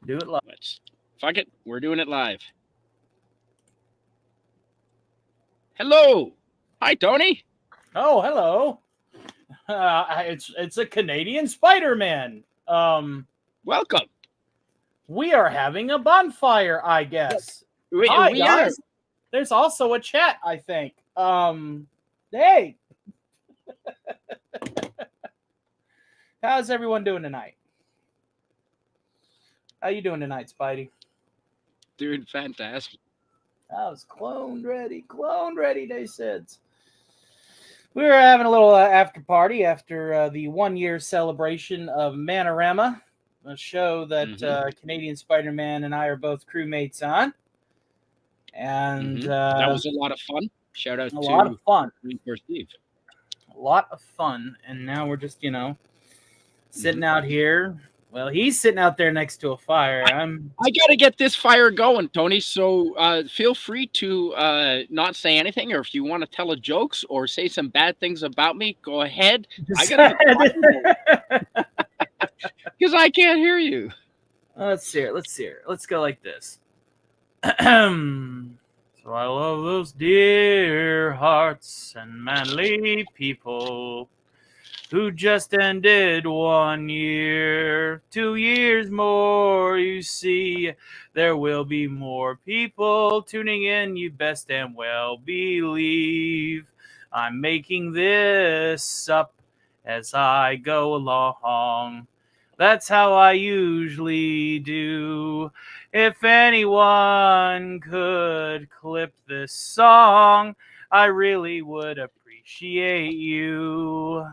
Do it live. Fuck it. We're doing it live. Hello. Hi, Tony. Oh, hello. It's a Canadian Spider-Man. Welcome. We are having a bonfire, I guess. We Hi, are. guys. There's also a chat, I think. Hey. How's everyone doing tonight? How you doing tonight, Spidey? Doing fantastic. I was cloned ready, they said. We were having a little after party after the 1 year celebration of Manorama, a show that Canadian Spider-Man and I are both crewmates on. And that was a lot of fun. Shout out to lot of fun. Steve. A lot of fun. And now we're just, sitting out here. Well, he's sitting out there next to a fire. I got to get this fire going, Tony. So feel free to not say anything, or if you want to tell a jokes or say some bad things about me, go ahead. I got because I can't hear you. Let's hear it. Let's go like this. So I love those dear hearts and manly people who just ended 1 year, 2 years more, you see. There will be more people tuning in, you best and well believe. I'm making this up as I go along. That's how I usually do. If anyone could clip this song, I really would appreciate you.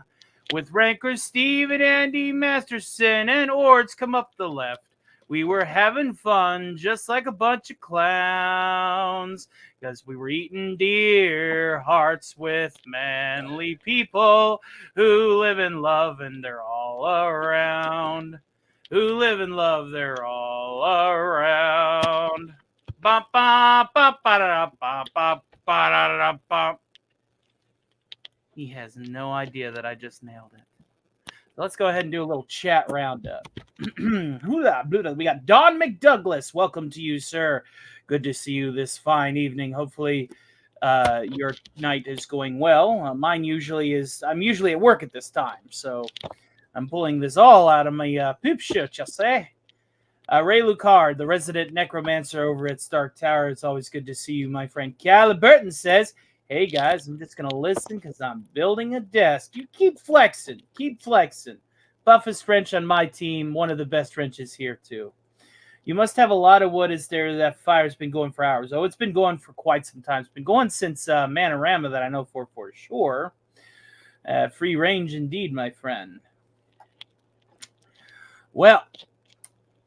With Ranker Steve and Andy Masterson and Orts come up the left. We were having fun just like a bunch of clowns, because we were eating deer hearts with manly people who live in love and they're all around. Who live in love, they're all around. Ba ba ba ba da ba ba ba da ba. He has no idea that I just nailed it. So let's go ahead and do a little chat roundup. We got Don McDouglas. Welcome to you, sir. Good to see you this fine evening. Hopefully your night is going well. Mine usually is. I'm usually at work at this time, so I'm pulling this all out of my poop shirt, you say. Ray Lucard, the resident necromancer over at Stark Tower. It's always good to see you, my friend. Caleb Burton says, hey, guys, I'm just going to listen because I'm building a desk. You keep flexing. Buffest wrench on my team, one of the best wrenches here, too. You must have a lot of wood. Is there that fire's been going for hours? Oh, it's been going for quite some time. It's been going since Manorama, that I know for sure. Free range indeed, my friend. Well,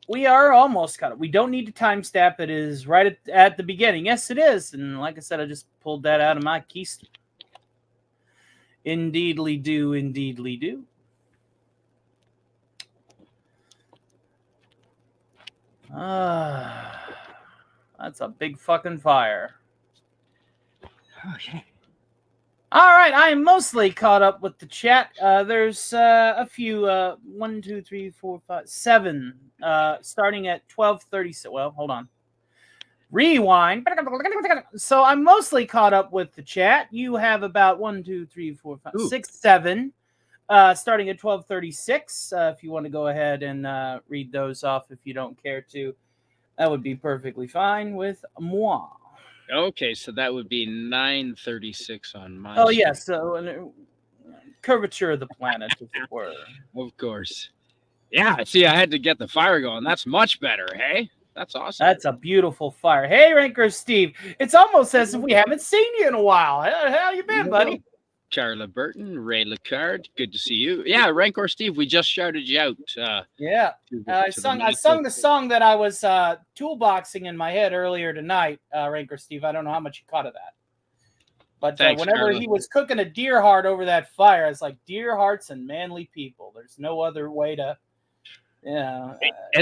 we are almost caught up. We don't need to timestamp. It is right at the beginning. Yes, it is. And like I said, I just pulled that out of my keister. Indeedly do. That's a big fucking fire. Okay. All right, I am mostly caught up with the chat. There's a few, 1, 2, 3, 4, 5, 7, starting at 12:30. Well, hold on. Rewind. So I'm mostly caught up with the chat. You have about 1, 2, 3, 4, 5, 6, 7, starting at 12:36. If you want to go ahead and read those off, if you don't care to, that would be perfectly fine with moi. Okay, so that would be 9:36 on my. Oh, yeah, so curvature of the planet, as it were. Of course. Yeah, see, I had to get the fire going. That's much better, hey? That's awesome. That's a beautiful fire. Hey, Ranker Steve. It's almost as if we haven't seen you in a while. How you been, buddy? Carla Burton, Ray Lecard, good to see you. Yeah, Rancor Steve, we just shouted you out. I sung the song that I was toolboxing in my head earlier tonight, Rancor Steve. I don't know how much you caught of that. But Thanks, whenever Carla. he was cooking a deer heart over that fire, it's like deer hearts and manly people. There's no other way to, and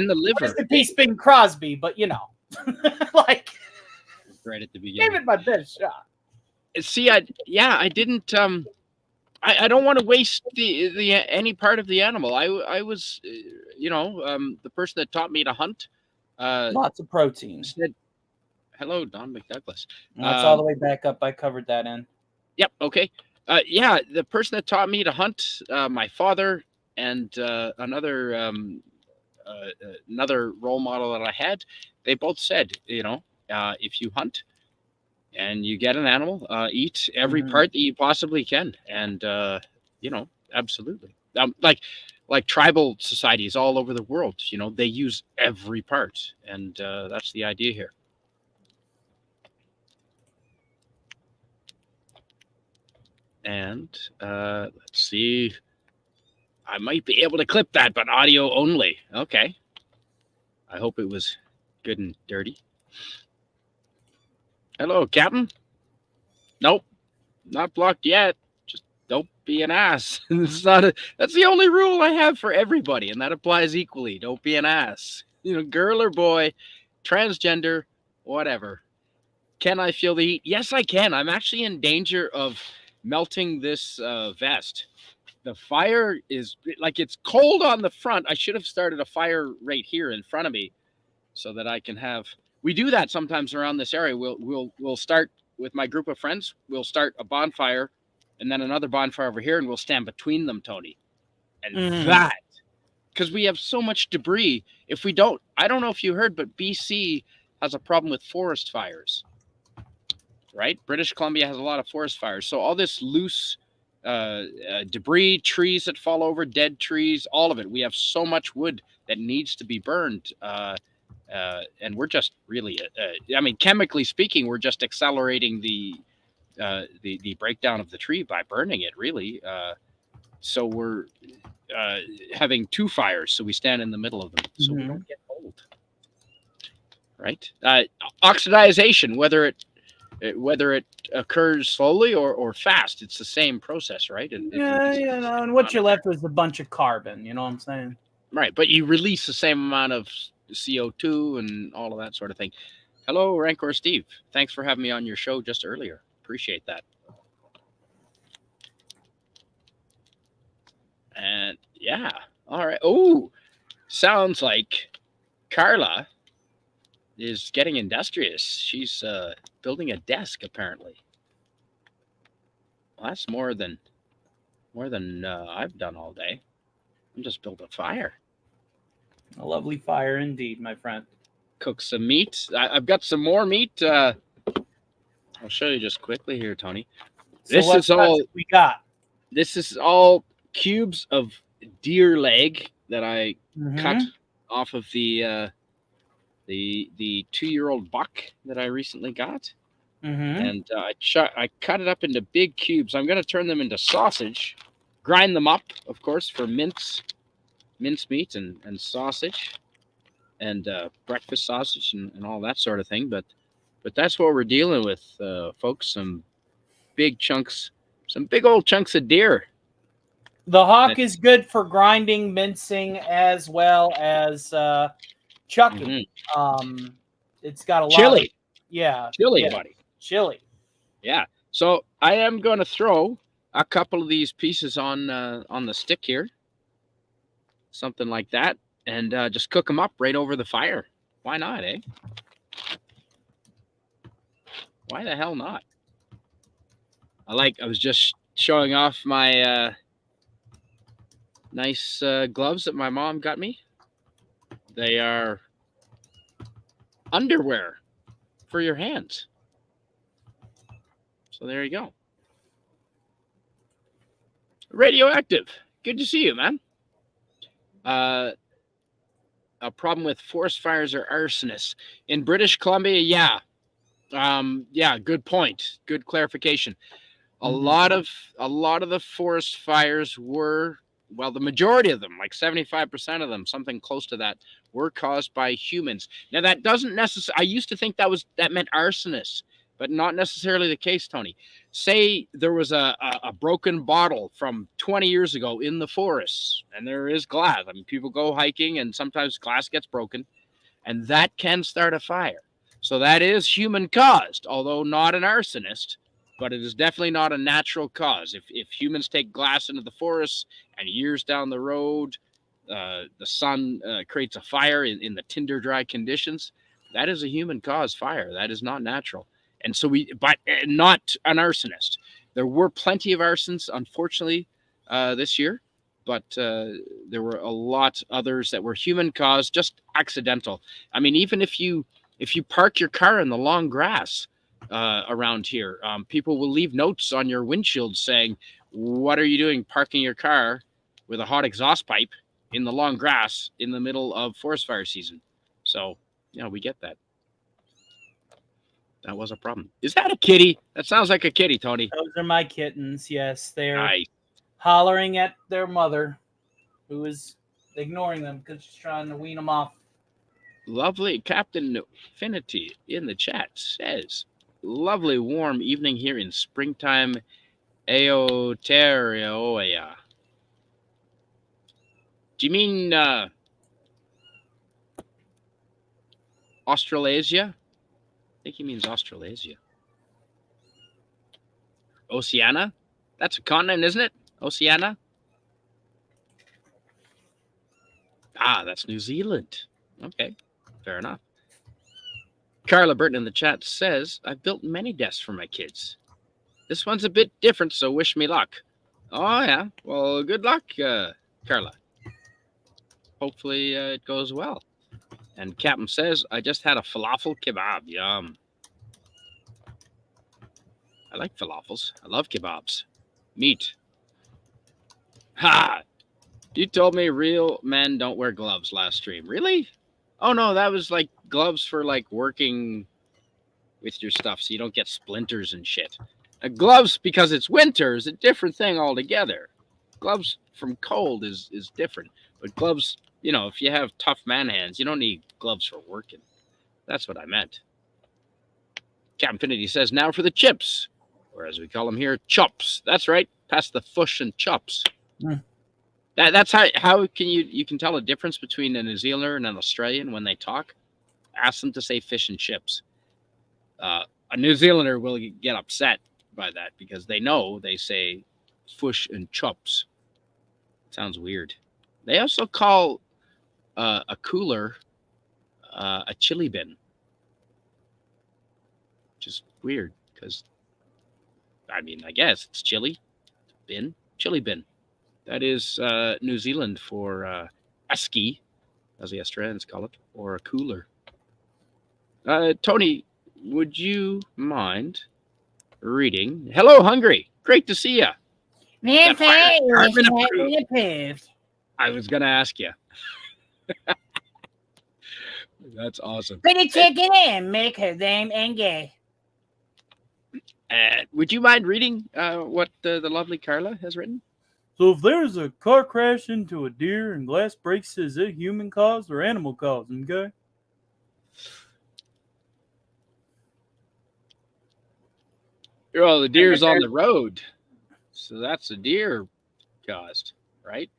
the liver. Rest in peace, Bing Crosby, but like right at the beginning. Gave it my best shot. See, I didn't. I don't want to waste the any part of the animal. I was, the person that taught me to hunt Lots of protein. Said, hello, Don McDouglas. That's all the way back up. I covered that in. Yep. Okay. Yeah, the person that taught me to hunt, my father, and another role model that I had, they both said, if you hunt and you get an animal, eat every part that you possibly can, and absolutely. Like tribal societies all over the world, they use every part, and that's the idea here. And let's see. I might be able to clip that, but audio only. Okay. I hope it was good and dirty. Hello, Captain. Nope, not blocked yet. Just don't be an ass. That's the only rule I have for everybody, and that applies equally. Don't be an ass. Girl or boy, transgender, whatever. Can I feel the heat? Yes, I can. I'm actually in danger of melting this vest. The fire is it's cold on the front. I should have started a fire right here in front of me so that I can have. We do that sometimes around this area. We'll start with my group of friends. We'll start a bonfire and then another bonfire over here, and we'll stand between them, Tony. And that, because we have so much debris. If we don't, I don't know if you heard, but BC has a problem with forest fires. Right? British Columbia has a lot of forest fires. So all this loose debris, trees that fall over, dead trees, all of it. We have so much wood that needs to be burned. And we're just really, chemically speaking, we're just accelerating the breakdown of the tree by burning it, really. So we're having two fires. So we stand in the middle of them so we don't get old. Right? Oxidization, whether it occurs slowly or fast, it's the same process, right? And what you're left with is a bunch of carbon, you know what I'm saying? Right, but you release the same amount of CO2 and all of that sort of thing. Hello, Rancor Steve. Thanks for having me on your show just earlier. Appreciate that. And yeah, all right. Oh, sounds like Carla is getting industrious. She's building a desk, apparently. Well, that's more than I've done all day. I'm just built a fire. A lovely fire indeed, my friend. Cook some meat. I've got some more meat. I'll show you just quickly here, Tony. So this is all we got. This is all cubes of deer leg that I cut off of the 2-year-old buck that I recently got. And I cut it up into big cubes. I'm going to turn them into sausage, grind them up, of course, for mincemeat and sausage and breakfast sausage and all that sort of thing. But that's what we're dealing with, folks. Some big chunks, some big old chunks of deer. The hawk is good for grinding, mincing, as well as chucking. It's got a chili. Chili, buddy. Chili. Yeah. So I am going to throw a couple of these pieces on the stick here, something like that, and just cook them up right over the fire. Why not, eh? Why the hell not? I was just showing off my nice gloves that my mom got me. They are underwear for your hands. So there you go. Radioactive. Good to see you, man. A problem with forest fires or arsonists in British Columbia. Yeah. Good point. Good clarification. A lot of the forest fires were, well, the majority of them, like 75% of them, something close to that, were caused by humans. Now that doesn't necessarily, I used to think that meant arsonists, but not necessarily the case, Tony. Say there was a broken bottle from 20 years ago in the forests, and there is glass. I mean, people go hiking and sometimes glass gets broken, and that can start a fire. So that is human caused, although not an arsonist, but it is definitely not a natural cause. If humans take glass into the forest and years down the road, the sun creates a fire in the tinder dry conditions. That is a human caused fire. That is not natural. And so but not an arsonist. There were plenty of arsons, unfortunately, this year, but there were a lot others that were human caused, just accidental. I mean, even if you park your car in the long grass around here, people will leave notes on your windshield saying, "What are you doing parking your car with a hot exhaust pipe in the long grass in the middle of forest fire season?" So, we get that. That was a problem. Is that a kitty? That sounds like a kitty, Tony. Those are my kittens. Yes, they're Nice. hollering at their mother, who is ignoring them because she's trying to wean them off. Lovely Captain Affinity in the chat says, lovely warm evening here in springtime Aotearoa. Do you mean Australasia? I think he means Australasia. Oceania? That's a continent, isn't it? Oceania? Ah, that's New Zealand. Okay, fair enough. Carla Burton in the chat says, I've built many desks for my kids. This one's a bit different, so wish me luck. Oh, yeah. Well, good luck, Carla. Hopefully it goes well. And Captain says, I just had a falafel kebab. Yum. I like falafels. I love kebabs. Meat. Ha! You told me real men don't wear gloves last stream. Really? Oh, no, that was like gloves for like working with your stuff so you don't get splinters and shit. Gloves, because it's winter, is a different thing altogether. Gloves from cold is different. But gloves, if you have tough man hands, you don't need gloves for working. That's what I meant. Captain Infinity says, now for the chips. Or as we call them here, chops. That's right. Pass the fush and chops. Mm. That's how can you can tell a difference between a New Zealander and an Australian when they talk. Ask them to say fish and chips. A New Zealander will get upset by that because they know they say fush and chops. Sounds weird. They also call a cooler a chili bin, which is weird because, I guess it's chili bin, chili bin. That is New Zealand for esky, as the Australians call it, or a cooler. Tony, would you mind reading? Hello, Hungry. Great to see you. Man, Carbon approved. I was going to ask you. That's awesome. Put a chicken in, make her lame and gay. Would you mind reading what the lovely Carla has written? So if there's a car crash into a deer and glass breaks, is it human caused or animal caused? Okay. Well, the deer's on the road, so that's a deer caused, right?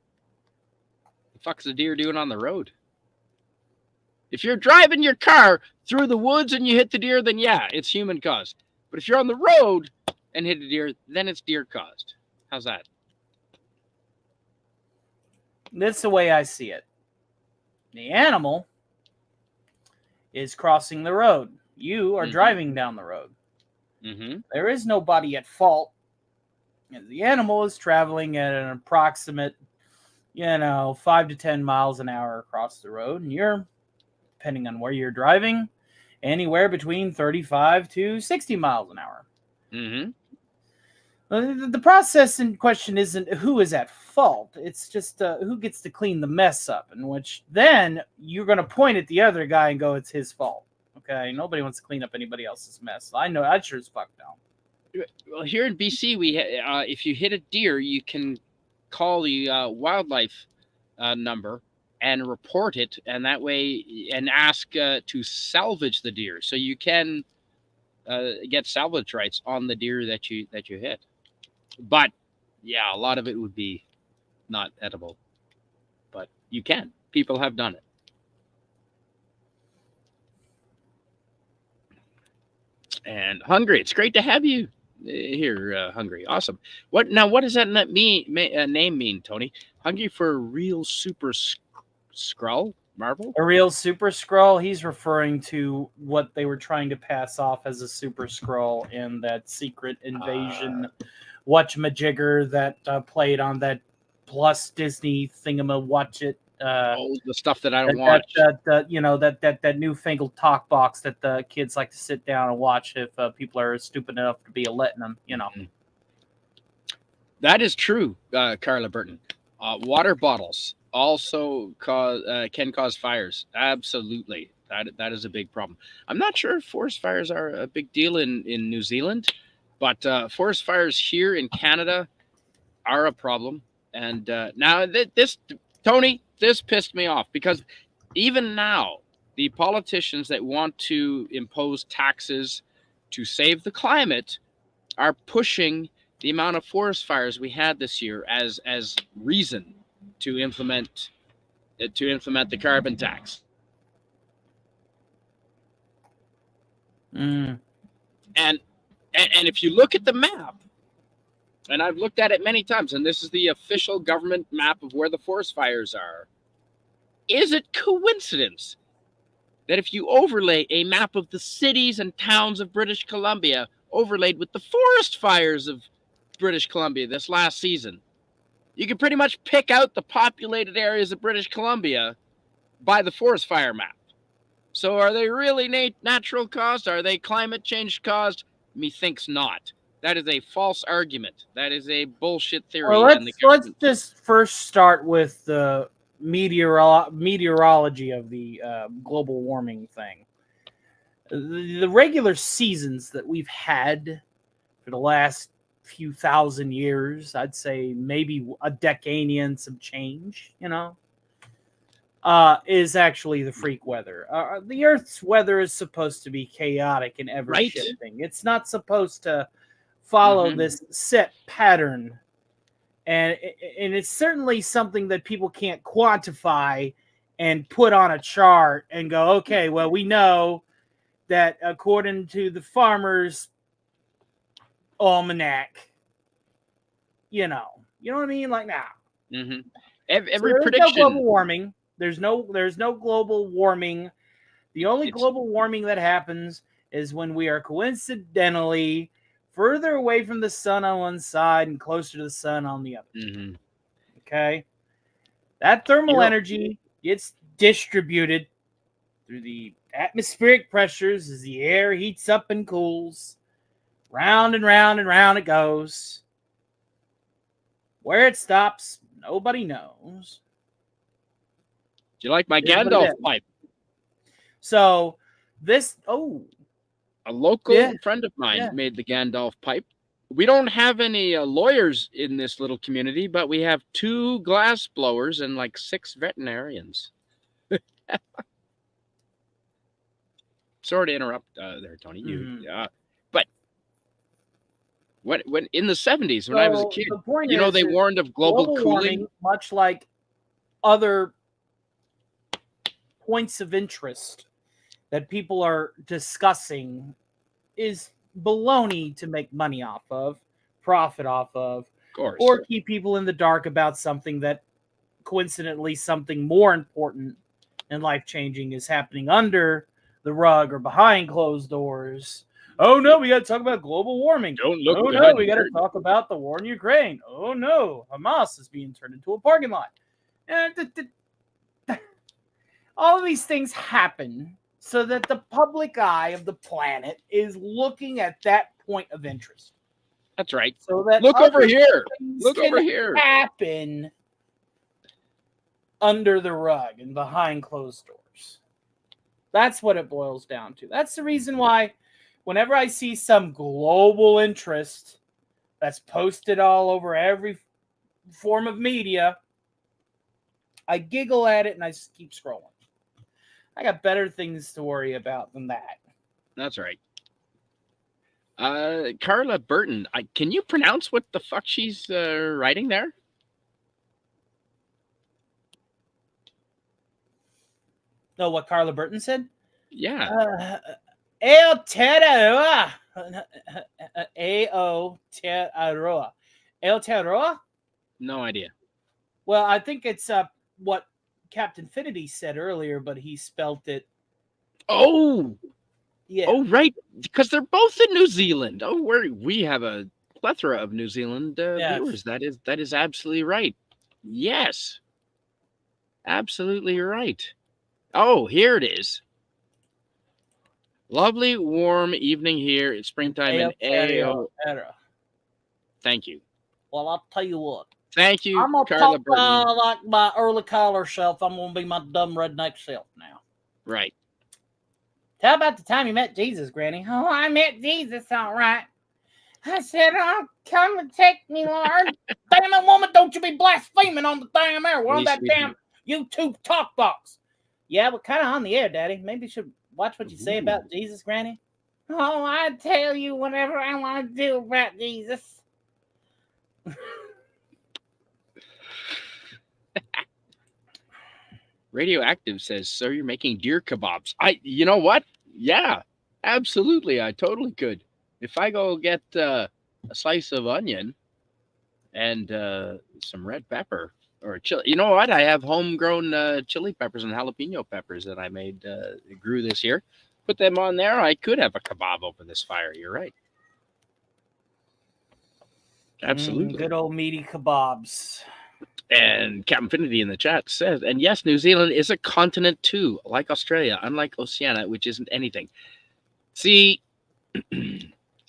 The fuck's the deer doing on the road? If you're driving your car through the woods and you hit the deer, then yeah, it's human caused. But if you're on the road and hit a deer, then it's deer caused. How's that? That's the way I see it. The animal is crossing the road. You are driving down the road. Mm-hmm. There is nobody at fault. The animal is traveling at an approximate, 5 to 10 miles an hour across the road. And you're, depending on where you're driving, anywhere between 35 to 60 miles an hour. Mm-hmm. The process in question isn't who is at fault. It's just who gets to clean the mess up, in which then you're going to point at the other guy and go, it's his fault. Okay? Nobody wants to clean up anybody else's mess. I know. I sure as fuck don't. Well, here in BC, if you hit a deer, you can call the wildlife number and report it, and that way, and ask to salvage the deer. So you can get salvage rights on the deer that you hit. But yeah, a lot of it would be not edible. But you can. People have done it. And Hungry, it's great to have you here, Hungry. Awesome. What does that name mean, Tony? hungry for a real super Skrull Marvel? A real super scroll. He's referring to what they were trying to pass off as a super scroll in that secret invasion whatchamajigger that played on that Plus Disney watch it. Oh, the stuff that I don't That, watch. that newfangled talk box that the kids like to sit down and watch if people are stupid enough to be letting them. That is true, Carla Burton. Water bottles also can cause fires. Absolutely, that is a big problem. I'm not sure if forest fires are a big deal in New Zealand, but forest fires here in Canada are a problem. And now this, Tony, this pissed me off because even now the politicians that want to impose taxes to save the climate are pushing the amount of forest fires we had this year as reason to implement the carbon tax. Mm. And if you look at the map, and I've looked at it many times, and this is the official government map of where the forest fires are, is it coincidence that if you overlay a map of the cities and towns of British Columbia overlaid with the forest fires of British Columbia this last season, you can pretty much pick out the populated areas of British Columbia by the forest fire map. So are they really natural caused? Are they climate change caused? Methinks not. That is a false argument. That is a bullshit theory. Well, let's just first start with the meteorology of the global warming thing. The regular seasons that we've had for the last few thousand years, I'd say maybe a decade and some change, is actually the freak weather. The Earth's weather is supposed to be chaotic and ever shifting. Right. It's not supposed to follow this set pattern. And it's certainly something that people can't quantify and put on a chart and go, okay, well, we know that according to the farmer's almanac, you know what I mean? Like now. Mm-hmm. Every so prediction. No global warming. There's no global warming. The only global warming that happens is when we are coincidentally further away from the sun on one side and closer to the sun on the other. Mm-hmm. Okay? That thermal energy gets distributed through the atmospheric pressures as the air heats up and cools. Round and round and round it goes. Where it stops, nobody knows. Do you like my Gandalf pipe? So a local friend of mine made the Gandalf pipe. We don't have any lawyers in this little community, but we have 2 glass blowers and like 6 veterinarians. Sorry to interrupt there, Tony. But when in the 70s, when I was a kid, they warned of global cooling. Warming, much like other points of interest that people are discussing, is baloney to make money off of, profit off of course, or keep people in the dark about something that coincidentally something more important and life-changing is happening under the rug or behind closed doors. Oh no, we got to talk about global warming. Don't look. Oh no, we got to talk about the war in Ukraine. Oh no, Hamas is being turned into a parking lot. And all of these things happen so that the public eye of the planet is looking at that point of interest. That's right. So that look over here. Look over here. Happen under the rug and behind closed doors. That's what it boils down to. That's the reason why whenever I see some global interest that's posted all over every form of media, I giggle at it and I just keep scrolling. I got better things to worry about than that. That's right. Carla Burton, can you pronounce what the fuck she's writing there? No, what Carla Burton said? Yeah. Aotearoa. Aotearoa. Aotearoa? No idea. Well, I think it's what Captain Finity said earlier, but he spelt it. Oh, Yeah. oh, right, because they're both in New Zealand. Oh, we have a plethora of New Zealand Yes. viewers. That is absolutely right. Yes, absolutely right. Oh, here it is. Lovely, warm evening here. It's springtime in AO. Era. Thank you. Well, I'll tell you what. Thank you, I'm gonna Carla talk Burton. like my early caller self. I'm gonna be my dumb redneck self now. Right. Tell about the time you met Jesus, Granny. Oh, I met Jesus, all right. I said, "Oh, come and take me, Lord." Damn it, woman! Don't you be blaspheming on the damn air. We're on Please, that damn YouTube talk box. Yeah, we're kind of on the air, Daddy. Maybe you should watch what you say about Jesus, Granny. Oh, I tell you whatever I want to do about Jesus. Radioactive says, so you're making deer kebabs. You know what? Yeah, absolutely. I totally could. If I go get a slice of onion and some red pepper or chili, you know what? I have homegrown chili peppers and jalapeno peppers that I made, grew this year. Put them on there. I could have a kebab over this fire. You're right. Absolutely. Good old meaty kebabs. And Captain Finity in the chat says, and yes, New Zealand is a continent too, like Australia, unlike Oceania, which isn't anything. See,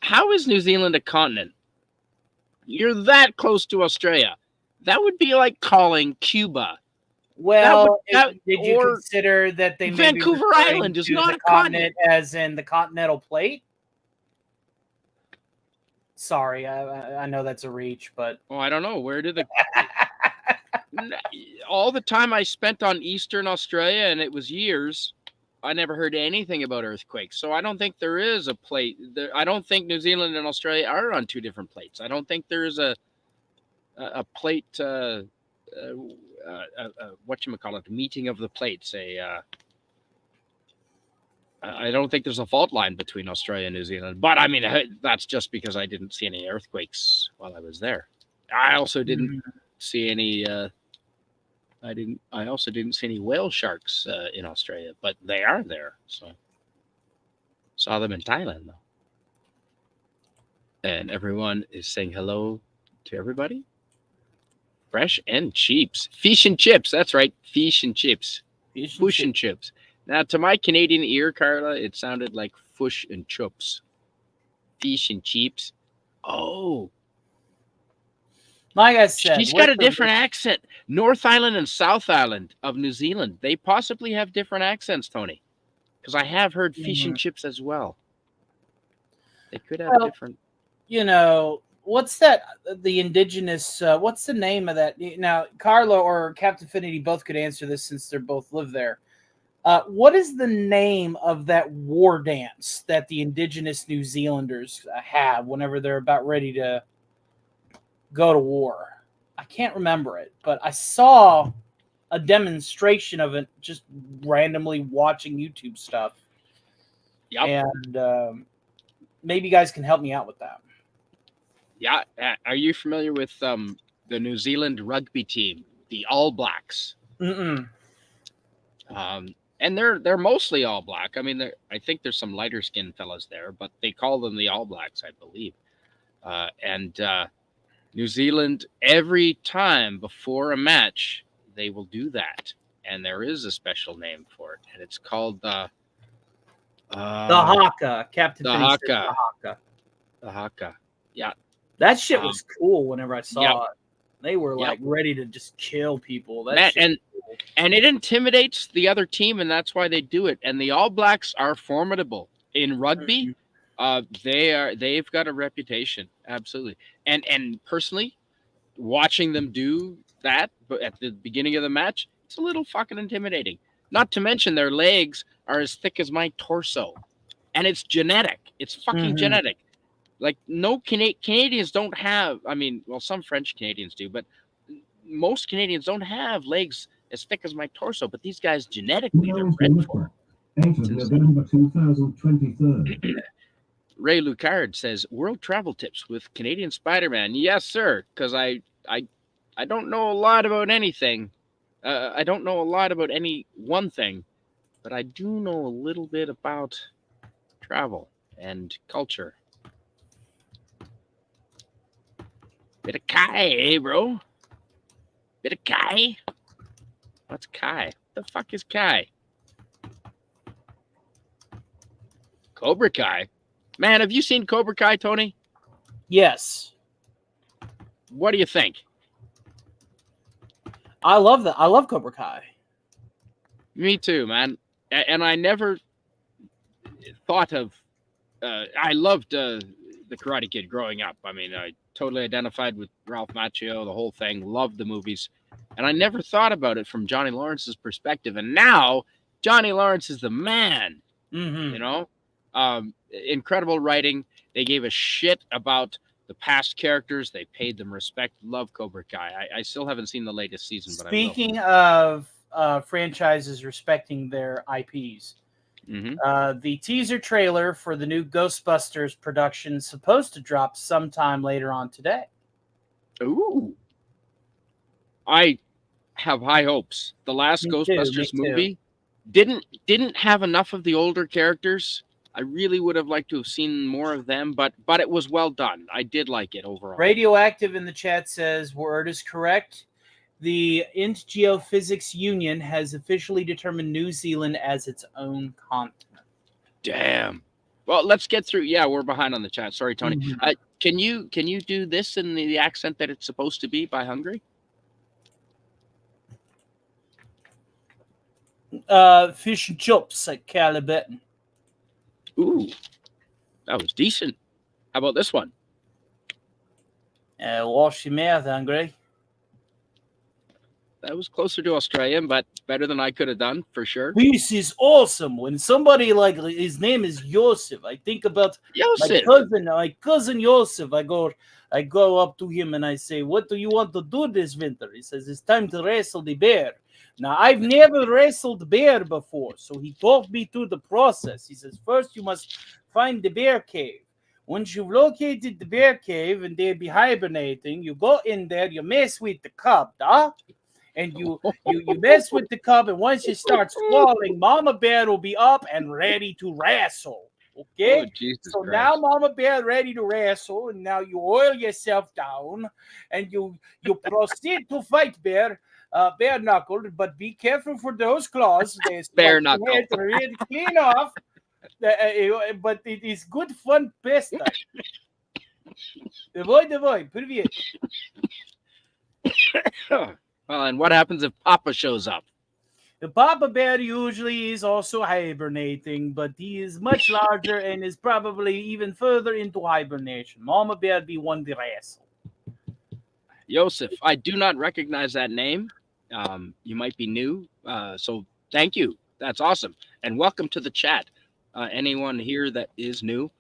how is New Zealand a continent? You're that close to Australia. That would be like calling Cuba. Well, did you consider that they may Vancouver be Island is not the a continent, as in the continental plate? Sorry, I know that's a reach, but I don't know. Where did the all the time I spent on Eastern Australia, and it was years, I never heard anything about earthquakes. So I don't think there is a plate. I don't think New Zealand and Australia are on two different plates. I don't think there is a plate. Whatchamacallit, meeting of the plates. I don't think there's a fault line between Australia and New Zealand. But I mean, that's just because I didn't see any earthquakes while I was there. I also didn't see any. I also didn't see any whale sharks in Australia, but they are there. So saw them in Thailand though. And everyone is saying hello to everybody. Fresh and cheaps. Fish and chips. That's right. Fish and chips. Fish and chips. Now, to my Canadian ear, Carla, it sounded like fush and chups. Fish and chips. Oh. Like I said, she's got a different accent. North Island and South Island of New Zealand, they possibly have different accents, Tony. Because I have heard fish and chips as well. They could have different. You know, what's that? The indigenous. What's the name of that? Now, Carlo or Captain Finity both could answer this since they both live there. What is the name of that war dance that the indigenous New Zealanders have whenever they're about ready to go to war? I can't remember it, but I saw a demonstration of it just randomly watching YouTube stuff. Yep. And maybe you guys can help me out with that. Yeah. Are you familiar with the New Zealand rugby team, the All Blacks? Mm-mm. And they're mostly all black. I mean, I think there's some lighter skinned fellas there, but they call them the All Blacks, I believe. And New Zealand, every time before a match, they will do that. And there is a special name for it. And it's called the Haka. Captain the Finity says Haka. the Haka. The Haka. Yeah. That shit was cool whenever I saw Yep. it. They were like ready to just kill people. And it intimidates the other team, and that's why they do it. And the All Blacks are formidable in rugby. They've got a reputation, absolutely. And personally, watching them do that at the beginning of the match, it's a little fucking intimidating. Not to mention their legs are as thick as my torso, and it's genetic. It's fucking genetic. Like no Canadians don't have. I mean, well, some French Canadians do, but most Canadians don't have legs as thick as my torso. But these guys genetically, they're bred for it. 8 of November 2023. Ray Lucard says, "World travel tips with Canadian Spider-Man." Yes, sir. Because I I don't know a lot about anything. I don't know a lot about any one thing, but I do know a little bit about travel and culture. Bit of Kai, eh, bro? Bit of Kai? What's Kai? What the fuck is Kai? Cobra Kai? Man, have you seen Cobra Kai, Tony? Yes. What do you think? I love that. I love Cobra Kai. Me too, man. And I never thought of. I loved the Karate Kid growing up. I mean, I totally identified with Ralph Macchio, the whole thing. Loved the movies, and I never thought about it from Johnny Lawrence's perspective. And now Johnny Lawrence is the man. Mm-hmm. You know, incredible writing. They gave a shit about the past characters. They paid them respect. Love Cobra Kai. I still haven't seen the latest season, but Speaking of franchises respecting their IPs, the teaser trailer for the new Ghostbusters production is supposed to drop sometime later on today. Ooh. I have high hopes. The last Ghostbusters movie didn't have enough of the older characters. I really would have liked to have seen more of them, but it was well done. I did like it overall. Radioactive in the chat says word is correct. The Int Geophysics Union has officially determined New Zealand as its own continent. Damn. Well, let's get through. Yeah, we're behind on the chat. Sorry, Tony. Mm-hmm. Can you do this in the accent that it's supposed to be by Hungary? Fish and chips at Calibetan. Ooh, that was decent. How about this one? Wash your mouth, Hungary. That was closer to Australian, but better than I could have done, for sure. This is awesome. When somebody like his name is Joseph, I think about my cousin Joseph. I go up to him and I say, "What do you want to do this winter?" He says, "It's time to wrestle the bear." Now, I've never wrestled bear before, so he talked me through the process. He says, first you must find the bear cave. Once you've located the bear cave and they'll be hibernating, you go in there, you mess with the cub, and you mess with the cub, and once it starts falling, Mama Bear will be up and ready to wrestle. Okay? Oh, Jesus so Christ. Now Mama Bear ready to wrestle, and now you oil yourself down, and you proceed to fight Bear. Bare knuckled, but be careful for those claws. Bare knuckled. Really clean off. But it is good fun pesta. Давай, привет. Well, and what happens if Papa shows up? The Papa Bear usually is also hibernating, but he is much larger and is probably even further into hibernation. Mama Bear be one to wrestle. Joseph, I do not recognize that name. You might be new, so thank you. That's awesome. And welcome to the chat. Anyone here that is new,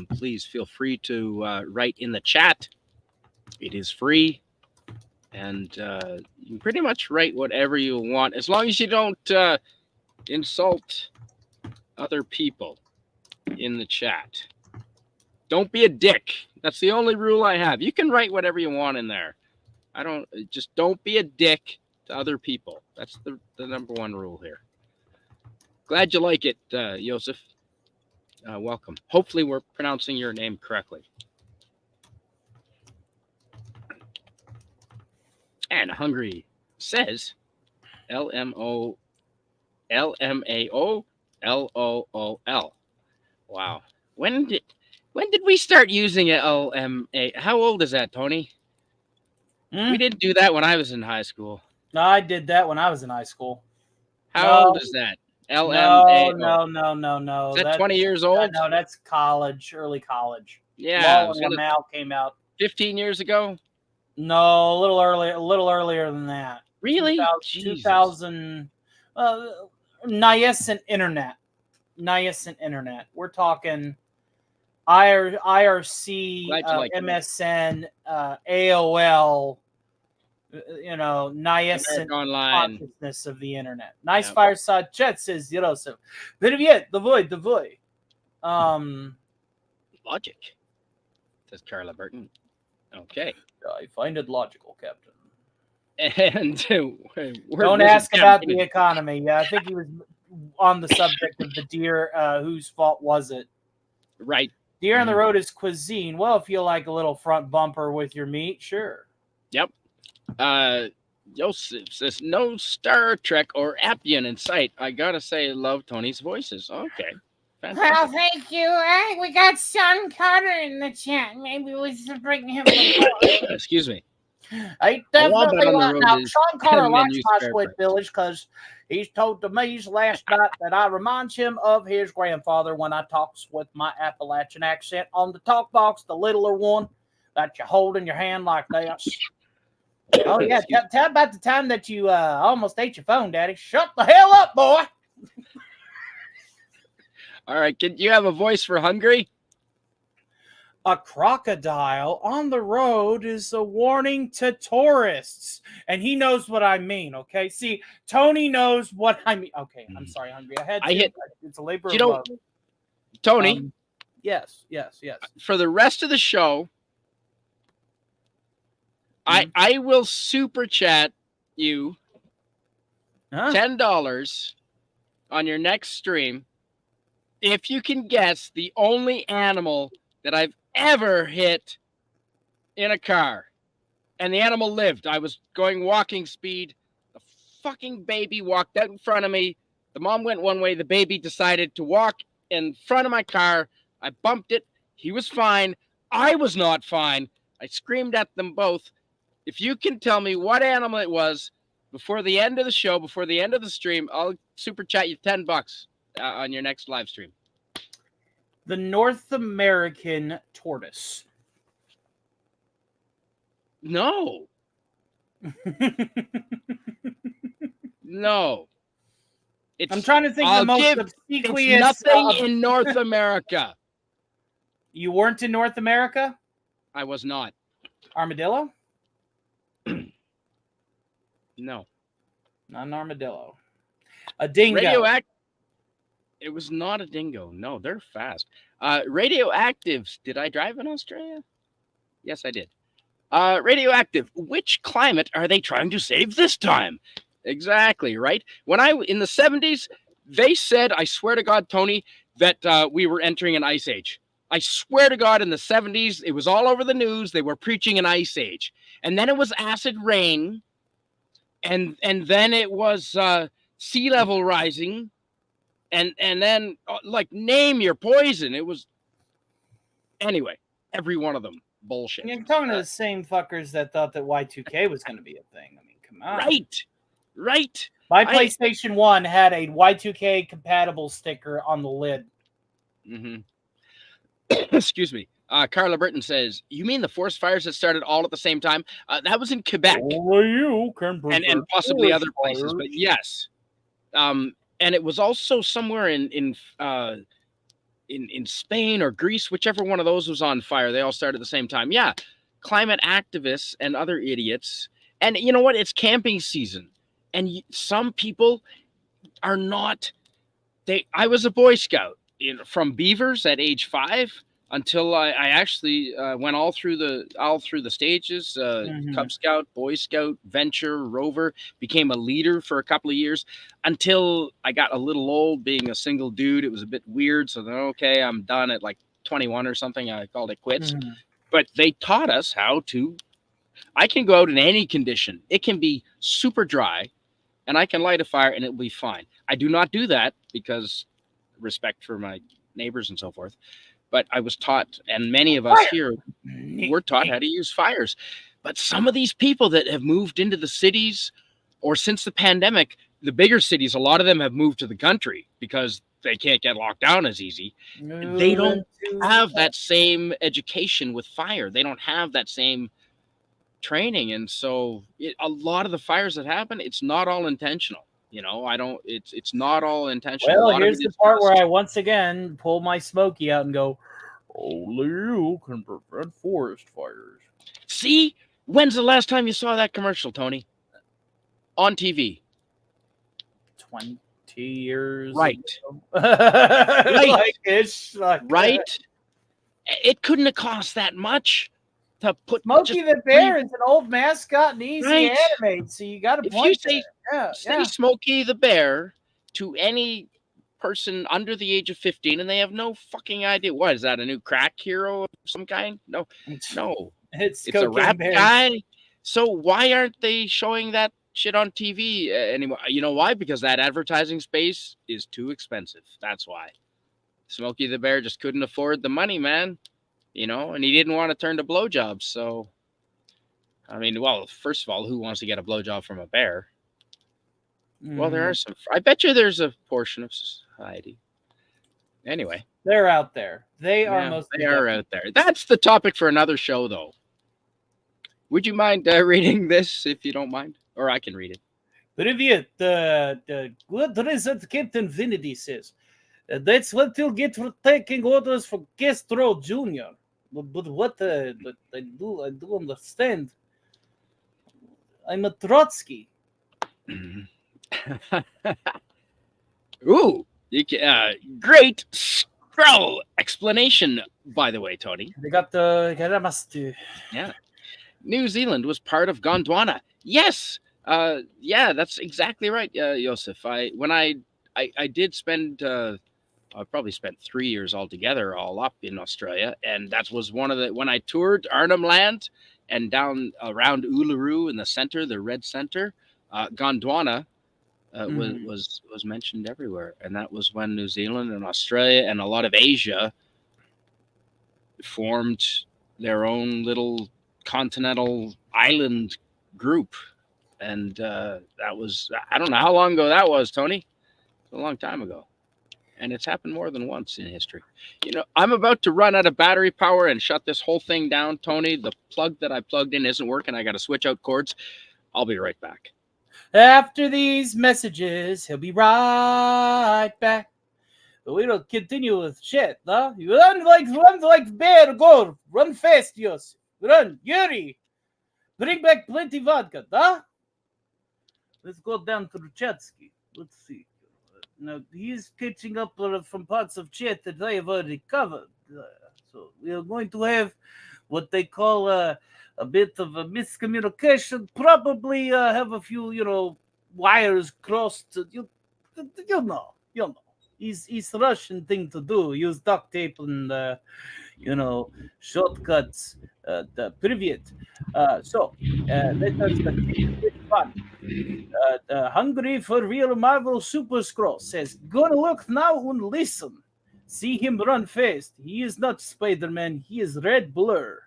please feel free to write in the chat. It is free, and you can pretty much write whatever you want, as long as you don't insult other people in the chat. Don't be a dick. That's the only rule I have. You can write whatever you want in there. Just don't be a dick to other people. That's the number one rule here. Glad you like it, Joseph. Welcome. Hopefully we're pronouncing your name correctly. And Hungary says LMAO LOOL. Wow. When did we start using LMA? How old is that, Tony? We didn't do that when I was in high school. No, I did that when I was in high school. How old is that? LMAO. No. Is that 20 years old? No, that's college, early college. Yeah. Mal came out 15 years ago? No, a little earlier than that. Really? 2000 Niacent internet. We're talking IRC, MSN, AOL, Niacent consciousness of the internet. Nice fireside chat, says Yerosef. Привет, давай. Logic, says Carla Burton. Okay. I find it logical, Captain. And Don't ask about the economy. Yeah, I think he was on the subject of the deer. Whose fault was it? Right. Deer on the road is cuisine. Well, if you like a little front bumper with your meat, sure. Yep. Joseph says, no Star Trek or Appian in sight. I gotta say, I love Tony's voices. Okay. Fantastic. Well, thank you. We got Sean Carter in the chat. Maybe we should bring him. Excuse me. I definitely want now. Sean Carter likes my Squid Village because he's told to me last night that I reminds him of his grandfather when I talks with my Appalachian accent on the talk box, the littler one that you hold in your hand like this. Oh yeah, tell about the time that you almost ate your phone, Daddy. Shut the hell up, boy. All right, can you have a voice for hungry? A crocodile on the road is a warning to tourists. And he knows what I mean, okay? See, Tony knows what I mean. Okay, I'm sorry, Hungry. It's a labor of love. Tony. Yes. For the rest of the show, I will super chat you $10 on your next stream if you can guess the only animal that I've ever hit in a car. And the animal lived. I was going walking speed. The fucking baby walked out in front of me. The mom went one way. The baby decided to walk in front of my car. I bumped it. He was fine. I was not fine. I screamed at them both. If you can tell me what animal it was before the end of the show, before the end of the stream, I'll super chat you $10 on your next live stream. The North American tortoise. No. No. I'm trying to think of the most obsequious. It's nothing in North America. You weren't in North America? I was not. Armadillo? No. Not an armadillo. A dingo. It was not a dingo. No, they're fast. Radioactives. Did I drive in Australia? Yes, I did. Radioactive. Which climate are they trying to save this time? Exactly, right? In the 70s, they said, I swear to God, Tony, that we were entering an ice age. I swear to God, in the 70s, it was all over the news. They were preaching an ice age. And then it was acid rain. And then it was sea level rising. And then, name your poison. It was, anyway, every one of them. Bullshit. You're talking to the same fuckers that thought that Y2K was going to be a thing. I mean, come on. Right. My PlayStation 1 had a Y2K compatible sticker on the lid. Mm-hmm. Excuse me. Carla Burton says, you mean the forest fires that started all at the same time? That was in Quebec. Only you can and possibly other places, but yes. And it was also somewhere in Spain or Greece, whichever one of those was on fire. They all started at the same time. Yeah. Climate activists and other idiots. And you know what? It's camping season. And some people are not. I was a Boy Scout from Beavers at age 5 until I actually went all through the stages. Cub Scout, Boy Scout, Venture, Rover. Became a leader for a couple of years until I got a little old. Being a single dude, it was a bit weird. So then, okay, I'm done at like 21 or something. I called it quits. But they taught us how to. I can go out in any condition. It can be super dry, and I can light a fire, and it'll be fine. I do not do that because respect for my neighbors and so forth. But I was taught, and many of us here were taught how to use fires. But some of these people that have moved into the cities, or since the pandemic, the bigger cities, a lot of them have moved to the country because they can't get locked down as easy. They don't have that same education with fire. They don't have that same training. And so a lot of the fires that happen, it's not all intentional. You know, it's not all intentional. Well, here's the part where I once again pull my Smokey out and go, only you can prevent forest fires. See, when's the last time you saw that commercial, Tony? On TV. 20 years. Right. Right. Right. It couldn't have cost that much. to put Smokey the Bear is an old mascot and easy Right. animate, so you got to If point you say Smokey the Bear to any person under the age of 15 and they have no fucking idea, what is that, a new crack hero of some kind? No, It's a rap Cocaine Bear. guy. So why aren't they showing that shit on TV anymore? You know why? Because that advertising space is too expensive. That's why. Smokey the Bear just couldn't afford the money, man. You know, and he didn't want to turn to blowjobs. So, I mean, well, first of all, who wants to get a blowjob from a bear? Well, there are some. I bet you there's a portion of society. Anyway, they're out there. They are out there. That's the topic for another show, though. Would you mind reading this, if you don't mind, or I can read it? Привет. Good result, Captain Vinity says. That's what you'll get for taking orders for Castro Jr. But what? But I do understand. I'm a Trotsky. Ooh, great scroll explanation, by the way, Tony. They got the Garamastu. Yeah. New Zealand was part of Gondwana. Yes. Yeah, that's exactly right, Joseph. When I did spend I probably spent 3 years altogether all up in Australia, and that was one of the when I toured Arnhem Land and down around Uluru in the center, the red center, Gondwana was mentioned everywhere, and that was when New Zealand and Australia and a lot of Asia formed their own little continental island group, and that was, I don't know how long ago that was, Tony. It's a long time ago, and it's happened more than once in history. You know, I'm about to run out of battery power and shut this whole thing down, Tony. The plug that I plugged in isn't working. I got to switch out cords. I'll be right back. After these messages, he'll be right back. But we don't continue with shit, huh? You run like bear, go. Run fast, Yosef. Run, Yuri. Bring back plenty vodka, huh? Let's go down to Ruchatsky. Let's see. Now, he's catching up from parts of chat that I have already covered. So we are going to have what they call a bit of a miscommunication. Probably have a few, wires crossed. You'll know. It's Russian thing to do. Use duct tape and, shortcuts. Привет. So, let us get fun. Hungry for real Marvel Super Scroll says, gonna look now and listen. See him run fast. He is not Spider-Man. He is Red Blur.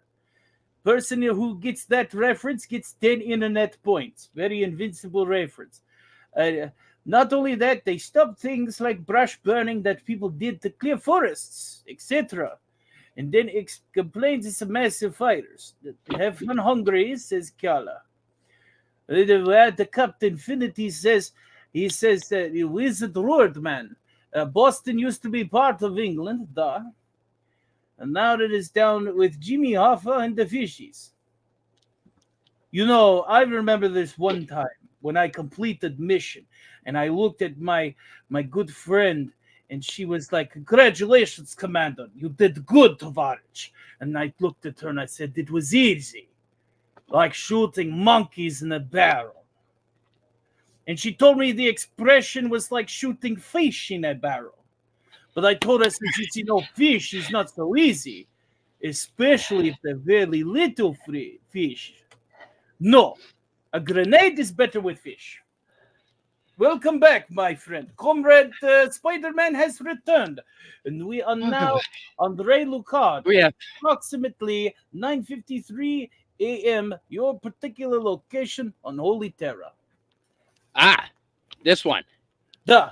Person who gets that reference gets 10 internet points. Very invincible reference. Not only that, they stop things like brush burning that people did to clear forests, etc. And then complains it's a massive fighters. Have fun hungry, says Kala. The Captain Infinity says, the Wizard Roared Man. Boston used to be part of England, duh. And now it is down with Jimmy Hoffa and the Fishies. I remember this one time when I completed mission and I looked at my good friend and she was like, congratulations, Commander. You did good, Tovarich. And I looked at her and I said, it was easy. Like shooting monkeys in a barrel. And she told me the expression was like shooting fish in a barrel. But I told her, since fish is not so easy, especially if they're very little fish. No, a grenade is better with fish. Welcome back, my friend. Comrade Spider-Man has returned. And we are now on Ray Lucard. Yeah. Approximately 9:53 a.m., your particular location on Holy Terra. This one. Duh.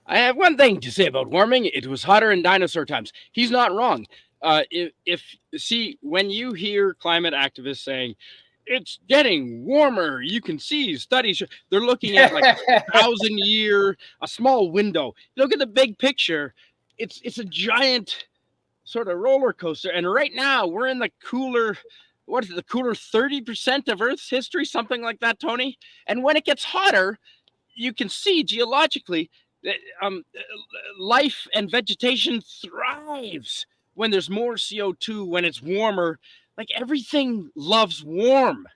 I have one thing to say about warming. It was hotter in dinosaur times. He's not wrong. When you hear climate activists saying it's getting warmer, you can see studies. They're looking at like 1,000-year, a small window. Look at the big picture. It's a giant sort of roller coaster. And right now we're in the cooler. What is it? The cooler 30% of Earth's history, something like that, Tony. And when it gets hotter, you can see geologically. Life and vegetation thrives when there's more CO2, when it's warmer. Like everything loves warm.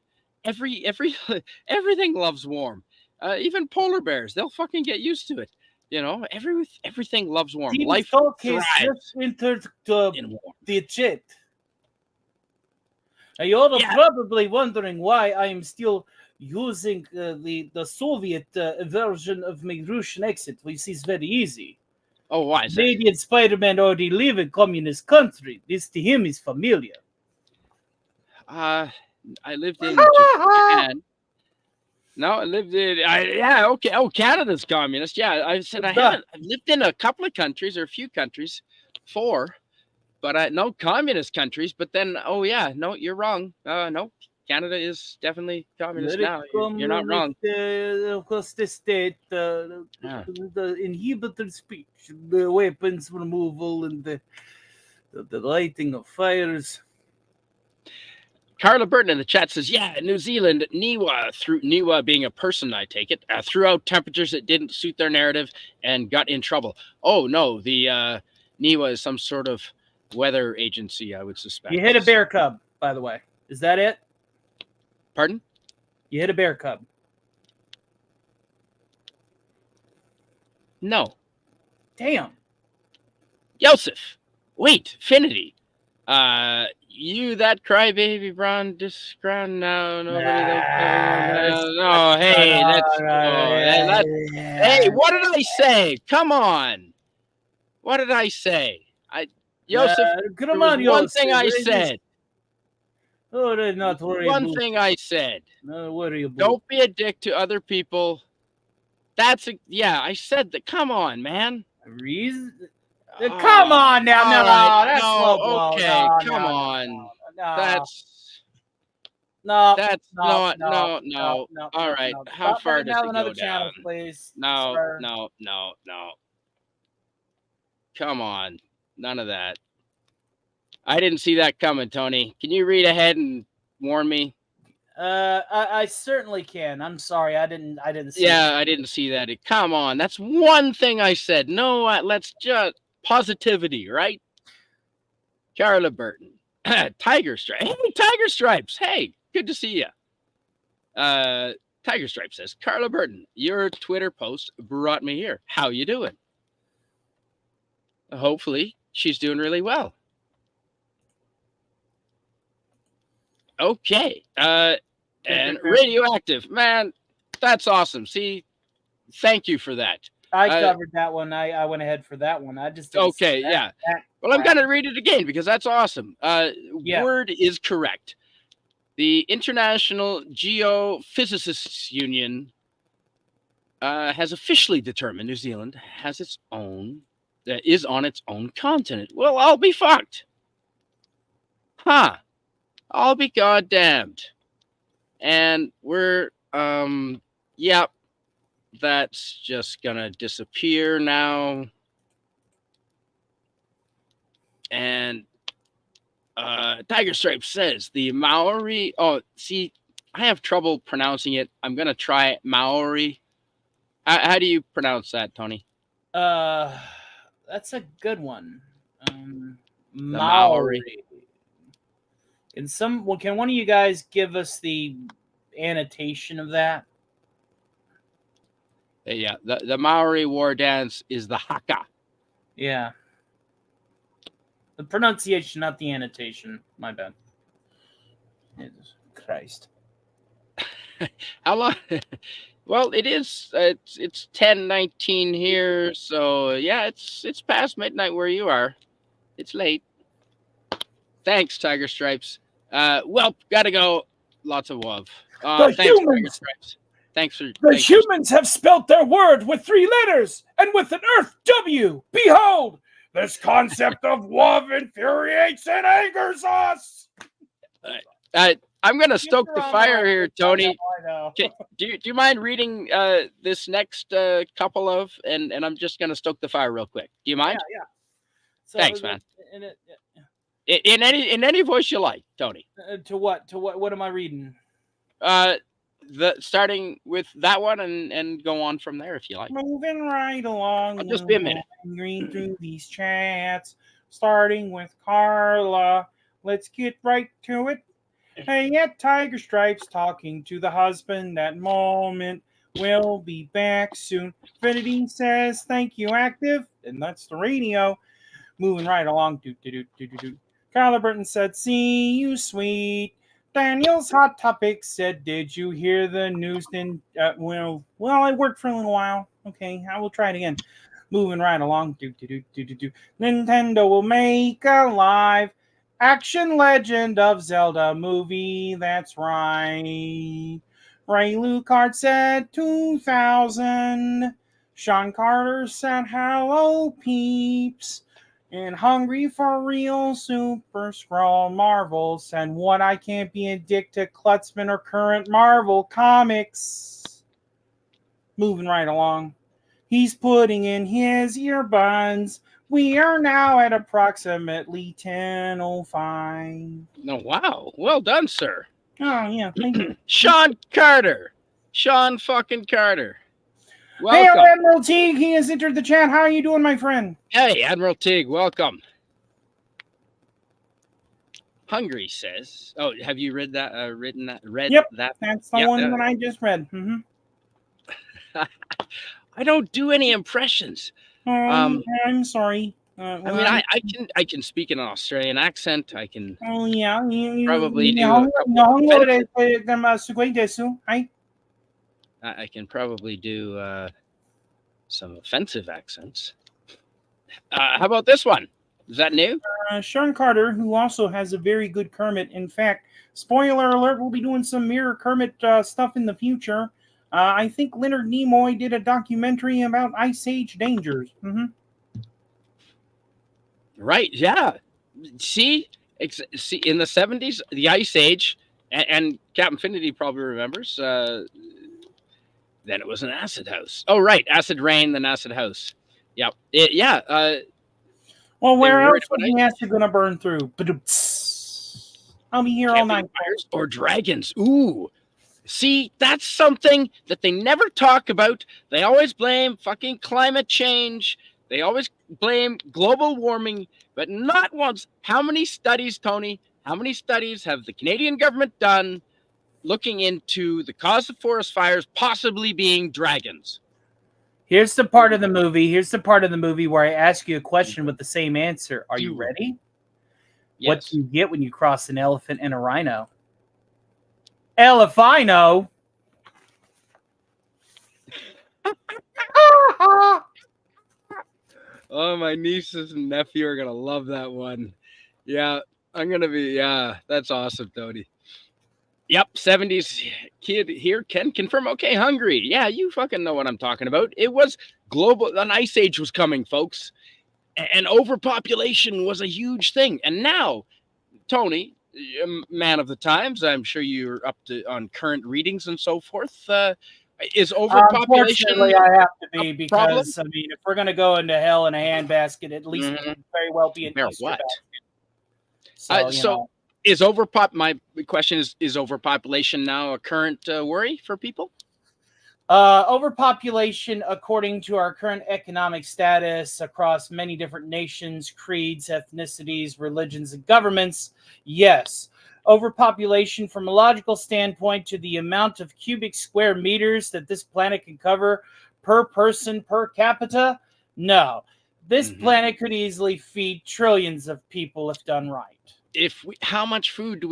Everything loves warm. Even polar bears, they'll fucking get used to it. Everything loves warm. Team Life Talk has thrives just entered in warm. the chat. You're Yeah. probably wondering why I am still using the Soviet version of my Russian accent, which is very easy. Oh, why is that? Canadian Spider-Man already live in communist country. This to him is familiar. I lived in Japan. No, I lived in. Okay. Oh, Canada's communist. Yeah, I said I've lived in a couple of countries or a few countries, 4, but no communist countries. But then, oh yeah, no, you're wrong. No, Canada is definitely communist now. You're not wrong. Across the state, the inhibited speech, the weapons removal, and the lighting of fires. Carla Burton in the chat says, yeah, New Zealand, Niwa being a person, I take it, threw out temperatures that didn't suit their narrative and got in trouble. Oh, no, the Niwa is some sort of weather agency, I would suspect. You hit a bear cub, by the way. Is that it? Pardon? You hit a bear cub. No. Damn. Yosef. Wait, Finity. You that crybaby Braun discrown now. No, hey, hey, what did I say? Come on. What did I say? Yosef, come on, one Yosef. thing I said. Oh, not worry. One thing I said. No worry about. Don't be a dick to other people. I said that. Come on, man. Reason. Come on now, right, that's okay. Come on. That's not. All right. How far does it go down? Please. No. Come on. None of that. I didn't see that coming, Tony. Can you read ahead and warn me? I certainly can. I'm sorry. I didn't see that. I didn't see that. Come on. That's one thing I said. No, let's just positivity, right? Carla Burton. Tiger Stripes. Hey, Tiger Stripes. Hey, good to see you. Tiger Stripes says, Carla Burton, your Twitter post brought me here. How you doing? Hopefully, she's doing really well. Okay. And radioactive. Man, that's awesome. See, thank you for that. I covered that one. I went ahead for that one. I just okay, yeah. Well, I'm gonna read it again because that's awesome. Word is correct. The International Geophysicists Union has officially determined New Zealand has its own is on its own continent. Well, I'll be fucked. Huh. I'll be goddamned. And we're yep. That's just gonna disappear now. And Tiger Stripe says the Maori. Oh, see, I have trouble pronouncing it. I'm gonna try Maori. How do you pronounce that, Tony? That's a good one. Maori. Can one of you guys give us the annotation of that? Yeah, the Maori war dance is the haka. Yeah. The pronunciation, not the annotation. My bad. Jesus Christ. How long? Well, it is. It's 10:19 here, so yeah, it's past midnight where you are. It's late. Thanks, Tiger Stripes. Well, gotta go. Lots of love. Thanks, Tiger Stripes. Thanks for the humans have spelt their word with 3 letters and with an Earth W. Behold, this concept of love infuriates and angers us. I'm gonna stoke the fire here, Tony. Do you mind reading this next couple of and I'm just gonna stoke the fire real quick. Do you mind? Yeah. So thanks, man. In any voice you like, Tony. To what? What am I reading? Starting with that one and go on from there if you like. Moving right along. I'll just be a minute. Reading through these chats, starting with Carla. let's get right to it. Hey, at Tiger Stripes talking to the husband. That moment. We'll be back soon. Infinity says, thank you, Active. And that's the radio. Moving right along. Kyla Burton said, see you, sweet. Daniel's Hot Topic said, did you hear the news? Well, I worked for a little while. Okay, I will try it again. Moving right along. Nintendo will make a live action Legend of Zelda movie. That's right. Ray Lucard said 2000. Sean Carter said hello, peeps. And Hungry for Real Super Scroll Marvel said what I can't be a dick to Klutzman or current Marvel comics. Moving right along. He's putting in his earbuds. We are now at approximately 10:05. No, wow. Well done, sir. Oh, yeah, thank you. Sean Carter. Sean fucking Carter. Welcome. Hey, Admiral Teague, he has entered the chat. How are you doing, my friend? Hey, Admiral Teague, welcome. Hungry says, oh, have you read that? Yep, that? That's the one that I just read. I don't do any impressions. I'm sorry. I can speak in an Australian accent. I can. Oh yeah, probably do. I can probably do some offensive accents. How about this one? Is that new? Sean Carter, who also has a very good Kermit. In fact, spoiler alert, we'll be doing some Mirror Kermit stuff in the future. I think Leonard Nimoy did a documentary about Ice Age dangers. Right, yeah. See, in the 70s, the Ice Age, and Captain Finity probably remembers, then it was an acid house. Oh, right, acid rain, then acid house. Yep. Well, where else is the acid going to burn through? I'll be here all night. Vampires or dragons. Ooh. See, that's something that they never talk about. They always blame fucking climate change. They always blame global warming, but not once. How many studies, Tony, how many studies have the Canadian government done looking into the cause of forest fires possibly being dragons? Here's the part of the movie where I ask you a question with the same answer. Are you ready? Yes. What do you get when you cross an elephant and a rhino? Elephino. Oh, my nieces and nephew are going to love that one. Yeah, I'm going to be, yeah, that's awesome, Tony. Yep, 70s kid here can confirm. Okay, Hungry. Yeah, you fucking know what I'm talking about. It was global. An ice age was coming, folks. And overpopulation was a huge thing. And now, Tony, man of the times, I'm sure you're up to on current readings and so forth. Is overpopulation? Unfortunately, I have to be because problem? I mean, if we're gonna go into hell in a handbasket, at least it could very well be an Easter what? basket. So is my question is overpopulation now a current worry for people? Overpopulation, according to our current economic status across many different nations, creeds, ethnicities, religions, and governments, yes. Overpopulation from a logical standpoint to the amount of cubic square meters that this planet can cover per person per capita, no. This planet could easily feed trillions of people if done right. How much food do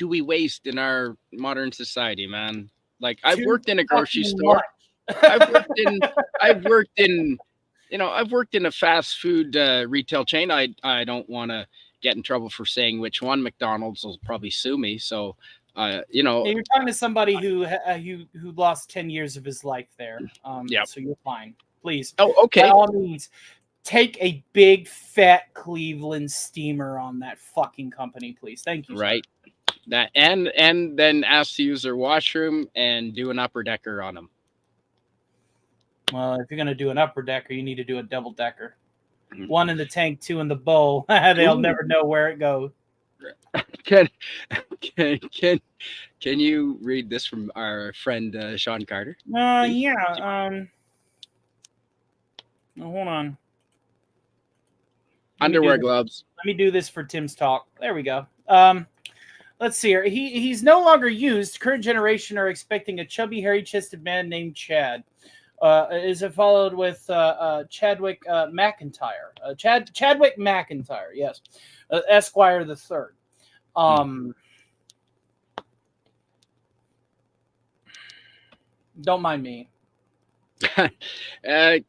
we waste in our modern society, man? Like, I've worked in a grocery store. I've worked in a fast food retail chain. I don't want to get in trouble for saying which one. McDonald's will probably sue me. So, you're talking to somebody who lost 10 years of his life there. So you're fine. Please. Oh, okay. By all means, take a big fat Cleveland steamer on that fucking company, please. Thank you. Right. That and then ask to use their washroom and do an upper decker on them. Well, if you're gonna do an upper decker, you need to do a double decker. One in the tank, two in the bowl. They'll never know where it goes. Can you read this from our friend Sean Carter? Yeah. Hold on. Underwear gloves. Let me do this for Tim's talk. There we go. Let's see here. He's no longer used. Current generation are expecting a chubby, hairy-chested man named Chad. Is it followed with Chadwick McIntyre? Chadwick McIntyre, yes, Esquire the Third. Don't mind me. Captain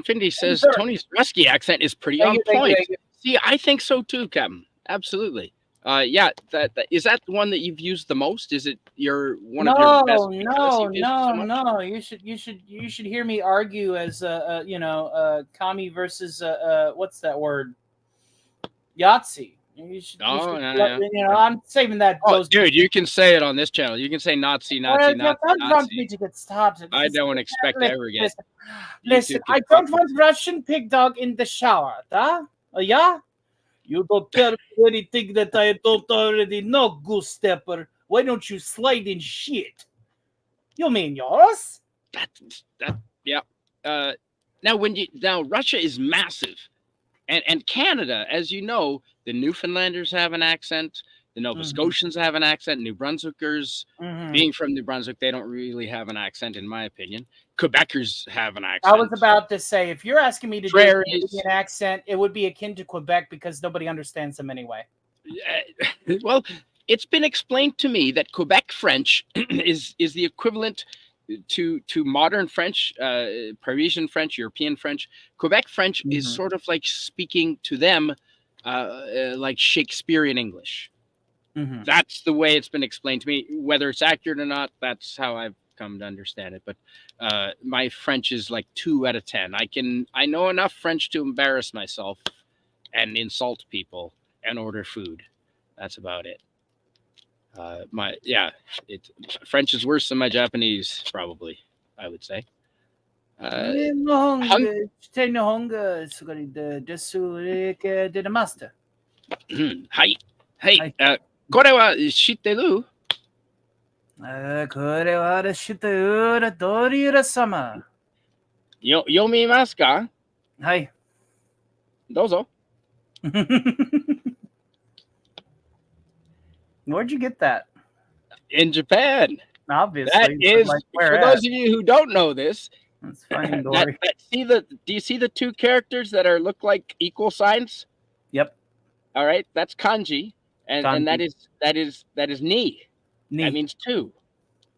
Findy says Tony's Rusky accent is pretty on point. See, I think so too, Captain. Absolutely. Yeah, that is that the one that you've used the most? Is it one of your best? No. You should hear me argue as Kami versus what's that word? Yahtzee. I'm saving that. Oh, dude, you can say it on this channel. You can say Nazi. I don't want me to get started. I don't expect to ever get. Listen, I don't want Russian pig dog in the shower, huh? Yeah? You don't tell me anything that I don't already know, goose stepper. Why don't you slide in shit? You mean yours? Yeah. Now Russia is massive. And Canada, as you know, the Newfoundlanders have an accent. The Nova Scotians have an accent. New Brunswickers, being from New Brunswick, they don't really have an accent, in my opinion. Quebecers have an accent. I was about to say, if you're asking me to do an accent, it would be akin to Quebec because nobody understands them anyway. Well, it's been explained to me that Quebec French is the equivalent to modern French, Parisian French, European French. Quebec French is sort of like speaking to them like Shakespearean English. That's the way it's been explained to me. Whether it's accurate or not, that's how I've come to understand it. But my French is like 2 out of 10. I know enough French to embarrass myself and insult people and order food. That's about it. French is worse than my Japanese, probably, I would say. Hi. Hey, これは知ってる？これは知ってるドリル様。読みますか？はい。どうぞ。Where'd you get that? In Japan. Obviously. That is, for those of you who don't know this, that's finding Dory. Do you see the 2 characters that look like equal signs? Yep. All right, that's kanji, and that is ni. That means 2.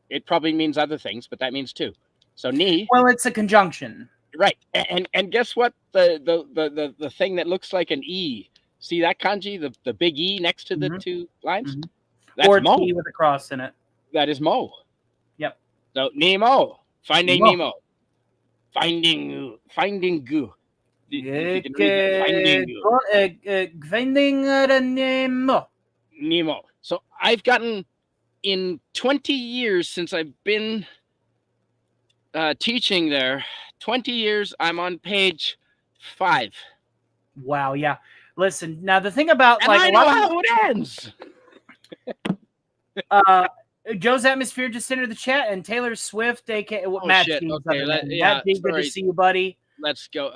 It probably means other things, but that means 2. So ni. Well, it's a conjunction. Right, and guess what? The thing that looks like an E. See that kanji, the big E next to the 2 lines? That's or Mo. T with a cross in it. That is Mo. Yep. So Nemo, Finding Nemo, Finding Goo. Finding Nemo. Nemo. So I've gotten in 20 years since I've been teaching there. 20 years. I'm on page 5. Wow. Yeah. Listen. Now the thing about and I know how it ends. Joe's Atmosphere just entered the chat, and Taylor Swift, aka Matt G. Yeah, Matt G, good to see you, buddy. Let's go.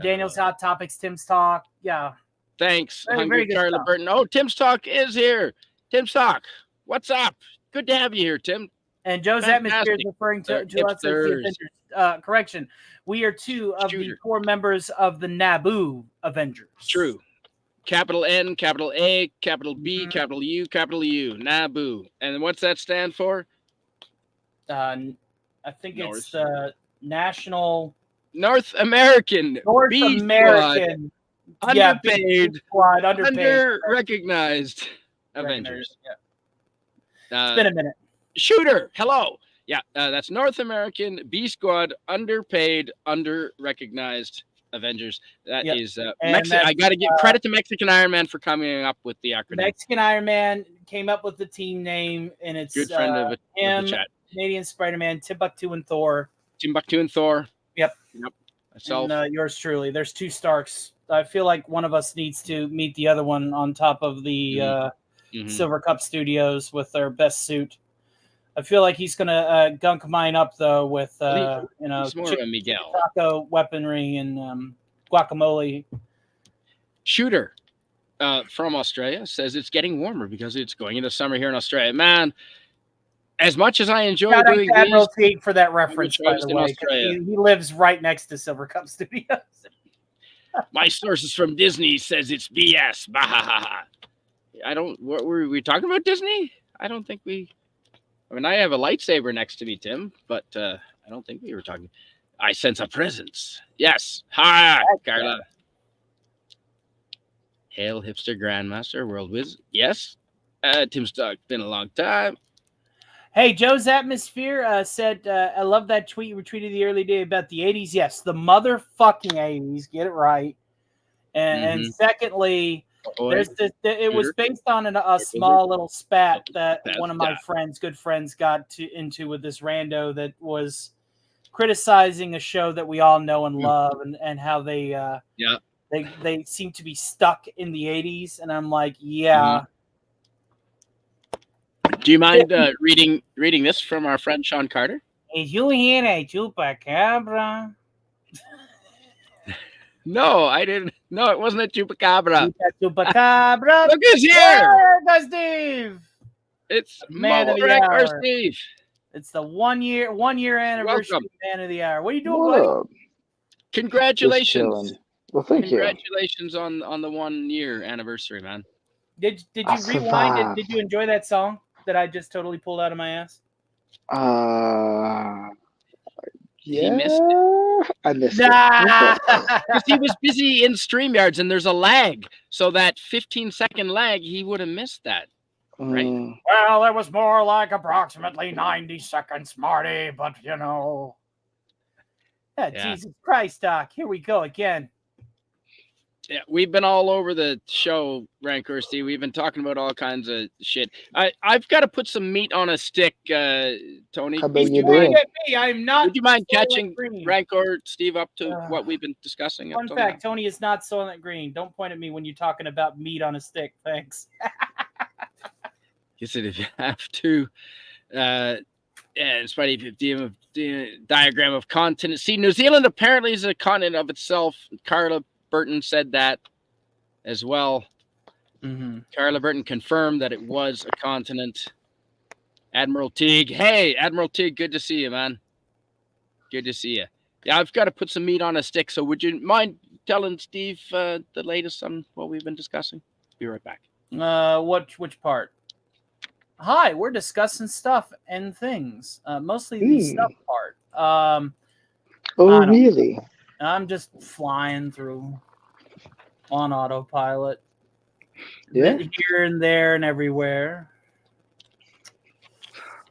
Daniel's Hot Topics, Tim's Talk. Yeah. Thanks. Hungry Carla Burton. Oh, Tim's Talk is here. Tim's Talk. What's up? Good to have you here, Tim. And Joe's Atmosphere is referring to us as the Avengers. Correction. We are 2 of the 4 members of the Naboo Avengers. True. Capital N, capital A, capital B, capital U, Naboo. And what's that stand for? I think it's National North American. North American. Underpaid. Squad, underpaid. Under-recognized Avengers. Yeah. It's been a minute. Shooter. Hello. Yeah, that's North American B Squad, underpaid, under-recognized Avengers. That is I got to give credit to Mexican Iron Man for coming up with the acronym. Mexican Iron Man came up with the team name, and it's good friend of him, the chat. Canadian Spider-Man, Timbuktu and Thor. Yep. Myself. And yours truly. There's 2 Starks. I feel like one of us needs to meet the other one on top of the Silver Cup Studios with their best suit. I feel like he's gonna gunk mine up though with Miguel taco weaponry and guacamole. Shooter. from Australia says it's getting warmer because it's going into summer here in Australia. Man, as much as I enjoy Shout out doing to Admiral these, Teague for that reference, by shows the in way. 'Cause Australia. He lives right next to Silver Cup Studios. my sources from Disney says it's BS. Bahaha. I don't. What were we talking about? Disney? I don't think we. I mean, I have a lightsaber next to me, Tim, but I don't think we were talking. I sense a presence. Yes. Hi, Carla. Hail, hipster grandmaster, world whiz. Yes. Tim Stock, been a long time. Hey, Joe's Atmosphere said, I love that tweet you retweeted the early day about the 80s. Yes, the motherfucking 80s. Get it right. And secondly, there's this, it was based on a small little spat that one of my good friends got into with this rando that was criticizing a show that we all know and love and how they they seem to be stuck in the 80s. And I'm like, yeah. Do you mind reading this from our friend Sean Carter? Did you hear a chupacabra? No, I didn't. No, it wasn't a chupacabra. Chupacabra. Look who's here. There's Steve. It's Man of the Wreck Hour. or Steve. It's the one year anniversary of Man of the Hour. What are you doing, What buddy? up? Congratulations. Well, thank you. Congratulations on the 1 year anniversary, man. Did you rewind it? Did you enjoy that song that I just totally pulled out of my ass? Yeah, He missed it. I missed it. Because he was busy in StreamYards and there's a lag. So that 15-second lag, he would have missed that. Right? Well, it was more like approximately 90 seconds, Marty, but you know. Yeah. Jesus Christ, Doc. Here we go again. Yeah, we've been all over the show, Rancorsty. We've been talking about all kinds of shit. I've got to put some meat on a stick, Tony. Would you mind? I'm not. Would you mind catching Rancor Steve up to what we've been discussing? Fun fact: Tony is not Soylent Green. Don't point at me when you're talking about meat on a stick. Thanks. You said if you have to. It's funny if you diagram of continent. See, New Zealand apparently is a continent of itself. Carla Burton said that as well. Carla Burton confirmed that it was a continent. Admiral Teague. Hey, Admiral Teague, good to see you, man. Good to see you. Yeah, I've got to put some meat on a stick. So would you mind telling Steve the latest on what we've been discussing? Be right back. Which part? Hi, we're discussing stuff and things. Mostly the stuff part. Really? I'm just flying through on autopilot. Yeah. Here and there and everywhere.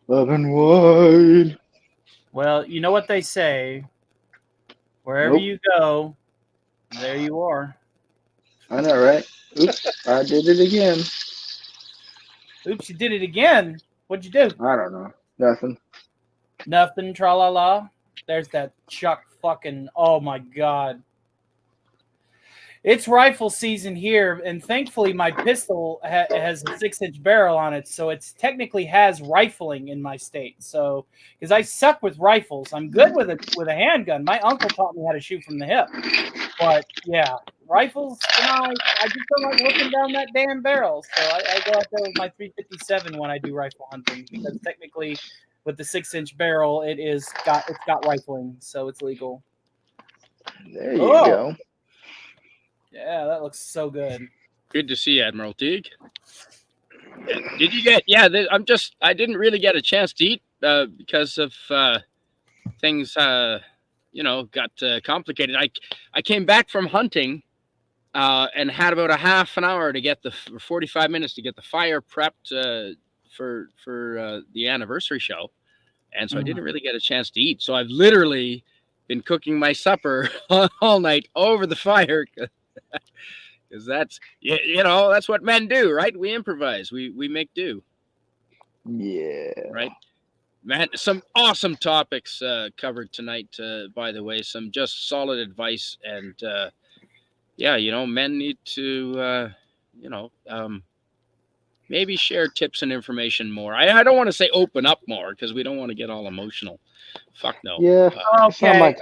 Love and wine. Well, you know what they say. Wherever you go, there you are. I know, right? Oops, I did it again. Oops, you did it again. What'd you do? I don't know. Nothing. Nothing, tra-la-la. There's that Chuck fucking, oh my God. It's rifle season here, and thankfully my pistol has a 6-inch barrel on it, so it's technically has rifling in my state. So, because I suck with rifles, I'm good with a handgun. My uncle taught me how to shoot from the hip, but yeah, rifles, I just don't like looking down that damn barrel. So I go out there with my 357 when I do rifle hunting, because technically, with the 6-inch barrel, it's got rifling, so it's legal. There you go. Yeah, that looks so good. Good to see you, Admiral Teague. Did you get? Yeah, I didn't really get a chance to eat because of things. Got complicated. I came back from hunting and had about a half an hour to get 45 minutes to get the fire prepped for the anniversary show, and so I didn't really get a chance to eat. So I've literally been cooking my supper all night over the fire. Because that's that's what men do, right? We improvise, we make do. Yeah. Right, man. Some awesome topics covered tonight. By the way, some just solid advice, and men need to maybe share tips and information more. I don't want to say open up more because we don't want to get all emotional. Fuck no. Yeah. Okay.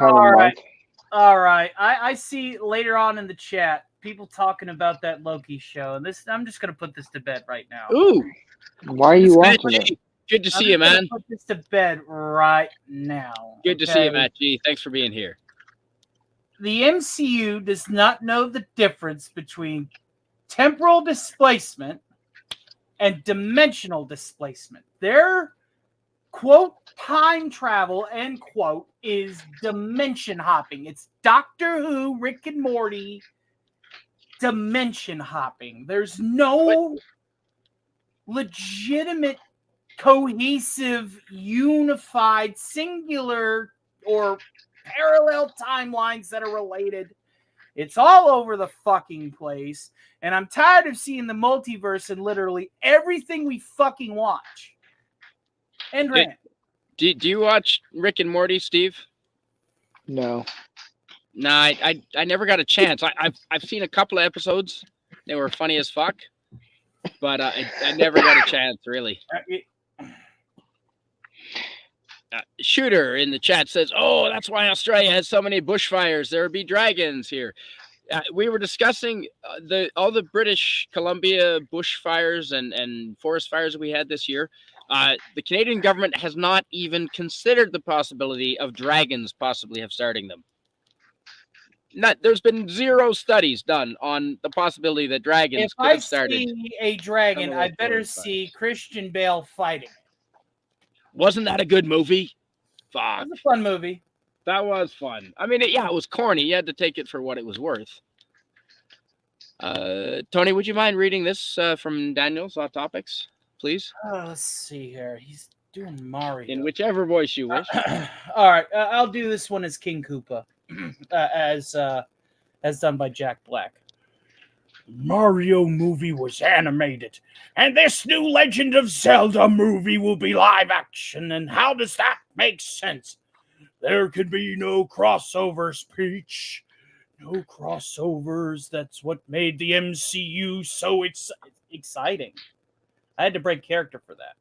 All right. I see later on in the chat people talking about that Loki show, and this I'm just gonna put this to bed right now. Ooh, Why are you Matt watching it? G, good to I'm see you, just gonna man. put this to bed right now. Good to see you, okay? Matt G. Thanks for being here. The MCU does not know the difference between temporal displacement and dimensional displacement. Their quote time travel end quote is dimension hopping. It's Doctor Who, Rick and Morty dimension hopping. There's no legitimate, cohesive, unified, singular, or parallel timelines that are related. It's all over the fucking place. And I'm tired of seeing the multiverse in literally everything we fucking watch. And rant. Do you watch Rick and Morty, Steve? No. Nah, I never got a chance. I've seen a couple of episodes. They were funny as fuck, but I never got a chance, really. Shooter in the chat says, "Oh, that's why Australia has so many bushfires. There would be dragons here." We were discussing all the British Columbia bushfires and forest fires we had this year. The Canadian government has not even considered the possibility of dragons possibly have starting them. There's been zero studies done on the possibility that dragons could have started. If I see a dragon, I better see Christian Bale fighting. Wasn't that a good movie? Fuck. It was a fun movie. That was fun. I mean, it was corny. You had to take it for what it was worth. Tony, would you mind reading this from Daniel's Hot Topics, please? Let's see here. He's doing Mario. In whichever voice you wish. All right. I'll do this one as King Koopa, as done by Jack Black. Mario movie was animated, and this new Legend of Zelda movie will be live action. And how does that make sense? There could be no crossovers, Peach. No crossovers. That's what made the MCU so exciting. I had to break character for that.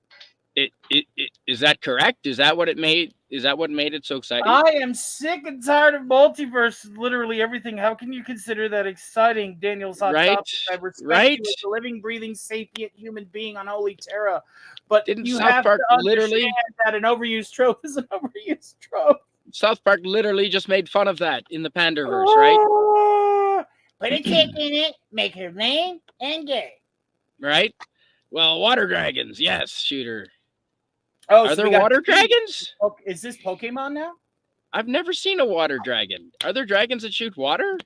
Is that correct? Is that what it made? Is that what made it so exciting? I am sick and tired of multiverse. Literally everything. How can you consider that exciting? Daniel's Hot Topics. I respect you as a living, breathing, sapient human being on Holy Terra, but Didn't you South have Park to literally understand that an overused trope is an overused trope. South Park literally just made fun of that in the Panderverse, right? Put a chick in it, make her lame and gay. Right? Well, water dragons, yes, Shooter. Oh, are there water dragons? Is this Pokemon now? I've never seen a water dragon. Are there dragons that shoot water?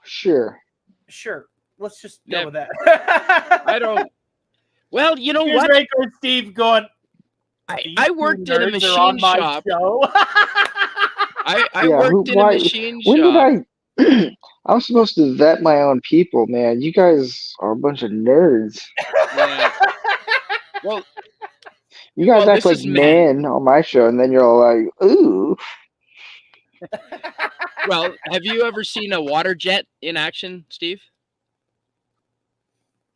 Sure. Let's just go with that. I don't. Well, you know Here's what? Rico Steve going. I worked in a machine shop. I worked in a machine shop. When did I'm supposed to vet my own people, man. You guys are a bunch of nerds. Yeah. Well, you guys act like men on my show, and then you're all like, ooh. Well, have you ever seen a water jet in action, Steve?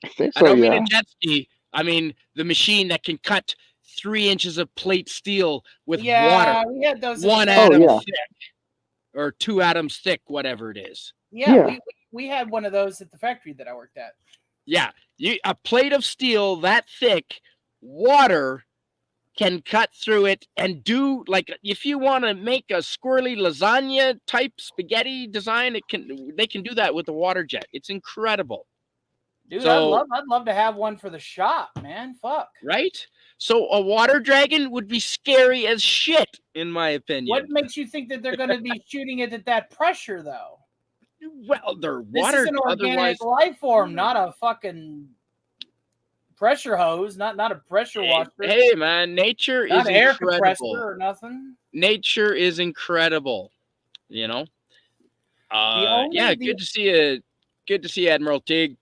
I think so, I don't mean a jet ski. I mean the machine that can cut 3 inches of plate steel with water. We had those 1 atom thick, or 2 atoms thick, whatever it is. Yeah. We had one of those at the factory that I worked at. Yeah, a plate of steel that thick, water can cut through it and do, like, if you want to make a squirrely lasagna type spaghetti design, they can do that with the water jet. It's incredible. Dude, I'd love to have one for the shop, man. Fuck. Right? So a water dragon would be scary as shit, in my opinion. What makes you think that they're going to be shooting it at that pressure, though? Well, they're water. This is an organic life form, not a fucking pressure hose, not a pressure washer. Hey, man, nature is incredible. Air incredible. compressor or nothing. Nature is incredible, you know. Good to see you. Good to see you, Admiral Tig.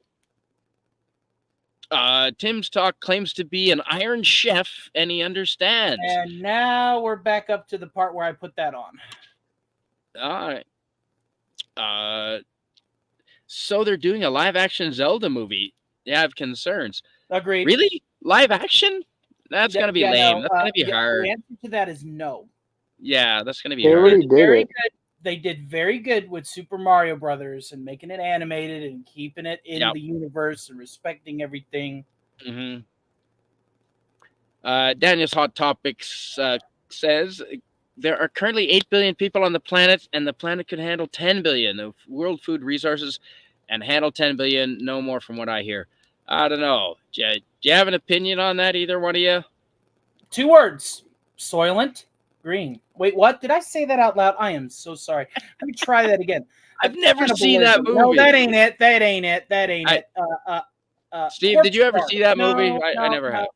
Tim's talk claims to be an Iron Chef, and he understands. And now we're back up to the part where I put that on. All right. So they're doing a live-action Zelda movie. They have concerns. Agreed. Really? Live action? That's going to be lame. That's going to be hard. The answer to that is no. Yeah, that's going to be hard. Very good. they did very good with Super Mario Brothers and making it animated and keeping it in the universe and respecting everything. Mm-hmm. Daniel's Hot Topics says there are currently 8 billion people on the planet, and the planet could handle 10 billion of world food resources and handle 10 billion, no more from what I hear. I don't know. Do you have an opinion on that, either one of you? 2 words. Soylent Green. Wait, what? Did I say that out loud? I am so sorry. Let me try that again. I've never seen that movie. No, that ain't it. That ain't it. Steve, did you ever see that movie? I never have.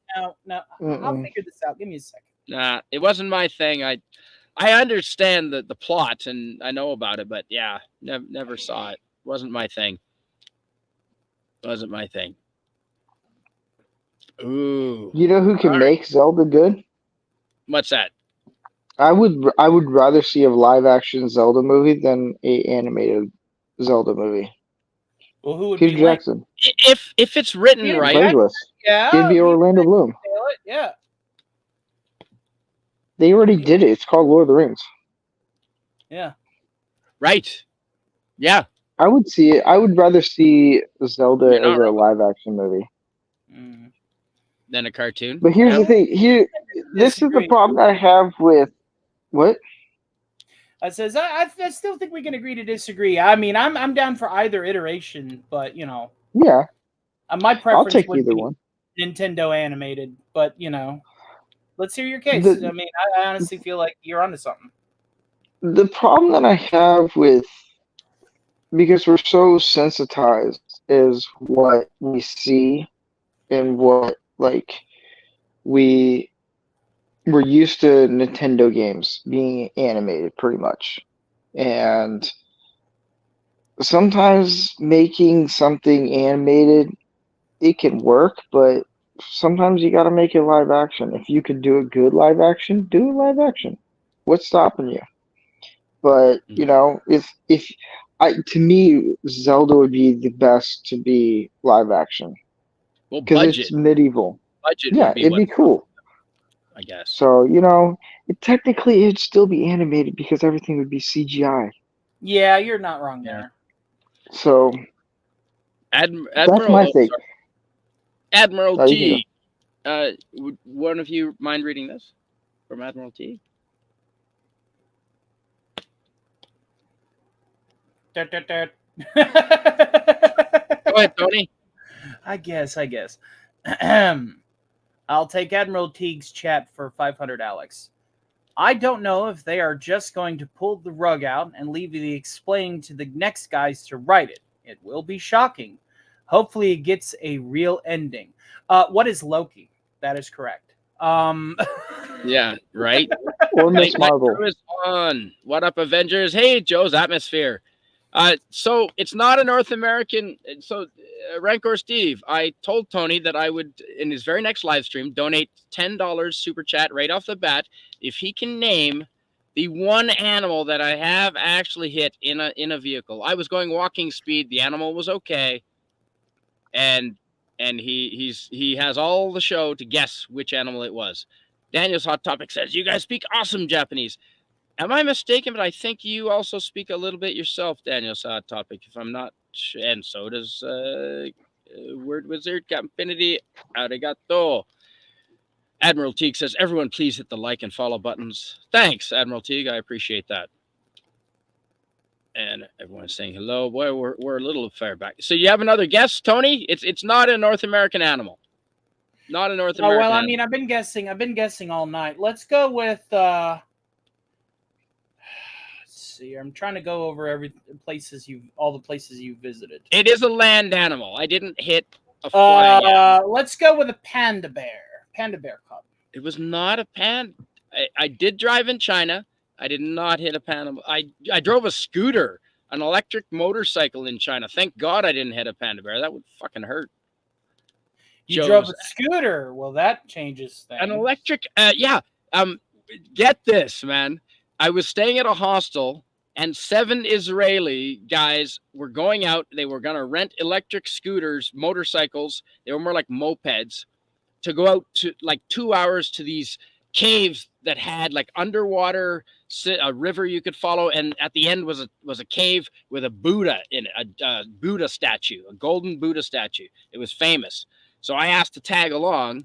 No. I'll figure this out. Give me a second. Nah, it wasn't my thing. I understand the plot and I know about it, but yeah, never saw it. Wasn't my thing. Ooh. You know who can make Zelda good? What's that? I would rather see a live action Zelda movie than a animated Zelda movie. Well, who would Peter be Jackson? If it's written right, Playlist. Yeah, It'd be Orlando Bloom. Yeah, they already did it. It's called Lord of the Rings. Yeah, right. Yeah, I would see it. I would rather see Zelda as a live action movie than a cartoon. But here's the thing. This is the problem I have with what. I says I still think we can agree to disagree. I mean, I'm down for either iteration, but you know, yeah, my preference I'll take would either be one. Nintendo animated, but you know, let's hear your case. I mean, I honestly feel like you're onto something. The problem that I have with, because we're so sensitized, is what we see and what we're used to Nintendo games being animated pretty much. And sometimes making something animated, it can work, but sometimes you got to make it live action. If you could do a good live action, do it live action. What's stopping you? But you know, to me, Zelda would be the best to be live action. Well, because it's medieval. Budget yeah, would be it'd be cool. I guess. So you know, technically it'd still be animated because everything would be CGI. Yeah, you're not wrong there. So Admiral, that's my thing. Admiral T. Would one of you mind reading this from Admiral T? Go ahead, Tony. I guess. I'll take Admiral Teague's chat for 500, Alex. I don't know if they are just going to pull the rug out and leave the explaining to the next guys to write it. It will be shocking. Hopefully it gets a real ending. What is Loki? That is correct. Yeah, right? Or Miss Marvel. What up, Avengers? Hey, Joe's Atmosphere. So it's not a North American. So Rancor Steve, I told Tony that I would, in his very next live stream, donate $10 super chat right off the bat if he can name the one animal that I have actually hit in a vehicle. I was going walking speed. The animal was okay, and he has all the show to guess which animal it was. Daniel's Hot Topic says, "You guys speak awesome Japanese." Am I mistaken? But I think you also speak a little bit yourself, Daniel's Hot Topic, if I'm not. And so does Word Wizard, Capinfinity, arigato. Admiral Teague says, "Everyone please hit the like and follow buttons." Thanks, Admiral Teague. I appreciate that. And everyone's saying hello. Boy, we're a little far back. So you have another guess, Tony? It's not a North American animal. Not a North American well, I animal. mean, I've been guessing all night. Let's go with I'm trying to go over all the places you've visited. It is a land animal. I didn't hit a flying animal. Let's go with a panda bear. Panda bear cub. It was not a panda. I did drive in China. I did not hit a panda. I drove a scooter, an electric motorcycle in China. Thank God I didn't hit a panda bear. That would fucking hurt. You drove a scooter. Well, that changes things. An electric. Yeah. Get this, man. I was staying at a hostel, and 7 Israeli guys were going out. They were going to rent electric scooters, motorcycles. They were more like mopeds, to go out to like 2 hours to these caves that had like underwater a river you could follow, and at the end was a cave with a Buddha in it, a Buddha statue, a golden Buddha statue. It was famous. So I asked to tag along,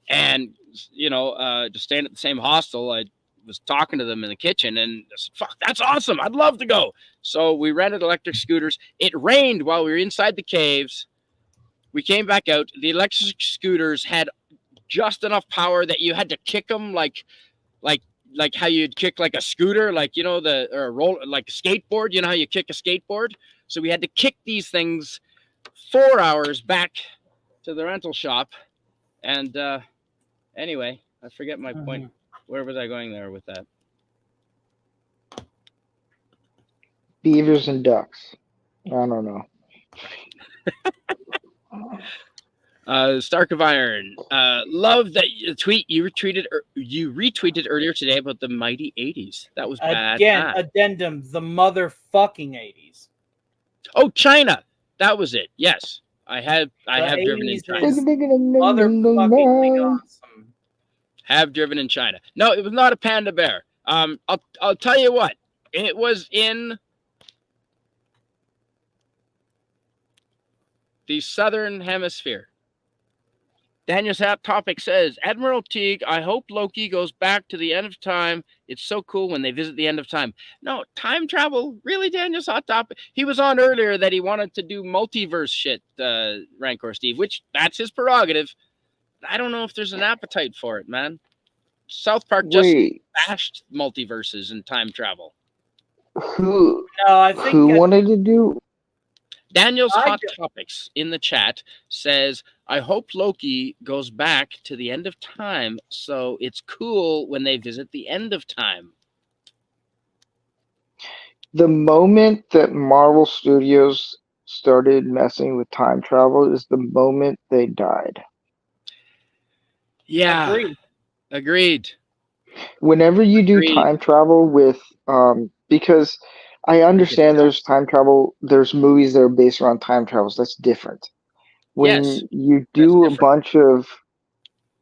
and just staying at the same hostel. I was talking to them in the kitchen, and I said, "Fuck, that's awesome! I'd love to go." So we rented electric scooters. It rained while we were inside the caves. We came back out. The electric scooters had just enough power that you had to kick them like how you'd kick like a scooter, like or a roll, like a skateboard. You know how you kick a skateboard? So we had to kick these things 4 hours back to the rental shop. And anyway, I forget my point. Where was I going there with that? Beavers and ducks. I don't know. Stark of Iron. Love that tweet you retweeted earlier today about the mighty 80s. That was bad. Again, addendum, the motherfucking 80s. Oh, China. That was it. Yes. I have driven in China. Motherfucking awesome. Have driven in China. No, it was not a panda bear. I'll tell you what. It was in the southern hemisphere. Daniel's Hot Topic says, Admiral Teague, I hope Loki goes back to the end of time. It's so cool when they visit the end of time. No, time travel? Really, Daniel's Hot Topic? He was on earlier that he wanted to do multiverse shit, Rancor Steve, which that's his prerogative. I don't know if there's an appetite for it, man. South Park just bashed multiverses and time travel. Who who wanted to do? Daniel's Hot Topics in the chat says, I hope Loki goes back to the end of time so it's cool when they visit the end of time. The moment that Marvel Studios started messing with time travel is the moment they died. Yeah. Agreed. Whenever you do time travel with, because I understand there's time travel, there's movies that are based around time travels. That's different. When you do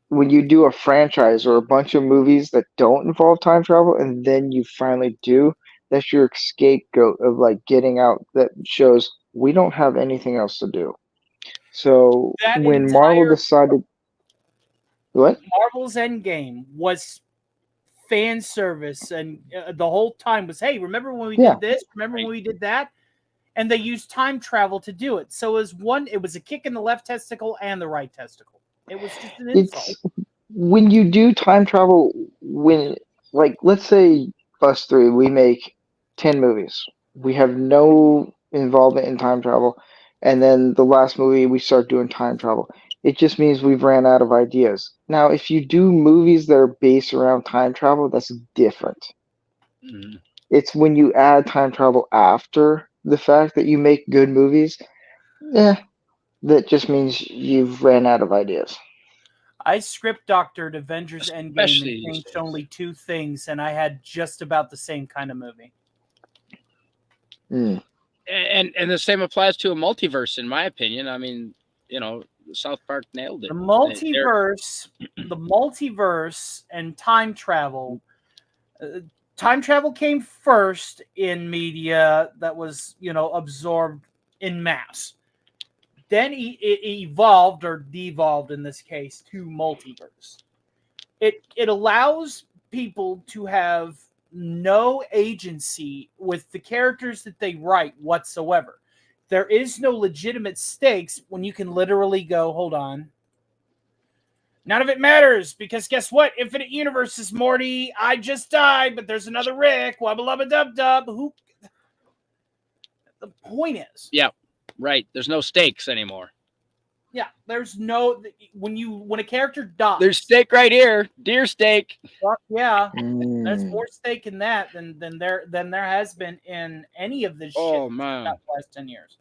when you do a franchise or a bunch of movies that don't involve time travel, and then you finally do, that's your scapegoat of like getting out that shows we don't have anything else to do. So when Marvel decided, what? Marvel's Endgame was fan service, and the whole time was, hey, remember when we did this? Remember when we did that? And they used time travel to do it. So it was a kick in the left testicle and the right testicle. It was just an insult. When you do time travel, let's say us three, we make 10 movies. We have no involvement in time travel. And then the last movie, we start doing time travel. It just means we've ran out of ideas. Now, if you do movies that are based around time travel, that's different. Mm-hmm. It's when you add time travel after the fact that you make good movies, that just means you've ran out of ideas. I script doctored Avengers Endgame and changed only 2 things, and I had just about the same kind of movie. And the same applies to a multiverse, in my opinion. I mean, South Park nailed it. The multiverse and time travel. Time travel came first in media that was, absorbed in mass. Then it evolved or devolved in this case to multiverse. It allows people to have no agency with the characters that they write whatsoever. There is no legitimate stakes when you can literally go, hold on. None of it matters because guess what? Infinite Universe is Morty. I just died, but there's another Rick. Wubba lubba dub dub. The point is. Yeah, right. There's no stakes anymore. Yeah, there's no when a character dies. There's steak right here, deer steak. Yeah, there's more steak in that than there has been in any of this shit in the last 10 years.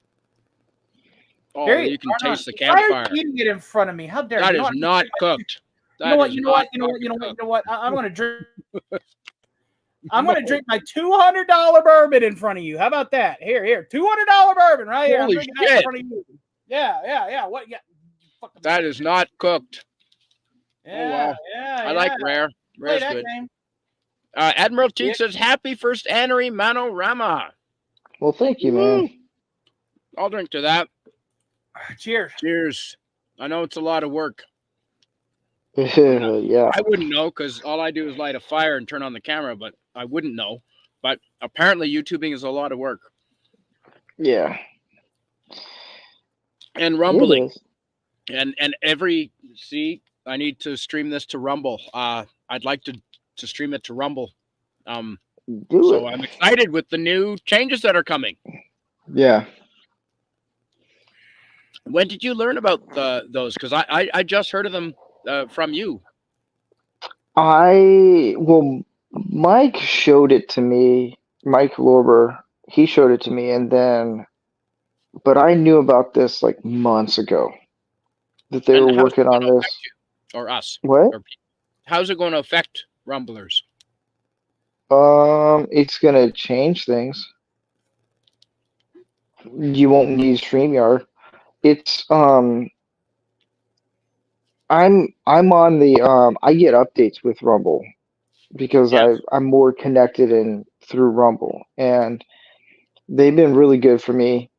Oh, you can taste the campfire. Why are you eating it in front of me? How dare you? That is not cooked. You know what? I'm gonna drink. I'm gonna drink my $200 bourbon in front of you. How about that? Here, $200 bourbon right here. Holy I'm drinking that in front of you. Yeah. What? Yeah. That is not cooked. Yeah, I like rare. Rare's good. Game. Admiral Teague says, happy first anniversary, Manorama. Well, thank you, man. I'll drink to that. Cheers. Cheers. I know it's a lot of work. Yeah. I wouldn't know because all I do is light a fire and turn on the camera, but I wouldn't know. But apparently YouTubing is a lot of work. Yeah. And rumbling. And I need to stream this to Rumble. I'd like to stream it to Rumble. I'm excited with the new changes that are coming. Yeah. When did you learn about those? Because I just heard of them from you. Mike showed it to me. Mike Lorber, he showed it to me, but I knew about this like months ago that they were working on this. Or us? What? How's it going to affect Rumblers? It's gonna change things. You won't need StreamYard. It's I'm on the I get updates with Rumble because I'm more connected through Rumble, and they've been really good for me,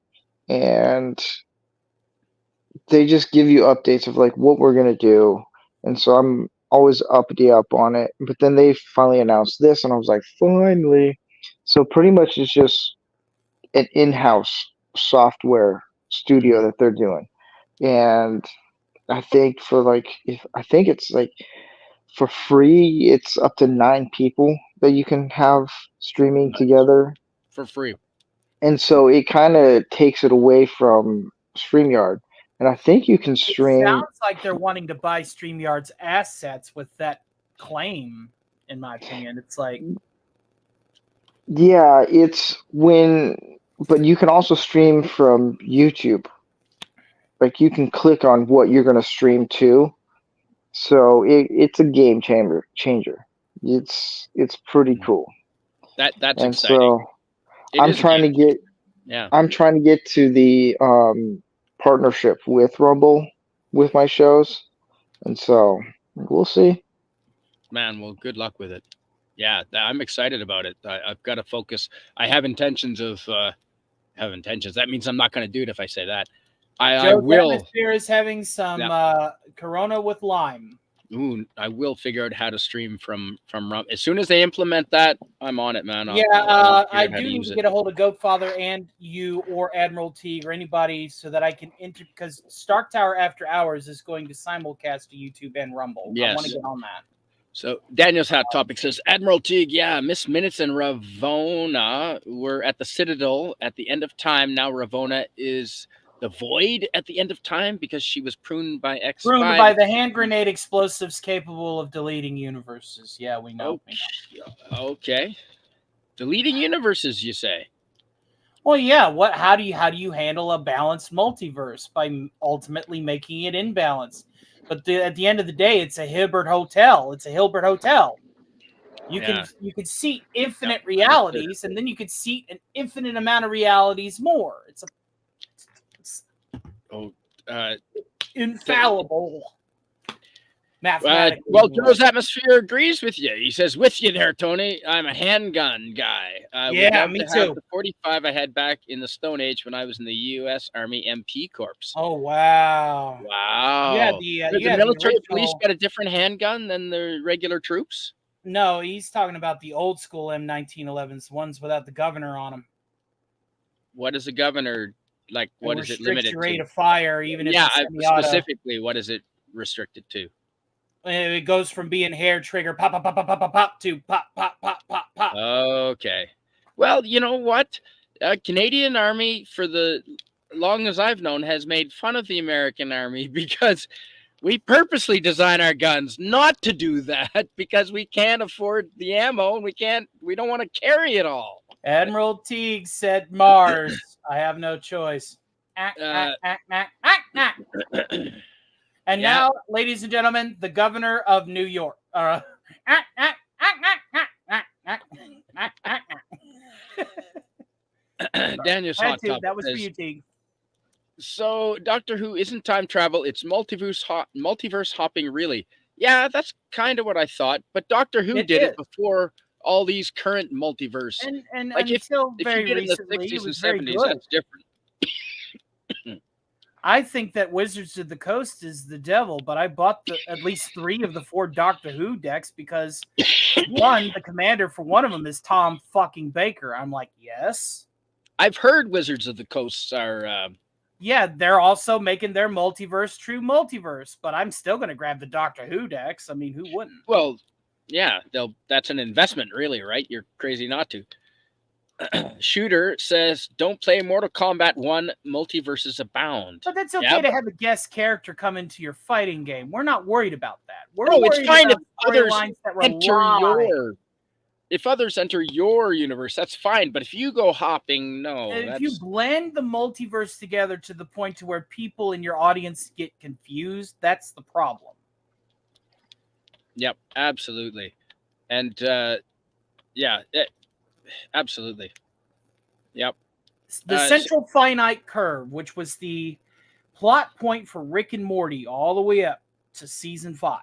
and they just give you updates of like what we're gonna do, and so I'm always uppity up on it. But then they finally announced this, and I was like, finally. So pretty much it's just an in-house software studio that they're doing, and I think it's like for free, it's up to 9 people that you can have streaming together for free. And so it kind of takes it away from StreamYard. And I think you can stream. It sounds like they're wanting to buy StreamYard's assets with that claim, in my opinion. It's like. Yeah, but you can also stream from YouTube. Like you can click on what you're going to stream to. So it's a game changer. It's pretty cool. That's and exciting. So I'm trying to get to the partnership with Rumble with my shows, and so we'll see. Man, well, good luck with it. Yeah, I'm excited about it. I've got to focus. I have intentions of That means I'm not going to do it if I say that. I will. Atmosphere is having some Corona with lime. Ooh, I will figure out how to stream from Rumble. As soon as they implement that, I'm on it, man. I do need to get a hold of Goatfather and you or Admiral Teague or anybody so that I can because Stark Tower After Hours is going to simulcast to YouTube and Rumble. Yes. I want to get on that. So Daniel's hot topic says, Admiral Teague, Miss Minutes and Ravona were at the Citadel at the end of time. Now Ravona is the Void at the end of time because she was pruned by X5. Pruned by the hand grenade explosives capable of deleting universes. Yeah, we know. Okay. Deleting universes, you say? Well, yeah. How do you handle a balanced multiverse? By ultimately making it imbalanced. But at the end of the day, it's a Hilbert Hotel. You can seat infinite realities, and then you could seat an infinite amount of realities more. It's infallible. Well, Joe's Atmosphere agrees with you. He says, with you there, Tony. I'm a handgun guy. Me too. The 45 I had back in the Stone Age when I was in the U.S. Army MP Corps. Oh, wow. Wow. The military police got a different handgun than the regular troops? No, he's talking about the old school M1911s, ones without the governor on them. What is the governor like? What is it limited to? Rate of fire, even if specifically, what is it restricted to? It goes from being hair trigger pop pop pop pop pop pop to pop pop pop pop pop. Okay. Well, you know what? Canadian Army, for the long as I've known, has made fun of the American Army because we purposely design our guns not to do that because we can't afford the ammo and we don't want to carry it all. Admiral Teague said Mars. I have no choice. And now, ladies and gentlemen, the governor of New York. Daniel's hot topic. That was for you, Teague. So, Doctor Who isn't time travel. It's multiverse hopping, really. Yeah, that's kind of what I thought. But Doctor Who did it before all these current multiverse. And Like until if very you did it in the recently, it 60s and was very 70s, good. that's different. I think that Wizards of the Coast is the devil, but I bought at least 3 of the 4 Doctor Who decks because one, the commander for one of them is Tom fucking Baker. I'm like, yes. I've heard Wizards of the Coast are. Yeah, they're also making their multiverse true multiverse, but I'm still going to grab the Doctor Who decks. I mean, who wouldn't? Well, yeah, that's an investment, really, right? You're crazy not to. Shooter says, "Don't play Mortal Kombat 1. Multiverses abound." But that's okay to have a guest character come into your fighting game. We're not worried about that. We're No, worried it's fine if about others storylines that enter rely. if others enter your universe, that's fine. But if you go hopping, no. If you blend the multiverse together to the point to where people in your audience get confused, that's the problem. Yep, absolutely. And absolutely. Yep. The central finite curve, which was the plot point for Rick and Morty all the way up to season 5.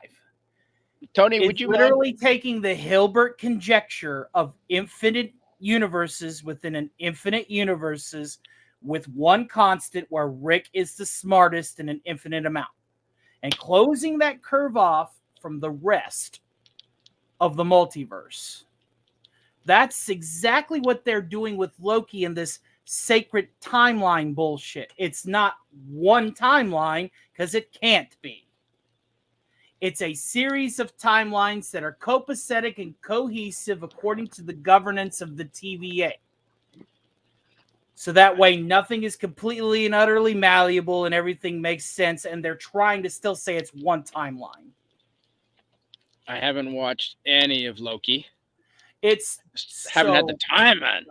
Tony, it's would you literally taking the Hilbert conjecture of infinite universes within an infinite universes with one constant where Rick is the smartest in an infinite amount and closing that curve off from the rest of the multiverse. That's exactly what they're doing with Loki in this sacred timeline bullshit. It's not one timeline because it can't be. It's a series of timelines that are copacetic and cohesive according to the governance of the TVA. So that way nothing is completely and utterly malleable and everything makes sense, and they're trying to still say it's one timeline. I haven't watched any of Loki. Haven't had the time, man.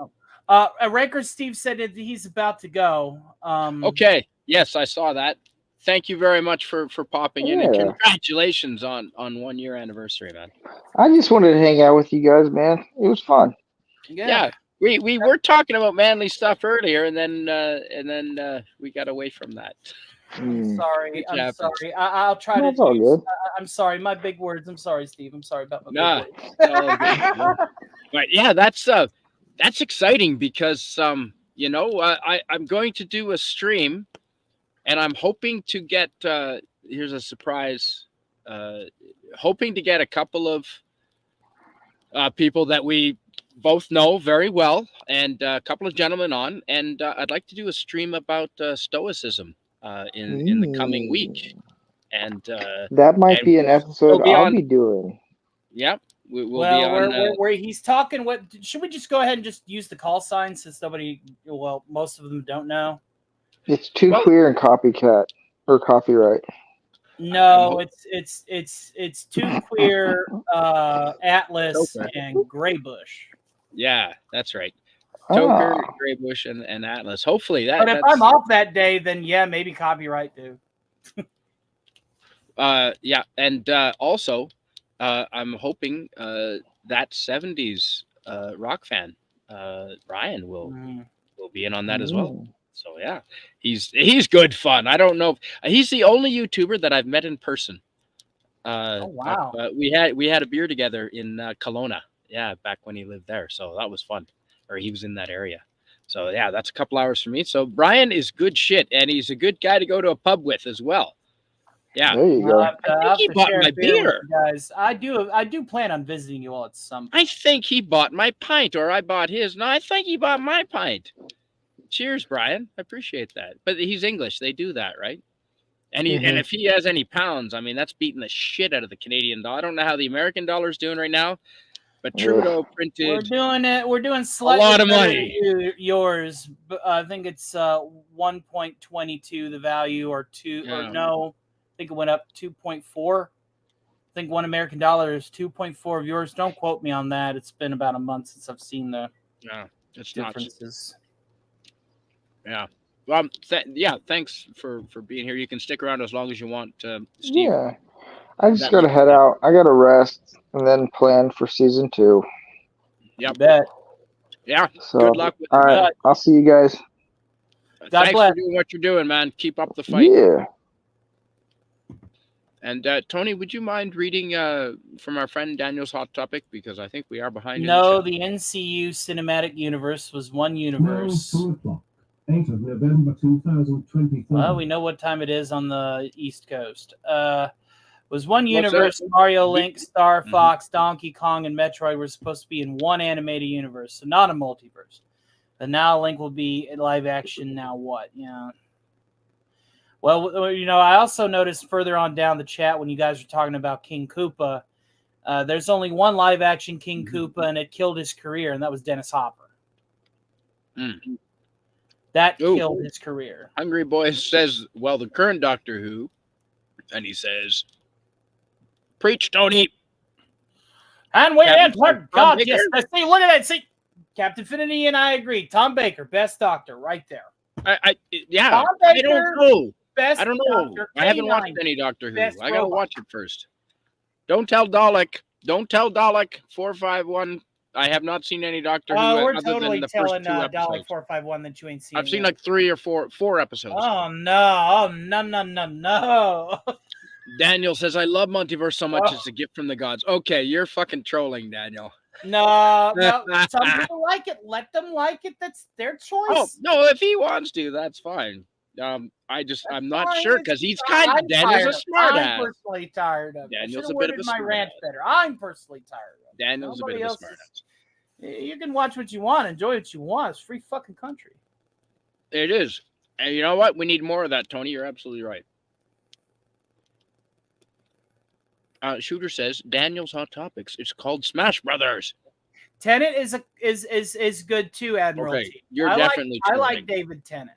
Raker Steve said that he's about to go. Okay. Yes, I saw that. Thank you very much for popping in, and congratulations on 1 year anniversary, man. I just wanted to hang out with you guys, man. It was fun. Yeah. We were talking about manly stuff earlier, and then we got away from that. I'm sorry. I'll try to. All good. I'm sorry. My big words. I'm sorry, Steve. I'm sorry about my big words. But yeah, that's exciting because I'm going to do a stream, and I'm hoping to get here's a surprise. Hoping to get a couple of people that we both know very well, and a couple of gentlemen on, and I'd like to do a stream about stoicism in the coming week, and that might be an episode I'll be doing. Yep, we'll be on. Where he's talking. What should we just go ahead and just use the call sign since most of them don't know. It's too queer and copycat or copyright. No, it's too queer. Atlas and Graybush. Yeah, that's right. Toker, Graybush, and Atlas. Hopefully that. But if I'm off that day, then yeah, maybe copyright too. Yeah, and also, I'm hoping that 70s rock fan Brian will be in on that as well. So yeah, he's good fun. I don't know if he's the only YouTuber that I've met in person. Oh wow! We had a beer together in Kelowna. Yeah, back when he lived there. So that was fun. Or he was in that area. So yeah, that's a couple hours for me. So Brian is good shit, and he's a good guy to go to a pub with as well. Yeah, there you go. I think he bought my beer, guys. I do plan on visiting you all at some point. I think he bought my pint, or I bought his. No, I think he bought my pint. Cheers, Brian. I appreciate that. But he's English. They do that, right? And and if he has any pounds, I mean, that's beating the shit out of the Canadian dollar. I don't know how the American dollar's doing right now, but Trudeau printed. We're doing slightly a lot of money. Yours, but I think it's 1.22 the value, or two. Or no, I think it went up 2.4. I think one American dollar is 2.4 of yours. Don't quote me on that. It's been about a month since I've seen the differences. Yeah. Well, thanks for being here. You can stick around as long as you want, Steve. Yeah. I just got to head out. I got to rest and then plan for season 2. Yeah. Bet. Yeah. So, good luck with all right. I'll see you guys. Thanks for doing what you're doing, man. Keep up the fight. Yeah. And Tony, would you mind reading from our friend Daniel's hot topic, because I think we are behind. No, in the the NCU cinematic universe was one Now universe. 4 o'clock, 8th of November 2023. Well, we know what time it is on the East Coast. Was one What's universe. that? Mario, Link, Star Mhm. Fox, Donkey Kong, and Metroid were supposed to be in one animated universe, so not a multiverse. But now Link will be in live action. Now what? Yeah. Well, I also noticed further on down the chat when you guys were talking about King Koopa, there's only one live action King Koopa, and it killed his career, and that was Dennis Hopper. Mm. That Ooh. killed his career. Hungry Boy says, well, the current Doctor Who, and he says, preach, Tony. And we Captain entered. Tom God, Baker? yes. See, look at that. See, Captain Finity and I agree. Tom Baker, best Doctor, right there. Yeah, Tom I Baker, don't know. Best I don't know. Doctor, I haven't K9, watched any Doctor Who. best I gotta robot. watch it first. Don't tell Dalek. Don't tell Dalek 451. I have not seen any Doctor Who We're other totally than the first telling two Dolly episodes. 451 that you ain't seen. I've seen yet. like 3 or 4 episodes. Oh no! Oh no! Daniel says, I love Multiverse so much, it's a gift from the gods. Okay, you're fucking trolling, Daniel. No. Some people like it. Let them like it. That's their choice. Oh, no, if he wants to, that's fine. I'm not sure, because he's kind of, Daniel's a smart ass. I'm personally tired of it. Daniel's I a bit of worded a my smart rant ass. better. I'm personally tired of it. Daniel's a bit of a else smart ass. You can watch what you want, enjoy what you want. It's a free fucking country. It is. And you know what? We need more of that, Tony. You're absolutely right. Shooter says, Daniel's Hot Topics. It's called Smash Brothers. Tennant is good too, Admiralty. Okay, you're I definitely I trolling. like David Tennant.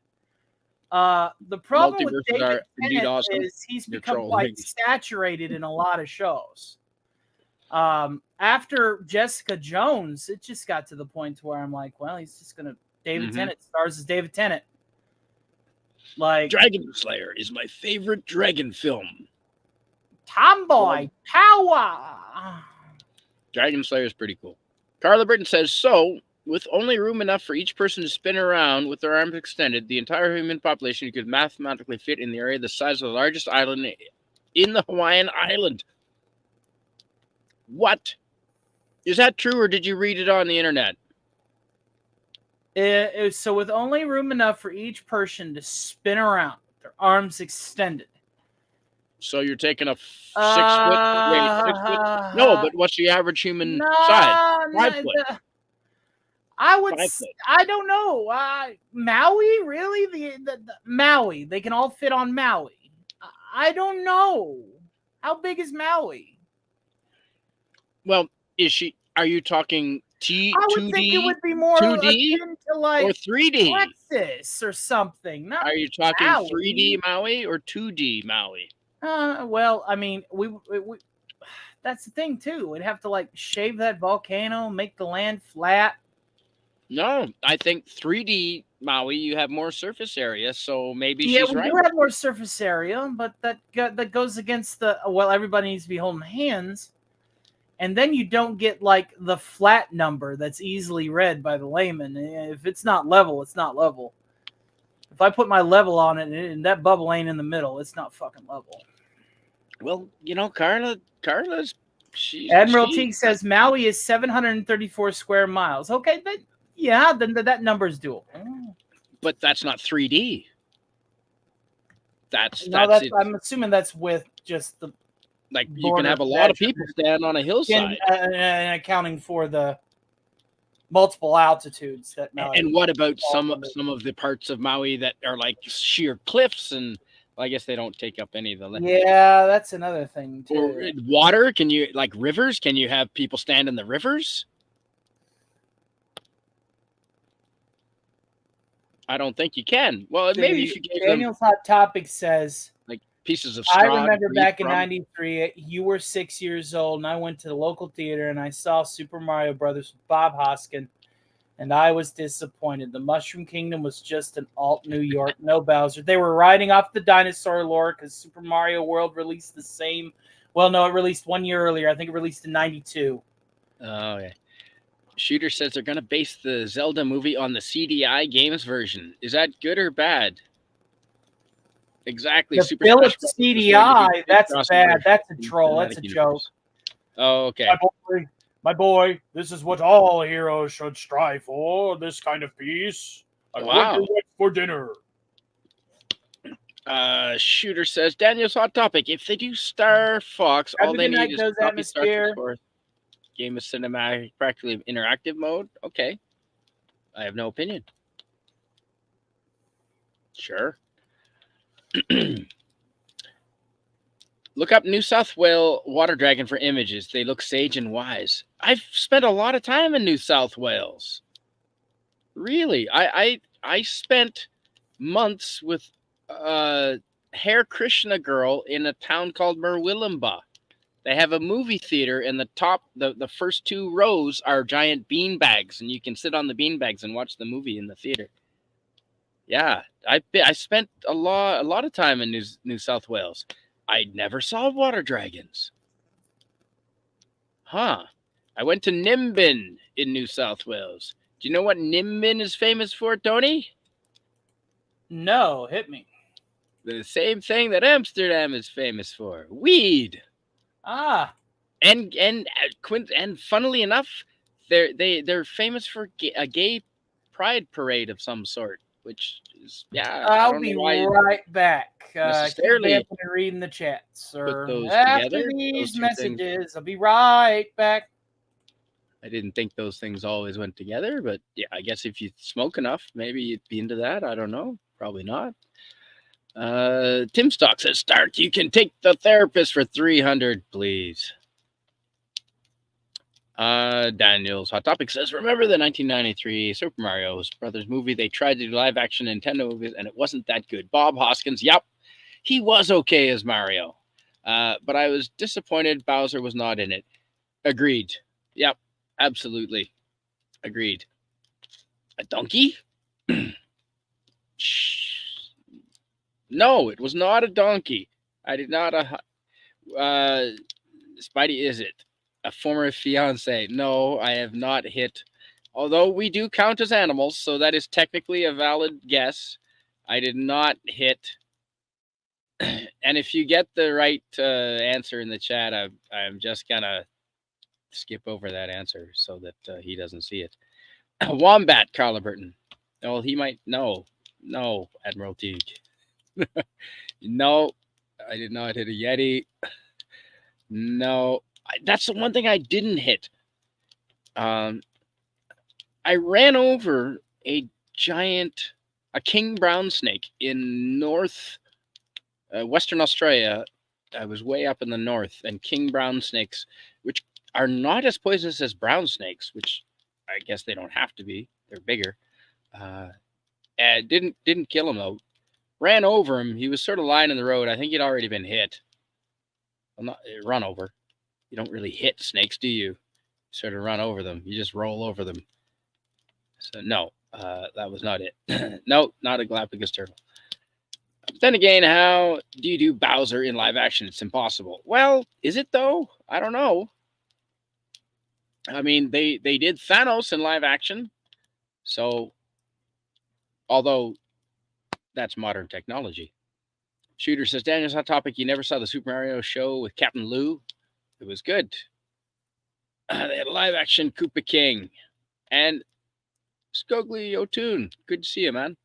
The problem with Multiverses are David indeed Tennant awesome. is he's You're become trolling. quite saturated in a lot of shows. After Jessica Jones, it just got to the point where I'm like, well, he's just gonna David Tennant stars as David Tennant. Like Dragon Slayer is my favorite dragon film. Tomboy Power. Dragon Slayer is pretty cool. Carla Britton says, so, with only room enough for each person to spin around with their arms extended, the entire human population could mathematically fit in the area the size of the largest island in the Hawaiian island. What? Is that true, or did you read it on the internet? So with only room enough for each person to spin around with their arms extended. So you're taking a 6 foot? Wait, 6 foot? No, but what's the average human size? 5 foot. I would. I don't know. Maui, really? The Maui? They can all fit on Maui. I don't know. How big is Maui? Well, are you talking I would think it would be more 2D to like or 3D? Texas or something. Not are you talking Maui. 3D Maui or 2D Maui? Well, I mean, we that's the thing too. We'd have to like shave that volcano, make the land flat. No, I think 3D Maui, you have more surface area, so maybe she's right. Yeah, we do have more surface area, but that goes against the everybody needs to be holding hands, and then you don't get like the flat number that's easily read by the layman. If it's not level, it's not level. If I put my level on it and that bubble ain't in the middle, it's not fucking level. Well, Carla's. Admiral Teague says Maui is 734 square miles. Okay, then that number's doable. But that's not 3D. That's I'm assuming that's with just the like you can have a lot of people stand on a hillside, and accounting for the multiple altitudes that Maui. And what about some of the parts of Maui that are like sheer cliffs and? Well, I guess they don't take up any of the land. Yeah, that's another thing too. Or water? Can you like rivers? Can you have people stand in the rivers? I don't think you can. Well, maybe if you gave Daniel's Hot Topic says like pieces of straw. I remember back in '93, you were 6 years old, and I went to the local theater and I saw Super Mario Brothers with Bob Hoskin, and I was disappointed. The Mushroom Kingdom was just an alt New York, no Bowser. They were riding off the dinosaur lore because Super Mario World released the same. Well, no, it released 1 year earlier. I think it released in '92. Oh, okay. Shooter says they're going to base the Zelda movie on the CDI games version. Is that good or bad? Exactly. The Super Philips Smash Bros. Was going to be CDI, big that's crossover bad. That's a in troll. That's cinematic a joke. universe. Oh, okay. My boy, this is what all heroes should strive for, this kind of peace. I wonder Wow. what's for dinner. Shooter says, Daniel's hot topic. If they do Star Fox, Have all a they good night, need is Goes copy Star Atmosphere. Trek 4 game of cinematic, practically interactive mode. Okay. I have no opinion. Sure. Look up New South Wales water dragon for images. They look sage and wise. I've spent a lot of time in New South Wales. Really, I spent months with Hare Krishna girl in a town called Murwillumbah. They have a movie theater, and the first 2 rows are giant bean bags, and you can sit on the bean bags and watch the movie in the theater. Yeah, I spent a lot of time in New South Wales. I never saw water dragons. Huh. I went to Nimbin in New South Wales. Do you know what Nimbin is famous for, Tony? No, hit me. The same thing that Amsterdam is famous for. Weed. Ah. And funnily enough, they're famous for a gay pride parade of some sort, which is I'll be right back. Keep necessarily vamping and reading the chat, sir. those After together, these those 2 things. messages, I'll be right back. I didn't think those things always went together, but yeah, I guess if you smoke enough, maybe you'd be into that. I don't know. Probably not. Tim Stock says, Stark, you can take the therapist for 300, please. Daniel's Hot Topic says, remember the 1993 Super Mario Brothers movie? They tried to do live action Nintendo movies, and it wasn't that good. Bob Hoskins, yep, he was okay as Mario. But I was disappointed Bowser was not in it. Agreed. Yep, absolutely. Agreed. A donkey? No, it was not a donkey. I did not. Spidey, is it? A former fiance? No, I have not hit. Although we do count as animals, so that is technically a valid guess. I did not hit. And if you get the right answer in the chat, I'm just gonna skip over that answer so that he doesn't see it. Wombat, Carla Burton. Oh, he might. No, Admiral Teague. No, I did not hit a Yeti. No, that's the one thing I didn't hit. I ran over a king brown snake in Western Australia. I was way up in the north, and king brown snakes, which are not as poisonous as brown snakes, which I guess they don't have to be. They're bigger. Didn't kill him though. Ran over him. He was sort of lying in the road. I think he'd already been hit. Well, not run over. You don't really hit snakes, do you? Sort of run over them. You just roll over them. So no, that was not it. No, not a Galapagos turtle. But then again, how do you do Bowser in live action? It's impossible. Well, is it though? I don't know. I mean, they did Thanos in live action. So, although that's modern technology. Shooter says, Daniel's Hot Topic, you never saw the Super Mario show with Captain Lou? It was good. They had a live action Koopa King. And Skogly O'Toole. Good to see you, man.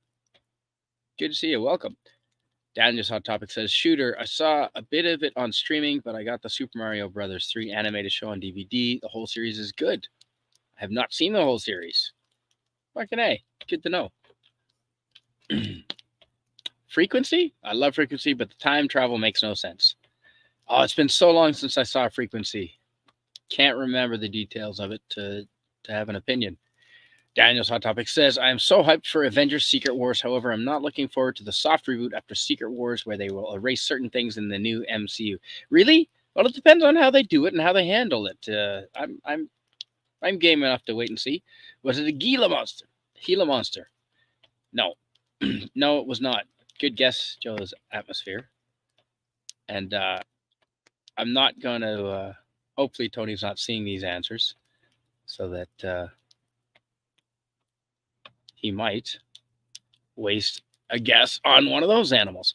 Good to see you. Welcome. Daniel's Hot Topic says, Shooter, I saw a bit of it on streaming, but I got the Super Mario Brothers 3 animated show on DVD. The whole series is good. I have not seen the whole series. Fucking A. Good to know. Frequency? I love Frequency, but the time travel makes no sense. Oh, it's been so long since I saw Frequency. Can't remember the details of it to have an opinion. Daniel's Hot Topic says, I am so hyped for Avengers Secret Wars. However, I'm not looking forward to the soft reboot after Secret Wars where they will erase certain things in the new MCU. Really? Well, it depends on how they do it and how they handle it. I'm game enough to wait and see. Was it a Gila monster? Gila monster? No. No, it was not. Good guess, Joe's Atmosphere. And I'm not going to... hopefully Tony's not seeing these answers so that he might waste a guess on one of those animals.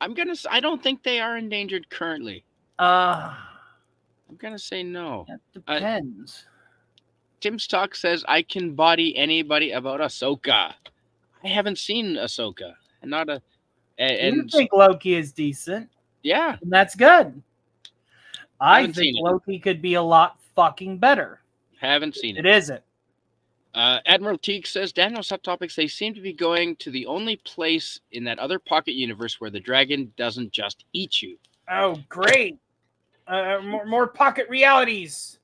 I don't think they are endangered currently. Uh, I'm gonna say no. that depends. Tim Stock says I can body anybody about Ahsoka. I haven't seen Ahsoka, and not a You and think Loki is decent, yeah, and that's good. I haven't think seen it. Loki could be a lot fucking better. Haven't seen It it. isn't. Admiral Teague says Daniel subtopics. They seem to be going to the only place in that other pocket universe where the dragon doesn't just eat you. Oh, great. More pocket realities.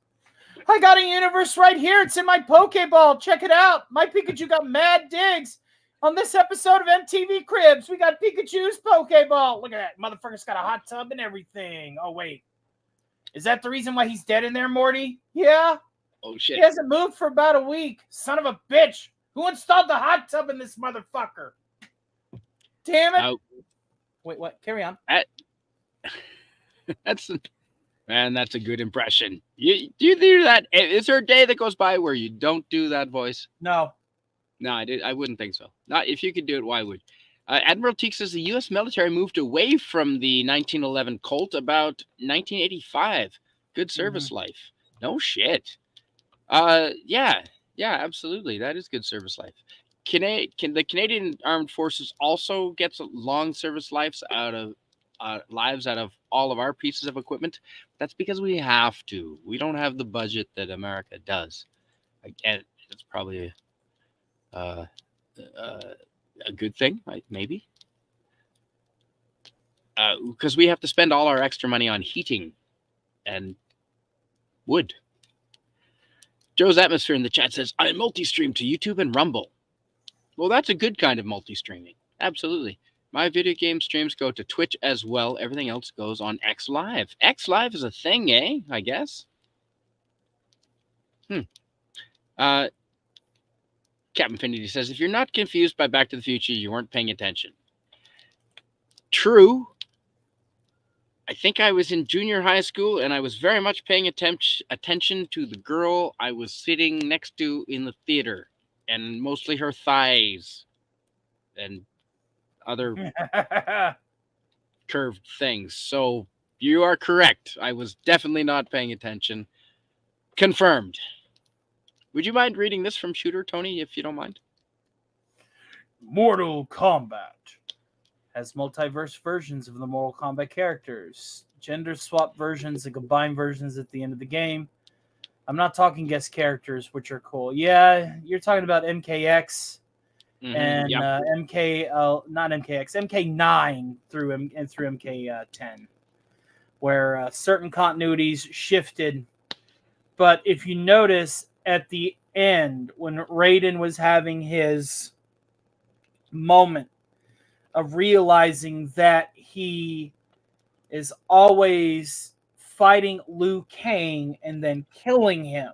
I got a universe right here. It's in my Pokeball. Check it out. My Pikachu got mad digs on this episode of MTV Cribs. We got Pikachu's Pokeball. Look at that. Motherfucker's got a hot tub and everything. Oh, wait. Is that the reason why he's dead in there, Morty? Yeah. Oh shit! He hasn't moved for about a week. Son of a bitch. Who installed the hot tub in this motherfucker? Damn it. Wait, what? Carry on. That's a good impression. You do that? Is there a day that goes by where you don't do that voice? No. No, I wouldn't think so. Not if you could do it. Why would? Admiral Teague says the U.S. military moved away from the 1911 Colt about 1985. Good service life. No shit. Yeah, absolutely. That is good service life. The Canadian Armed Forces also gets long service lives out of all of our pieces of equipment. That's because we have to. We don't have the budget that America does. Again, it's probably a good thing, maybe, because we have to spend all our extra money on heating and wood. Joe's Atmosphere in the chat says, I multi-stream to YouTube and Rumble. Well, that's a good kind of multi-streaming. Absolutely. My video game streams go to Twitch as well. Everything else goes on X Live. X Live is a thing, eh? I guess. Captain Infinity says, if you're not confused by Back to the Future, you weren't paying attention. True. I think I was in junior high school, and I was very much paying attention to the girl I was sitting next to in the theater, and mostly her thighs and other curved things. So you are correct. I was definitely not paying attention. Confirmed. Would you mind reading this from Shooter, Tony, if you don't mind? Mortal Kombat has multiverse versions of the Mortal Kombat characters, gender swap versions and combined versions at the end of the game. I'm not talking guest characters, which are cool. Yeah, you're talking about MKX and MK9 through MK10, where certain continuities shifted. But if you notice at the end, when Raiden was having his moment of realizing that he is always fighting Liu Kang and then killing him.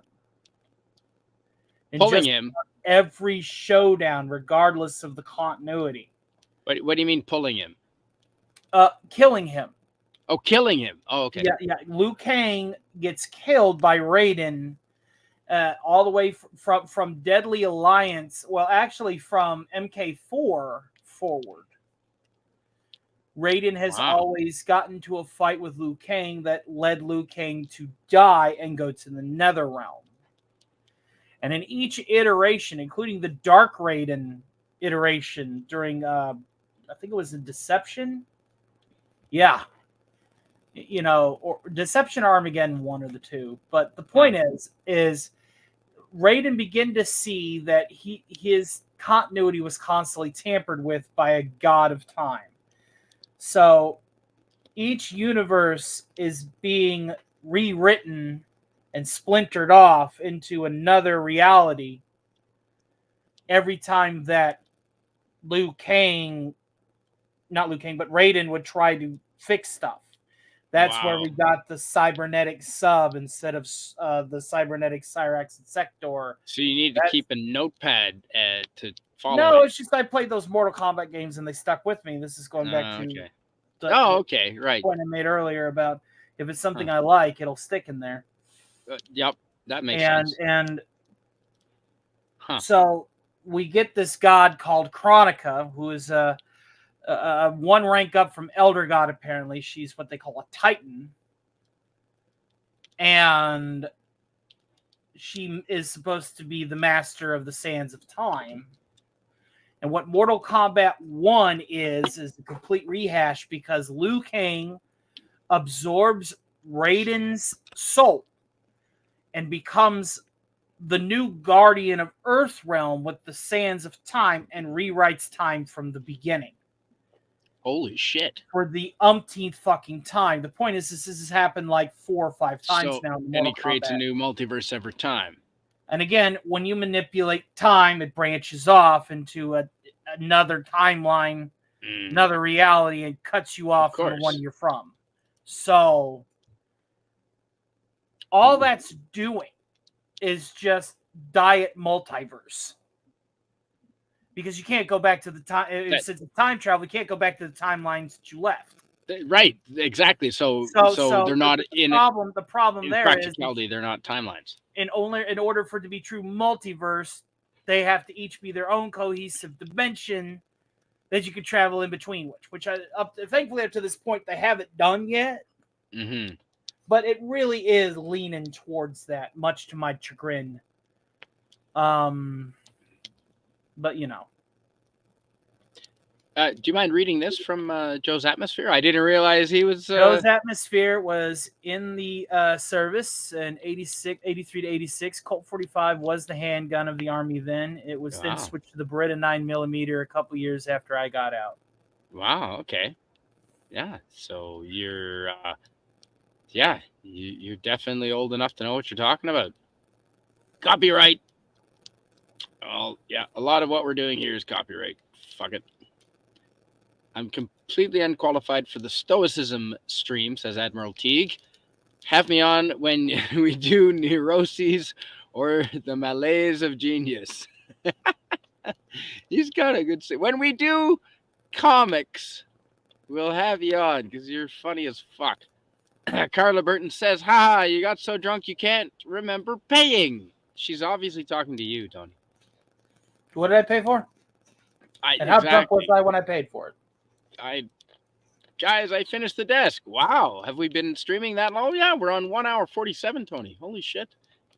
And pulling him. Every showdown, regardless of the continuity. What do you mean pulling him? Killing him. Oh, killing him. Oh, okay. Yeah. Liu Kang gets killed by Raiden all the way from Deadly Alliance. Well, actually from MK4 forward. Raiden has always gotten to a fight with Liu Kang that led Liu Kang to die and go to the Nether Realm. And in each iteration, including the Dark Raiden iteration during, I think it was in Deception. Yeah. You know, or Deception or Armageddon, one or the two. But the point is Raiden began to see that his continuity was constantly tampered with by a god of time. So each universe is being rewritten and splintered off into another reality every time that Raiden would try to fix stuff. That's where we got the cybernetic sub instead of the cybernetic Cyrax and Sector. So you need to keep a notepad to follow. No, it's just I played those Mortal Kombat games and they stuck with me. This is going back to the right point I made earlier about if it's something I like, it'll stick in there. Yep, that makes sense. So we get this god called Chronica, who is one rank up from Elder God, apparently. She's what they call a Titan. And she is supposed to be the master of the Sands of Time. And what Mortal Kombat 1 is a complete rehash because Liu Kang absorbs Raiden's soul and becomes the new guardian of Earthrealm with the Sands of Time and rewrites time from the beginning. Holy shit. For the umpteenth fucking time. The point is, this has happened like 4 or 5 times now. And he creates a new multiverse every time. And again, when you manipulate time, it branches off into another timeline, another reality, and cuts you off from the one you're from. So, all that's doing is just diet multiverse. Because you can't go back to the time. Since it's time travel, you can't go back to the timelines that you left. Right, exactly. So they're not in problem. The problem there practicality, they're not timelines. In order for it to be true multiverse, they have to each be their own cohesive dimension that you can travel in between. Which thankfully up to this point they haven't done yet. Mm-hmm. But it really is leaning towards that, much to my chagrin. But you know. Do you mind reading this from Joe's Atmosphere? I didn't realize he was... Joe's Atmosphere was in the service in 83 to 86. Colt 45 was the handgun of the Army then. It was then switched to the Beretta 9mm a couple years after I got out. Wow, okay. Yeah, so you're... you're definitely old enough to know what you're talking about. Copyright. Well, yeah, a lot of what we're doing here is copyright. Fuck it. I'm completely unqualified for the Stoicism stream, says Admiral Teague. Have me on when we do neuroses or the malaise of genius. He's got a good... When we do comics, we'll have you on because you're funny as fuck. Carla Burton says, "Ha, you got so drunk you can't remember paying." She's obviously talking to you, Tony. What did I pay for? And how drunk was I when I paid for it? Guys, I finished the desk. Wow. Have we been streaming that long? Yeah, we're on 1 hour 47, Tony. Holy shit.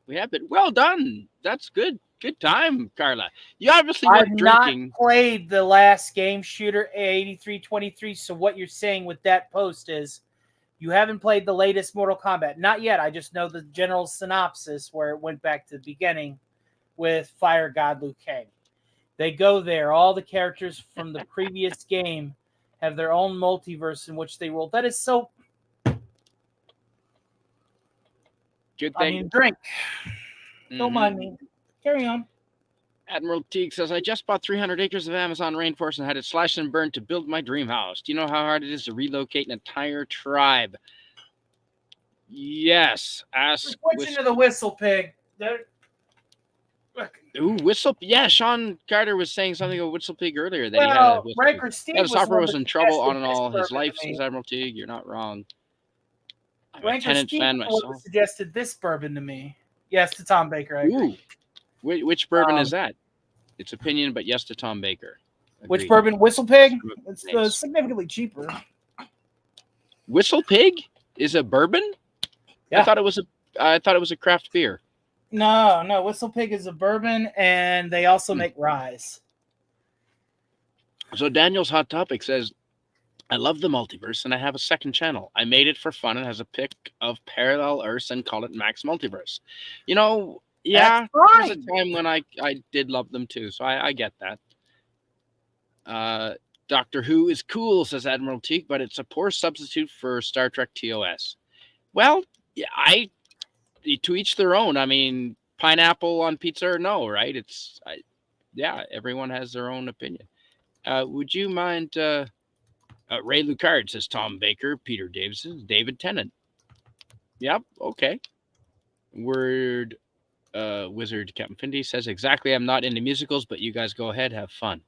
We have been. Well done. That's good. Good time, Carla. You obviously weren't drinking. I've not played the last game shooter 8323. So what you're saying with that post is you haven't played the latest Mortal Kombat. Not yet. I just know the general synopsis where it went back to the beginning with Fire God Liu Kang. They go there. All the characters from the previous game have their own multiverse in which they roll. That is so... Good thing. I mean, drink. Don't mind me. Carry on. Admiral Teague says, "I just bought 300 acres of Amazon rainforest and had it slashed and burned to build my dream house. Do you know how hard it is to relocate an entire tribe?" Yes. Ask... Switching to the Whistle Pig. Ooh, Whistle... Yeah, Sean Carter was saying something about Whistle Pig earlier. That he had a Whistle Riker Pig. Steve Yeah, the software was in trouble on and this all his bourbon life, to me. says Admiral Teague. You're not wrong. I'm a Ranker Tenant Steve fan myself. suggested this bourbon to me. Yes, to Tom Baker. I agree. Ooh. Which bourbon is that? It's opinion, but yes to Tom Baker. Agreed. Which bourbon? Whistle Pig? It's significantly cheaper. Whistle Pig is a bourbon? Yeah. I thought it was a craft beer. No. Whistle Pig is a bourbon, and they also make rye. So Daniel's Hot Topic says, "I love the multiverse, and I have a second channel. I made it for fun and has a pic of parallel Earths and call it Max Multiverse." You know, yeah, there was a time when I did love them too, so I get that. Doctor Who is cool, says Admiral Teague, but it's a poor substitute for Star Trek TOS. Well, yeah, to each their own. I mean, pineapple on pizza or no, right? Everyone has their own opinion. Would you mind... Ray Lucard, says Tom Baker, Peter Davison, David Tennant. Yep, okay. Wizard Captain Findy says, "Exactly, I'm not into musicals, but you guys go ahead, have fun."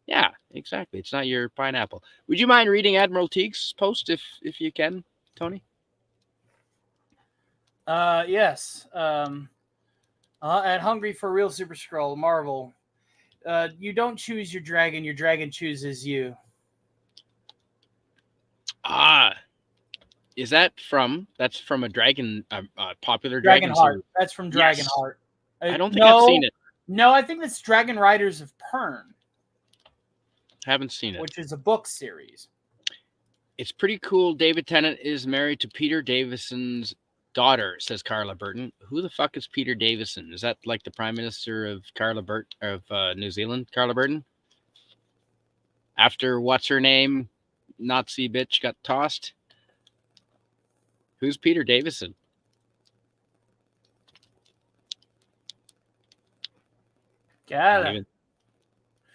Yeah, exactly. It's not your pineapple. Would you mind reading Admiral Teague's post if you can, Tony? Yes. At Hungry for Real Super Scroll, Marvel. You don't choose your dragon chooses you. Is that's from a dragon, popular dragon Dragonheart. series? That's from Yes. Dragonheart. I don't think I've seen it. No, I think that's Dragon Riders of Pern, Haven't seen it. which is a book series. It's pretty cool. David Tennant is married to Peter Davison's daughter, says Carla Burton. Who the fuck is Peter Davison? Is that like the Prime Minister of New Zealand, Carla Burton? After what's her name, Nazi bitch got tossed? Who's Peter Davison? Got it.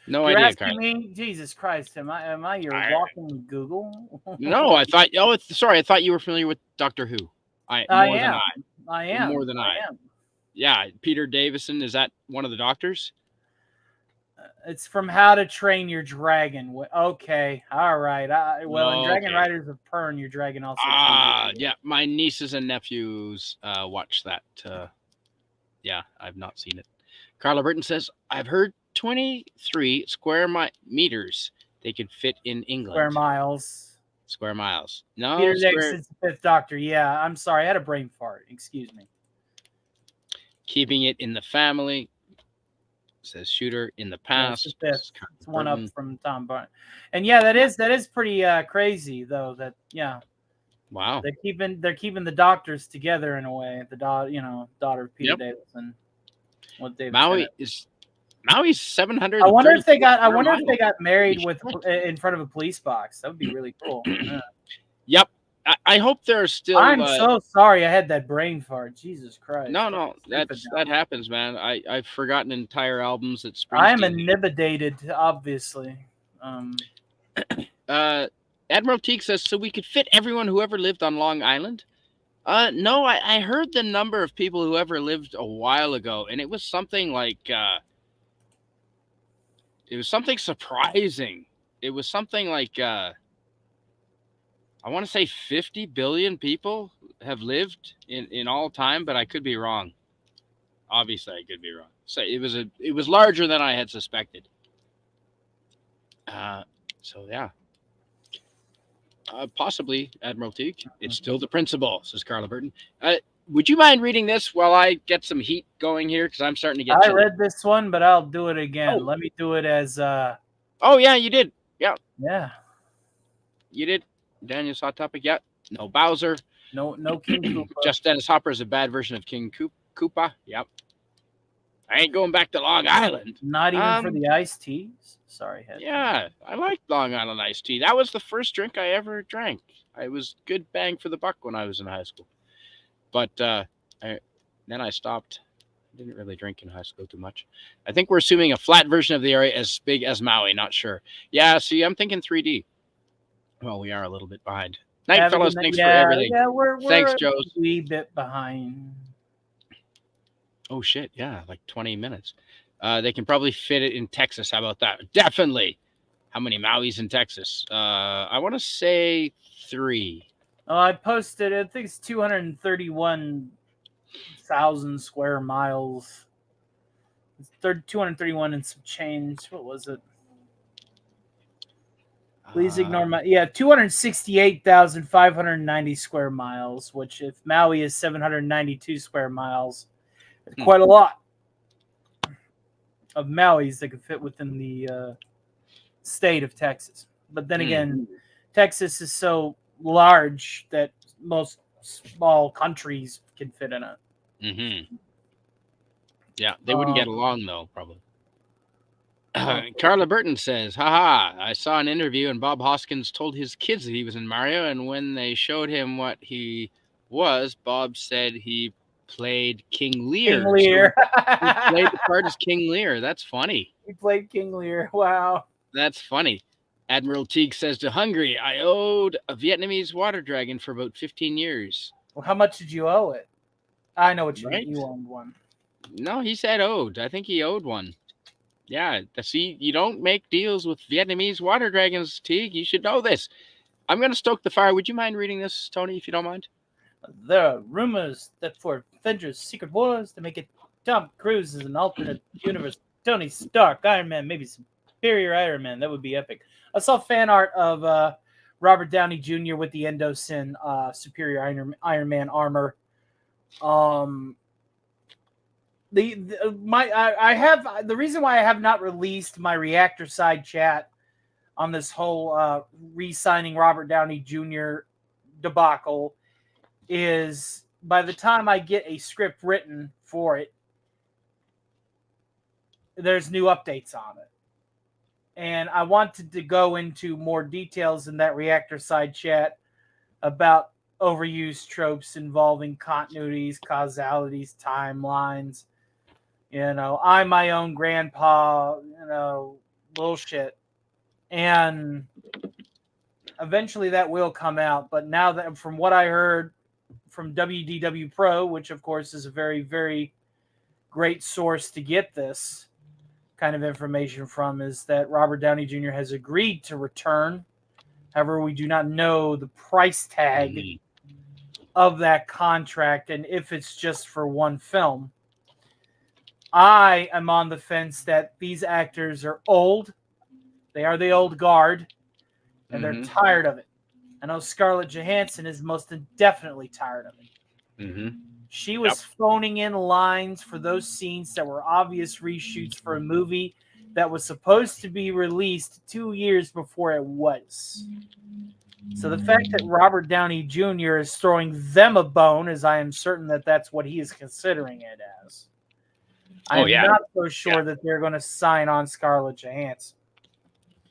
No You're idea, asking Carla. me? Jesus Christ, am I your walking Google? No, I thought. Oh, sorry. I thought you were familiar with Doctor Who. I More than am. I am. More than I. am. Yeah, Peter Davison. Is that one of the doctors? It's from How to Train Your Dragon. Okay, all right. In Dragon Riders of Pern, your dragon also. Yeah. My nieces and nephews watch that. Yeah, I've not seen it. Carla Burton says, I've heard 23 square meters they could fit in England. Square miles. No, Peter Davison's the Fifth Doctor. Yeah, I'm sorry. I had a brain fart. Excuse me. Keeping it in the family, says Shooter. In the past. Yeah, it's one up from Tom Barton. And yeah, that is pretty crazy though. Wow. They're keeping the doctors together in a way. The daughter of Peter Davison. Maui's 700. I wonder if they got married in front of a police box. That would be really cool. Yep. I hope they're still. I'm so sorry. I had that brain fart. Jesus Christ. No. That happens, man. I've forgotten entire albums that. I am intimidated, obviously. Admiral Teague says, so we could fit everyone who ever lived on Long Island. No, I heard the number of people who ever lived a while ago, and it was something like. It was something surprising. It was something like, I want to say 50 billion people have lived in all time, but I could be wrong. Obviously, I could be wrong. So it was larger than I had suspected. So yeah. Possibly, Admiral Teague. It's still the principal, says Carla Burton. Would you mind reading this while I get some heat going here? Because I'm starting to get. I read this one, but I'll do it again. Let me do it as. Oh yeah, you did. Yeah. Yeah. You did. Daniel's Hot Topic. Yeah. No Bowser. No King Koopa. Just Dennis Hopper is a bad version of King Koopa. Yep. I ain't going back to Long Island. Not even for the iced teas. Sorry, Head. Yeah, I like Long Island iced tea. That was the first drink I ever drank. I was good bang for the buck when I was in high school. But then I stopped. I didn't really drink in high school too much. I think we're assuming a flat version of the area as big as Maui. Not sure. Yeah, see, I'm thinking 3D. Well, we are a little bit behind. Night, fellas. Thanks for everything. Yeah, we're thanks, Joe. A wee bit behind. Oh, shit. Yeah, like 20 minutes. They can probably fit it in Texas. How about that? Definitely. How many Mauis in Texas? I want to say 3. Oh, I posted. I think it's 231,000 square miles. It's 231 and some change. What was it? Please ignore my 268,590 square miles. Which, if Maui is 792 square miles, it's quite a lot of Mauis that could fit within the state of Texas. But then again, Texas is so large that most small countries can fit in it. Mm-hmm. Yeah, they wouldn't get along though, probably. Carla Burton says, haha, I saw an interview and Bob Hoskins told his kids that he was in Mario, and when they showed him what he was, Bob said he played King Lear. King Lear. So he played the part as King Lear. That's funny. He played King Lear. Wow. That's funny. Admiral Teague says to Hungary, I owed a Vietnamese water dragon for about 15 years. Well, how much did you owe it? I know what you mean. You owned one. No, he said owed. I think he owed one. Yeah, see, you don't make deals with Vietnamese water dragons, Teague. You should know this. I'm going to stoke the fire. Would you mind reading this, Tony, if you don't mind? There are rumors that for Avengers Secret Wars, to make it Tom Cruise is an alternate universe. Tony Stark, Iron Man, maybe Superior Iron Man. That would be epic. I saw fan art of Robert Downey Jr. with the Endosyn superior Iron Man armor. I have the reason why I have not released my reactor side chat on this whole re-signing Robert Downey Jr. debacle is by the time I get a script written for it, there's new updates on it. And I wanted to go into more details in that reactor side chat about overused tropes involving continuities, causalities, timelines. I'm my own grandpa, bullshit. And eventually that will come out. But now that from what I heard from WDW Pro, which of course is a very, very great source to get this kind of information from, is that Robert Downey Jr. has agreed to return. However, we do not know the price tag of that contract and if it's just for one film. I am on the fence that these actors are old. They are the old guard, and they're tired of it. I know Scarlett Johansson is most definitely tired of it. She was phoning in lines for those scenes that were obvious reshoots for a movie that was supposed to be released 2 years before it was. So the fact that Robert Downey Jr. is throwing them a bone, as I am certain that that's what he is considering it as, I'm not so sure that they're going to sign on Scarlett Johansson.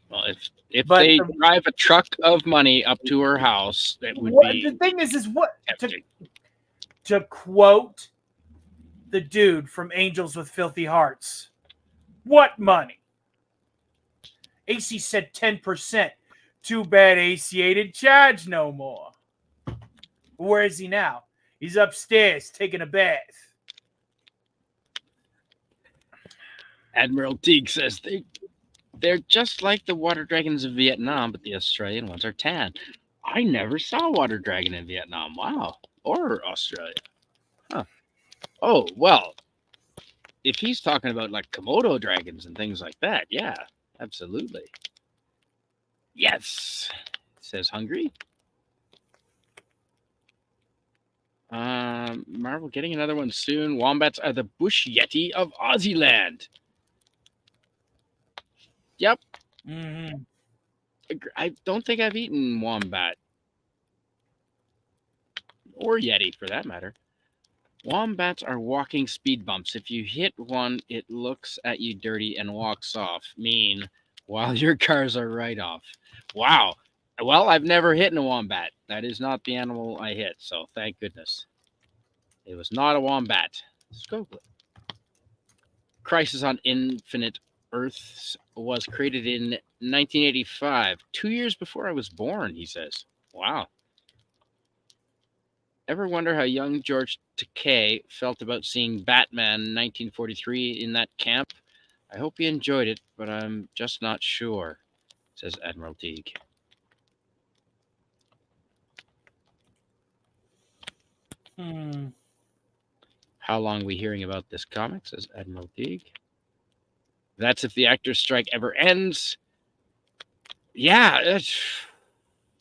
Well, if they drive a truck of money up to her house, that would be... The thing is what... To quote the dude from Angels with Filthy Hearts, what money? AC said 10%. Too bad AC ain't charge no more. Where is he now? He's upstairs taking a bath. Admiral Teague says they're just like the water dragons of Vietnam, but the Australian ones are tan. I never saw water dragon in Vietnam. Wow. Or Australia. Huh. Oh, well, if he's talking about like Komodo dragons and things like that, yeah, absolutely. Yes, says Hungry. Marvel getting another one soon. Wombats are the bush yeti of Aussieland. Yep. I don't think I've eaten wombat. Or yeti, for that matter. Wombats are walking speed bumps. If you hit one, it looks at you dirty and walks off. Mean, while your cars are right off. Wow. Well, I've never hit a wombat. That is not the animal I hit, so thank goodness. It was not a wombat. Scopely. Crisis on Infinite Earths was created in 1985, 2 years before I was born, he says. Wow. Ever wonder how young George Takei felt about seeing Batman 1943 in that camp? I hope he enjoyed it, but I'm just not sure, says Admiral Teague. How long are we hearing about this comic, says Admiral Teague. That's if the actors' strike ever ends. Yeah,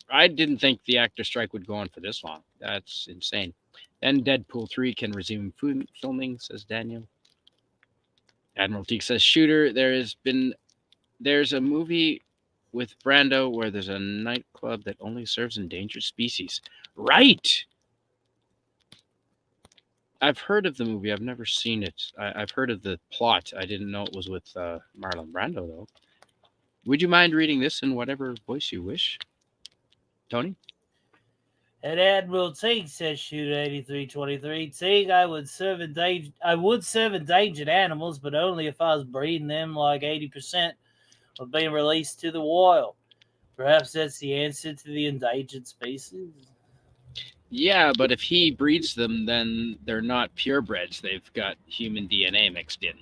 I didn't think the actor strike would go on for this long. That's insane. Then Deadpool 3 can resume filming, says Daniel. Admiral Teague says, Shooter, there's a movie with Brando where there's a nightclub that only serves endangered species. Right! I've heard of the movie. I've never seen it. I've heard of the plot. I didn't know it was with Marlon Brando, though. Would you mind reading this in whatever voice you wish? Tony? And Admiral Teague says, Shooter 8323, Teague, I would serve endangered animals, but only if I was breeding them like 80% of being released to the wild. Perhaps that's the answer to the endangered species. Yeah, but if he breeds them, then they're not purebreds. They've got human DNA mixed in.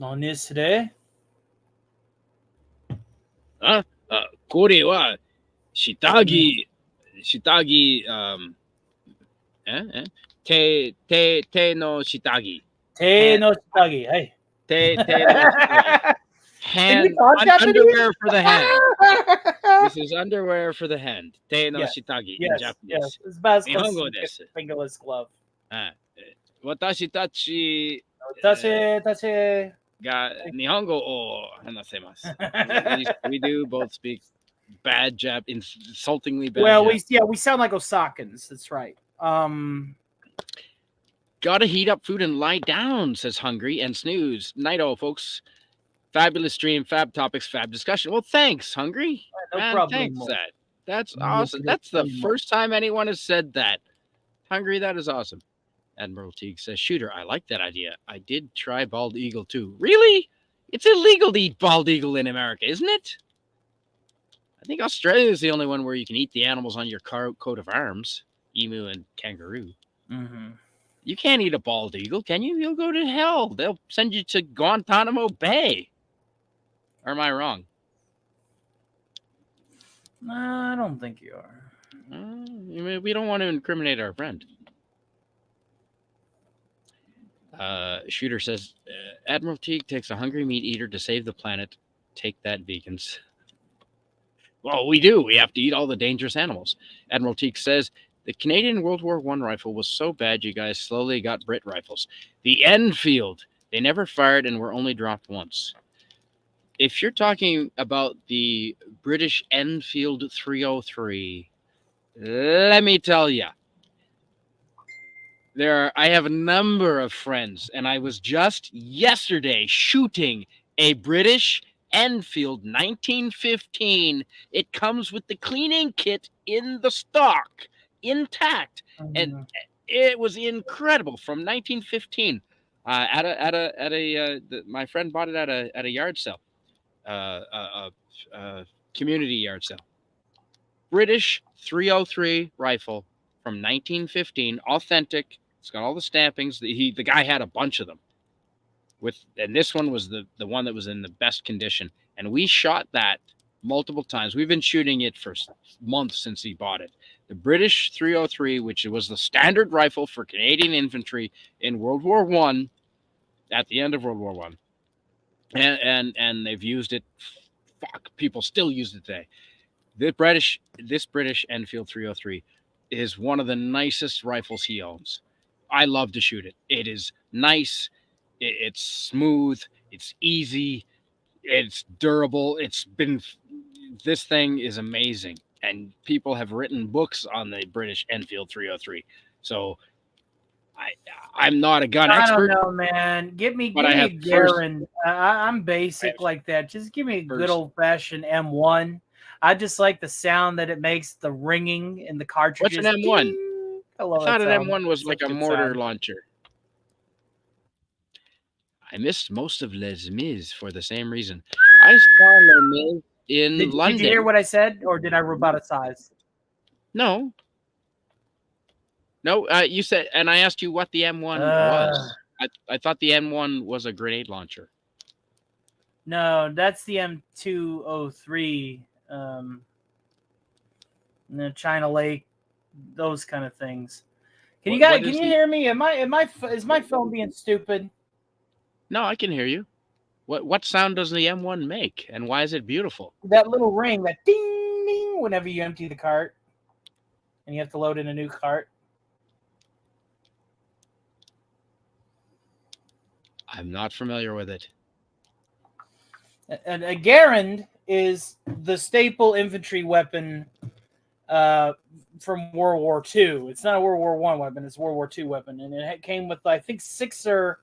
On this today? これは Shitagi, te no shitagi. Te no shitagi. Hey. Te no shitagi. Can you Hand, talk Japanese? underwear for the hand. This is underwear for the hand. Te no Yes, shitagi in yes, Japanese. it's about Nihongo desu. fingerless glove. Watashi tachi Tache. ga Nihongo o hanasemasu. We do both speak bad insultingly bad Well, Jap. we sound like Osakans. That's right. Gotta heat up food and lie down, says Hungry and Snooze. Nighto, folks. Fabulous stream, fab topics, fab discussion. Well, thanks, Hungry. No Man, problem. thanks, that. That's No awesome. That's the problem. first time anyone has said that. Hungry, that is awesome. Admiral Teague says, Shooter, I like that idea. I did try bald eagle too. Really? It's illegal to eat bald eagle in America, isn't it? I think Australia is the only one where you can eat the animals on your coat of arms. Emu and kangaroo. Mm-hmm. You can't eat a bald eagle, can you? You'll go to hell. They'll send you to Guantanamo Bay. Or am I wrong? I don't think you are. We don't want to incriminate our friend. Shooter says, Admiral Teague takes a hungry meat eater to save the planet. Take that, vegans. Well, we do. We have to eat all the dangerous animals. Admiral Teague says, the Canadian World War I rifle was so bad you guys slowly got Brit rifles. The Enfield. They never fired and were only dropped once. If you're talking about the British Enfield 303, let me tell you, I have a number of friends, and I was just yesterday shooting a British Enfield 1915. It comes with the cleaning kit in the stock, intact, and it was incredible from 1915. My friend bought it at a yard sale. Community yard sale. British 303 rifle from 1915, authentic. It's got all the stampings. The guy had a bunch of them. And this one was the one that was in the best condition. And we shot that multiple times. We've been shooting it for months since he bought it. The British 303, which was the standard rifle for Canadian infantry in World War I, at the end of World War I. And they've used it. People still use it today. This British Enfield 303 is one of the nicest rifles he owns. I love to shoot it. It is nice. It's smooth. It's easy. It's durable. This thing is amazing. And people have written books on the British Enfield 303. So I'm not a gun expert. I don't know, man. Give me a Garand. I'm basic like that. Just give me a good old-fashioned M1. I just like the sound that it makes, the ringing in the cartridges. What's an M1? I thought an M1 was like a mortar launcher. I missed most of Les Mis for the same reason. I saw Les Mis in London. Did you hear what I said, or did I roboticize? No. No, you said, and I asked you what the M1 was. I thought the M1 was a grenade launcher. No, that's the M203. China Lake, those kind of things. Can you hear me? Is my phone being stupid? No, I can hear you. What sound does the M1 make, and why is it beautiful? That little ring, that ding ding, whenever you empty the cart, and you have to load in a new cart. I'm not familiar with it. And a Garand is the staple infantry weapon from World War II. It's not a World War I weapon, it's a World War II weapon. And it came with, I think, 6 or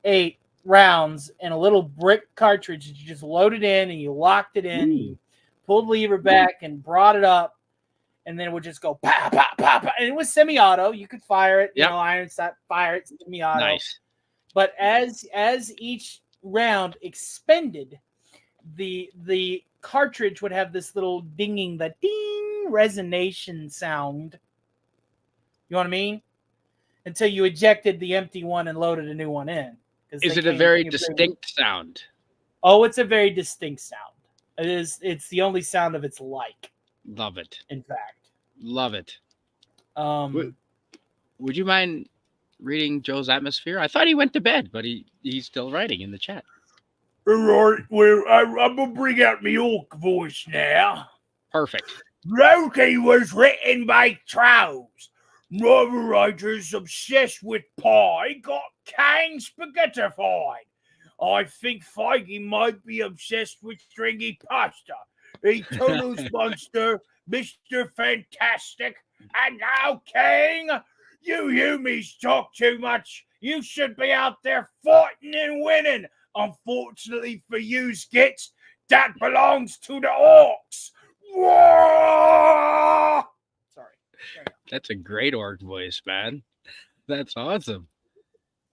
8 rounds and a little brick cartridge that you just loaded in and you locked it in. You pulled the lever back and brought it up, and then it would just go pow, pow, pow, pow. And it was semi-auto. You could fire it, iron sight, fire it, semi-auto. Nice. But as each round expended, the cartridge would have this little dinging, the ding resonation sound. You know what I mean? Until you ejected the empty one and loaded a new one in. Is it a very distinct sound? Oh, it's a very distinct sound. It's the only sound of its like. Love it. In fact, Love it. um, Would you mind reading Joe's atmosphere? I thought he went to bed, but he's still writing in the chat. all right. Well, I'm gonna bring out my orc voice now. Perfect. Loki was written by trolls. Novel writers obsessed with pie got Kang spaghettified. I think Feige might be obsessed with stringy pasta. Eternals Monster, Mr. Fantastic, and now King. You humies talk too much. You should be out there fighting and winning. Unfortunately for you skits, that belongs to the orcs. Whoa! Sorry. That's a great orc voice, man. That's awesome.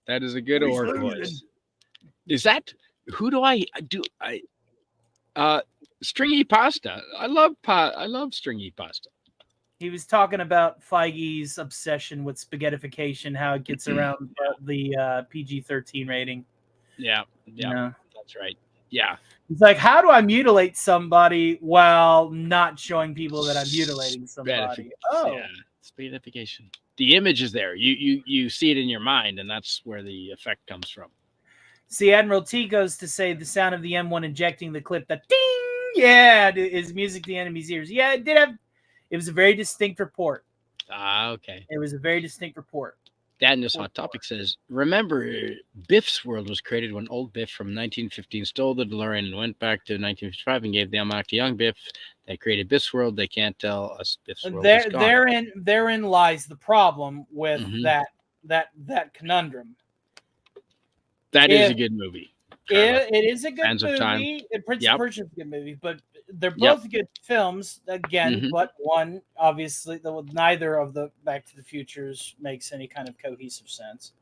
That is a good He's orc losing. voice. Is that who do I do? Stringy pasta. I love stringy pasta. He was talking about Feige's obsession with spaghettification, how it gets around the PG-13 rating. Yeah, You know? that's right. Yeah, He's like, how do I mutilate somebody while not showing people that I'm mutilating somebody? Oh, yeah, spaghettification. The image is there. You see it in your mind, and that's where the effect comes from. see, Admiral T goes to say the sound of the M1 injecting the clip, that ding, yeah, is music to the enemy's ears. Yeah, it was a very distinct report. Ah, okay. It was a very distinct report. Daniel's Hot Topic says, remember, Biff's world was created when old Biff from 1915 stole the DeLorean and went back to 1955 and gave the unlock to young Biff. They created Biff's world. They can't tell us Biff's world is gone. Therein lies the problem with that conundrum. That is a good movie. It is a good Sands of Time. movie. Prince of Persia is a good movie, but they're both good films again. But one, obviously, neither of the Back to the Futures makes any kind of cohesive sense.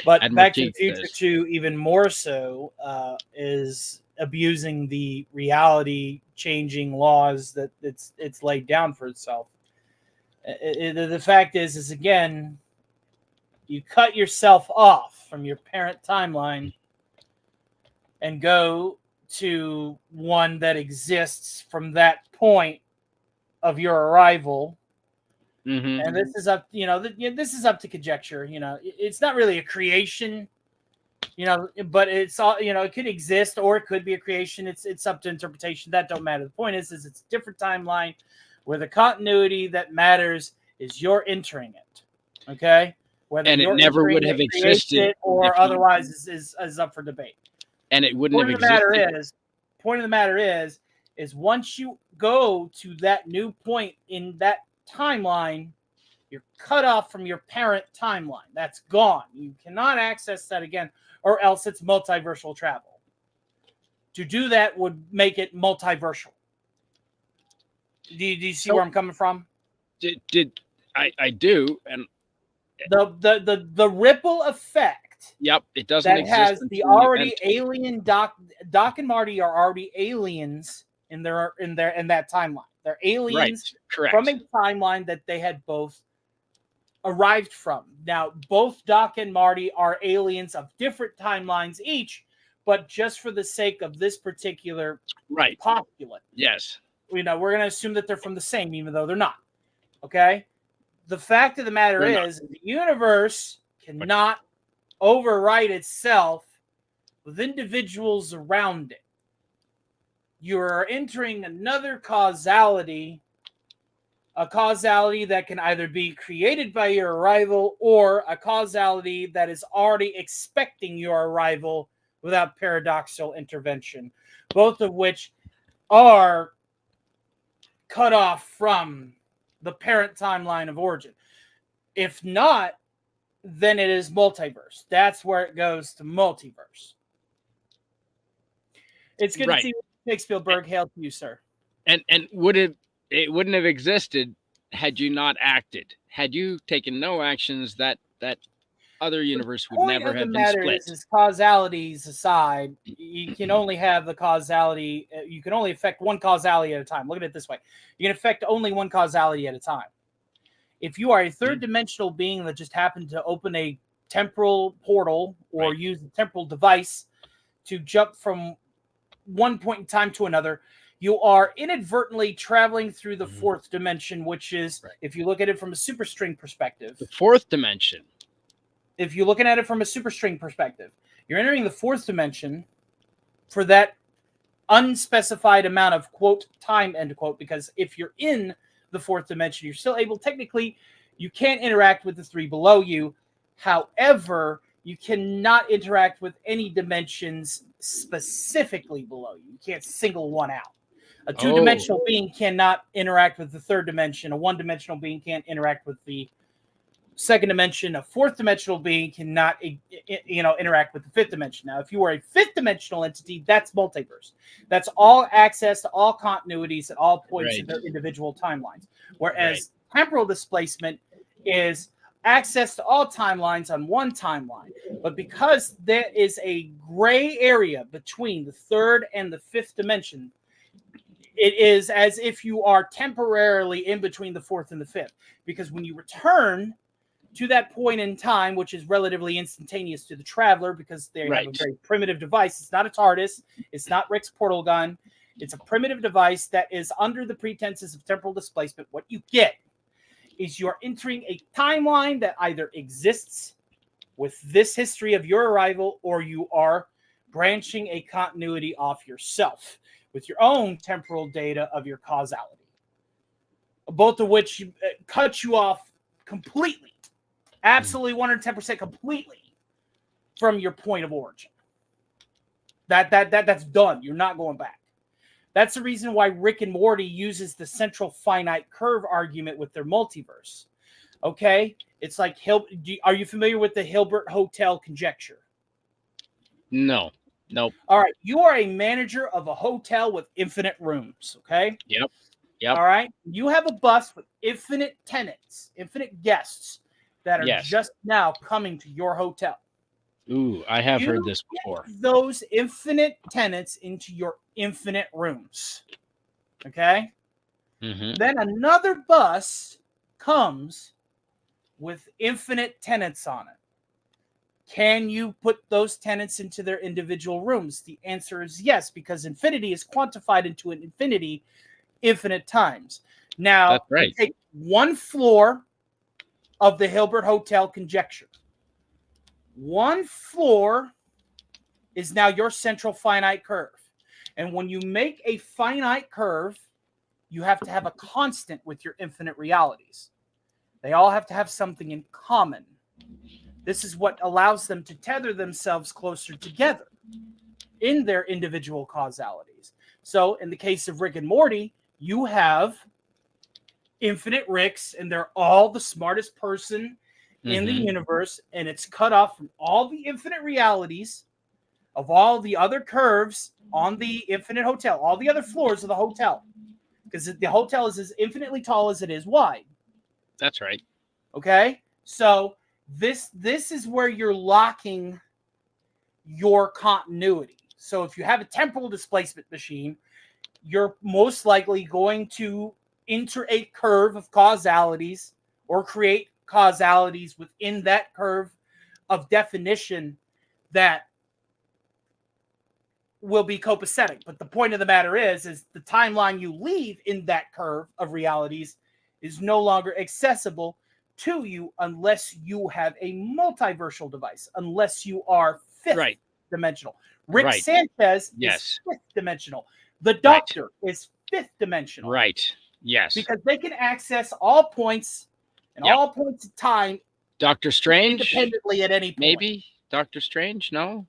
But Admiral Back to the Future 2, even more so, is abusing the reality-changing laws that it's laid down for itself. The fact is again, you cut yourself off from your parent timeline and go to one that exists from that point of your arrival. And this is up, this is up to conjecture. It's not really a creation, but it's all, it could exist or it could be a creation. It's up to interpretation. That don't matter. The point is it's a different timeline where the continuity that matters is you're entering it. Okay. Whether and it never would have existed or otherwise is up for debate. And it wouldn't have existed. Point of the matter is once you go to that new point in that timeline, you're cut off from your parent timeline. That's gone. You cannot access that again, or else it's multiversal travel. To do that would make it multiversal. Do you see where I'm coming from? I do, and the ripple effect. Yep, it doesn't that exist. Has the already alien Doc and Marty are already aliens in that timeline. They're aliens from a timeline that they had both arrived from. Now, both Doc and Marty are aliens of different timelines each, but just for the sake of this particular postulate. Yes. We're going to assume that they're from the same, even though they're not. Okay? The fact of the matter is, the universe cannot overwrite itself with individuals around it. You are entering another causality, a causality that can either be created by your arrival or a causality that is already expecting your arrival without paradoxical intervention, both of which are cut off from the parent timeline of origin. If not, then it is multiverse. That's where it goes to multiverse. It's good to see you, Spielberg. Hail to you, sir. And it wouldn't have existed had you not acted. Had you taken no actions, that other universe would never have been split. Is causalities aside, you can only have the causality. You can only affect one causality at a time. Look at it this way: you can affect only one causality at a time. If you are a third-dimensional being that just happened to open a temporal portal or use a temporal device to jump from one point in time to another, you are inadvertently traveling through the fourth dimension, which is, if you look at it from a superstring perspective, the fourth dimension. If you're looking at it from a superstring perspective, you're entering the fourth dimension for that unspecified amount of, quote, time, end quote, because if you're in the fourth dimension, you're still able, technically, you can't interact with the three below you. However, you cannot interact with any dimensions specifically below you. You can't single one out. A two-dimensional being cannot interact with the third dimension. A one-dimensional being can't interact with the second dimension. A fourth dimensional being cannot, interact with the fifth dimension. Now, if you are a fifth dimensional entity, that's multiverse. That's all access to all continuities at all points in their individual timelines. Whereas temporal displacement is access to all timelines on one timeline. But because there is a gray area between the third and the fifth dimension, it is as if you are temporarily in between the fourth and the fifth. Because when you return to that point in time, which is relatively instantaneous to the traveler, because they have a very primitive device. It's not a TARDIS. It's not Rick's portal gun. It's a primitive device that is under the pretenses of temporal displacement. What you get is you're entering a timeline that either exists with this history of your arrival, or you are branching a continuity off yourself with your own temporal data of your causality, both of which cut you off completely, absolutely 110% completely from your point of origin. That's done. You're not going back. That's the reason why Rick and Morty uses the central finite curve argument with their multiverse. Okay? It's like, are you familiar with the Hilbert Hotel conjecture? No. Nope. All right. You are a manager of a hotel with infinite rooms. Okay? Yep. All right. You have a bus with infinite tenants, infinite guests that are just now coming to your hotel. Ooh, I have heard this before. Those infinite tenants into your infinite rooms. Okay? Mm-hmm. Then another bus comes with infinite tenants on it. Can you put those tenants into their individual rooms? The answer is yes, because infinity is quantified into an infinity infinite times. Now, take one floor of the Hilbert Hotel conjecture. One floor is now your central finite curve. And when you make a finite curve, you have to have a constant with your infinite realities. They all have to have something in common. This is what allows them to tether themselves closer together in their individual causalities. So in the case of Rick and Morty, you have infinite Ricks, and they're all the smartest person in the universe, and it's cut off from all the infinite realities of all the other curves on the infinite hotel, all the other floors of the hotel, because the hotel is as infinitely tall as it is wide. That's right. Okay, so this is where you're locking your continuity. So if you have a temporal displacement machine, you're most likely going to enter a curve of causalities or create causalities within that curve of definition that will be copacetic. But the point of the matter is the timeline you leave in that curve of realities is no longer accessible to you unless you have a multiversal device, unless you are fifth dimensional. Rick Sanchez is fifth dimensional. The Doctor is fifth dimensional. Right. Yes. Because they can access all points and all points of time. Doctor Strange? Independently at any point. Maybe? Doctor Strange? No?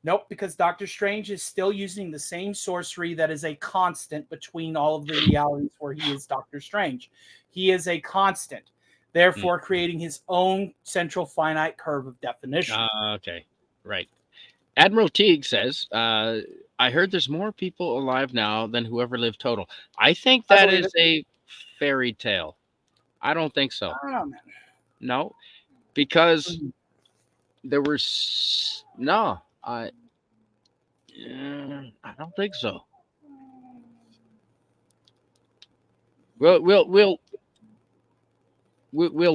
Nope, because Doctor Strange is still using the same sorcery that is a constant between all of the realities where he is Doctor Strange. He is a constant, therefore creating his own central finite curve of definition. Okay, right. Admiral Teague says, I heard there's more people alive now than whoever lived total. I think that is a fairy tale. I don't think so. Oh, man. No, because there were I don't think so. We'll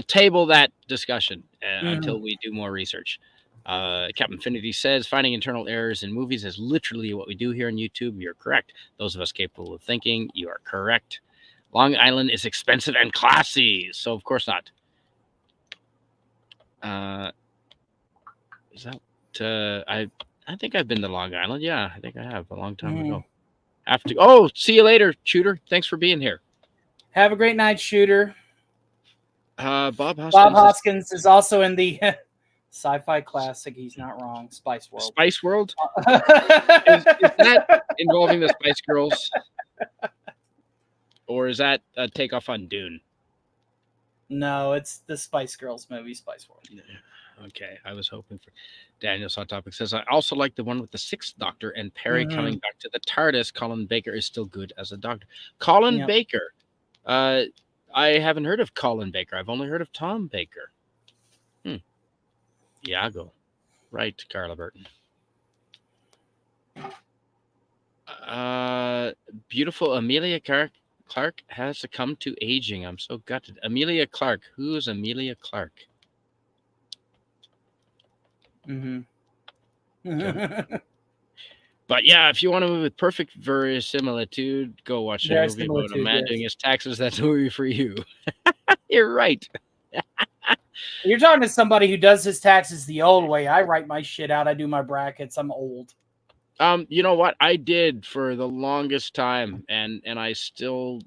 table that discussion until we do more research. Captain Infinity says, finding internal errors in movies is literally what we do here on YouTube. You're correct. Those of us capable of thinking, you are correct. Long Island is expensive and classy, so of course not. Is that I think I've been to Long Island. Yeah, I think I have a long time ago. Have to. Oh, see you later, Shooter. Thanks for being here. Have a great night, Shooter. Bob Hoskins is also in the sci-fi classic. He's not wrong. Spice World. Spice World? is that involving the Spice Girls? Or is that a takeoff on Dune? No, it's the Spice Girls movie, Spice World. Okay, I was hoping for. Daniel's Hot Topic says, I also like the one with the Sixth Doctor and Perry coming back to the TARDIS. Colin Baker is still good as a Doctor. Colin Baker. I haven't heard of Colin Baker. I've only heard of Tom Baker. Iago. Right, Carla Burton. Beautiful Amelia Clark has succumbed to aging. I'm so gutted. Amelia Clark. Who is Amelia Clark? But yeah, if you want to move with perfect verisimilitude, go watch a movie about a man doing his taxes. That's a movie for you. You're right. You're talking to somebody who does his taxes the old way. I write my shit out. I do my brackets. I'm old. You know what? I did for the longest time, and I still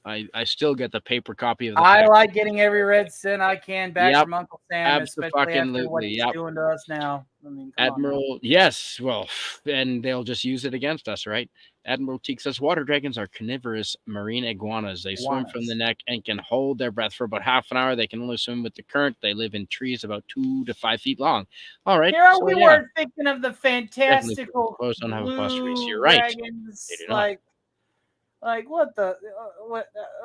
get the paper copy of the I like getting every red cent I can back from Uncle Sam, especially after Absolutely. what he's doing to us now. I mean, Admiral, yes, well, and they'll just use it against us, right? Admiral Teak says water dragons are carnivorous marine iguanas. They swim from the neck and can hold their breath for about half an hour. They can only swim with the current. They live in trees about 2 to 5 feet long. All right. Here we were thinking of the fantastical don't have blue You're right. dragons. Like what the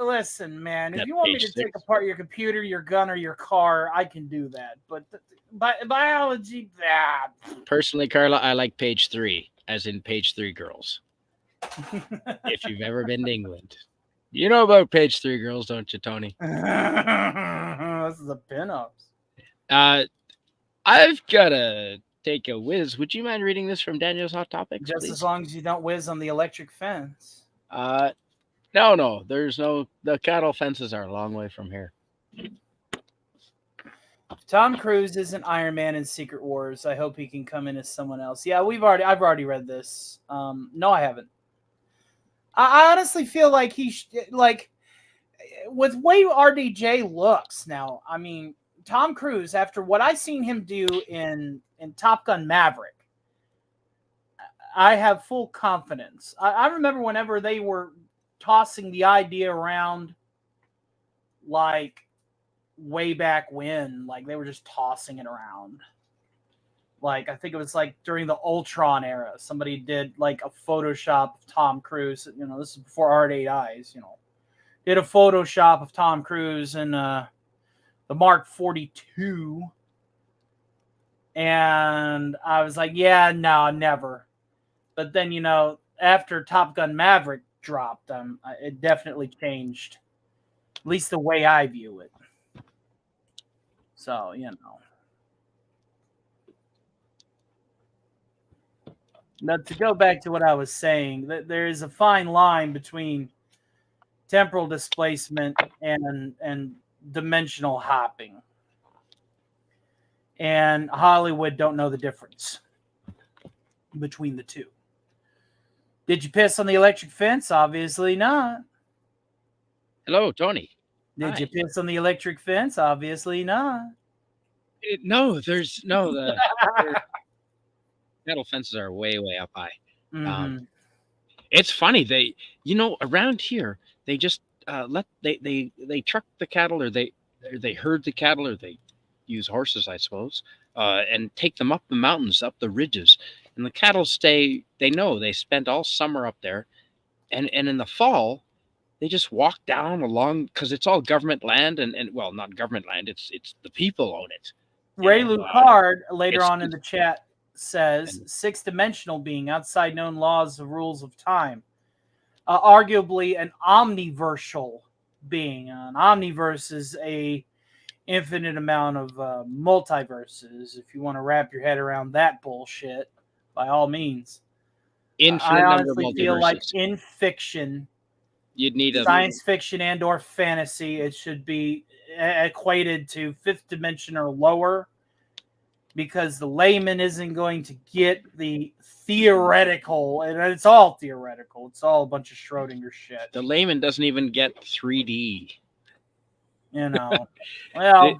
listen, man, if you want me to take apart your computer, your gun, or your car, I can do that. But biology, that. Personally, Carla, I like page 3, as in page 3 girls. If you've ever been to England. You know about page 3 girls, don't you, Tony? This is the pinups. I've got to take a whiz. Would you mind reading this from Daniel's Hot Topics? Just as long as you don't whiz on the electric fence. No, there's no. The cattle fences are a long way from here. Tom Cruise isn't Iron Man in Secret Wars. I hope he can come in as someone else. Yeah, I've already read this. No, I haven't. I honestly feel like with way RDJ looks now. I mean, Tom Cruise, after what I've seen him do in Top Gun Maverick, I have full confidence. I remember whenever they were tossing the idea around, like way back when, like they were just tossing it around. Like I think it was like during the Ultron era, somebody did like a Photoshop of Tom Cruise. You know, this is before R8 Eyes. You know, did a Photoshop of Tom Cruise in the Mark 42, and I was like, yeah, no, never. But then, you know, after Top Gun Maverick dropped, it definitely changed, at least the way I view it. So, you know. Now, to go back to what I was saying, there is a fine line between temporal displacement and dimensional hopping. And Hollywood don't know the difference between the two. Did you piss on the electric fence? Obviously not. Hello, Tony. Did you piss on the electric fence? Obviously not. No, there's no. The metal fences are way up high. Mm-hmm. It's funny. They, around here, they just they truck the cattle, or they herd the cattle, or they use horses, I suppose, and take them up the mountains, up the ridges. And the cattle stay, they spend all summer up there. And in the fall, they just walk down along, because it's all government land, and well, not government land, it's the people own it. Ray Lucard, later on in the chat, says, six-dimensional being, outside known laws of rules of time. Arguably an omniversal being. An omniverse is a infinite amount of multiverses. If you want to wrap your head around that bullshit, by all means. Infinite I number of honestly feel like multiverses. in fiction, You'd need a science fiction and or fantasy, it should be equated to fifth dimension or lower, because the layman isn't going to get the theoretical, and it's all theoretical. It's all a bunch of Schrodinger shit. the layman doesn't even get 3D. You know, well,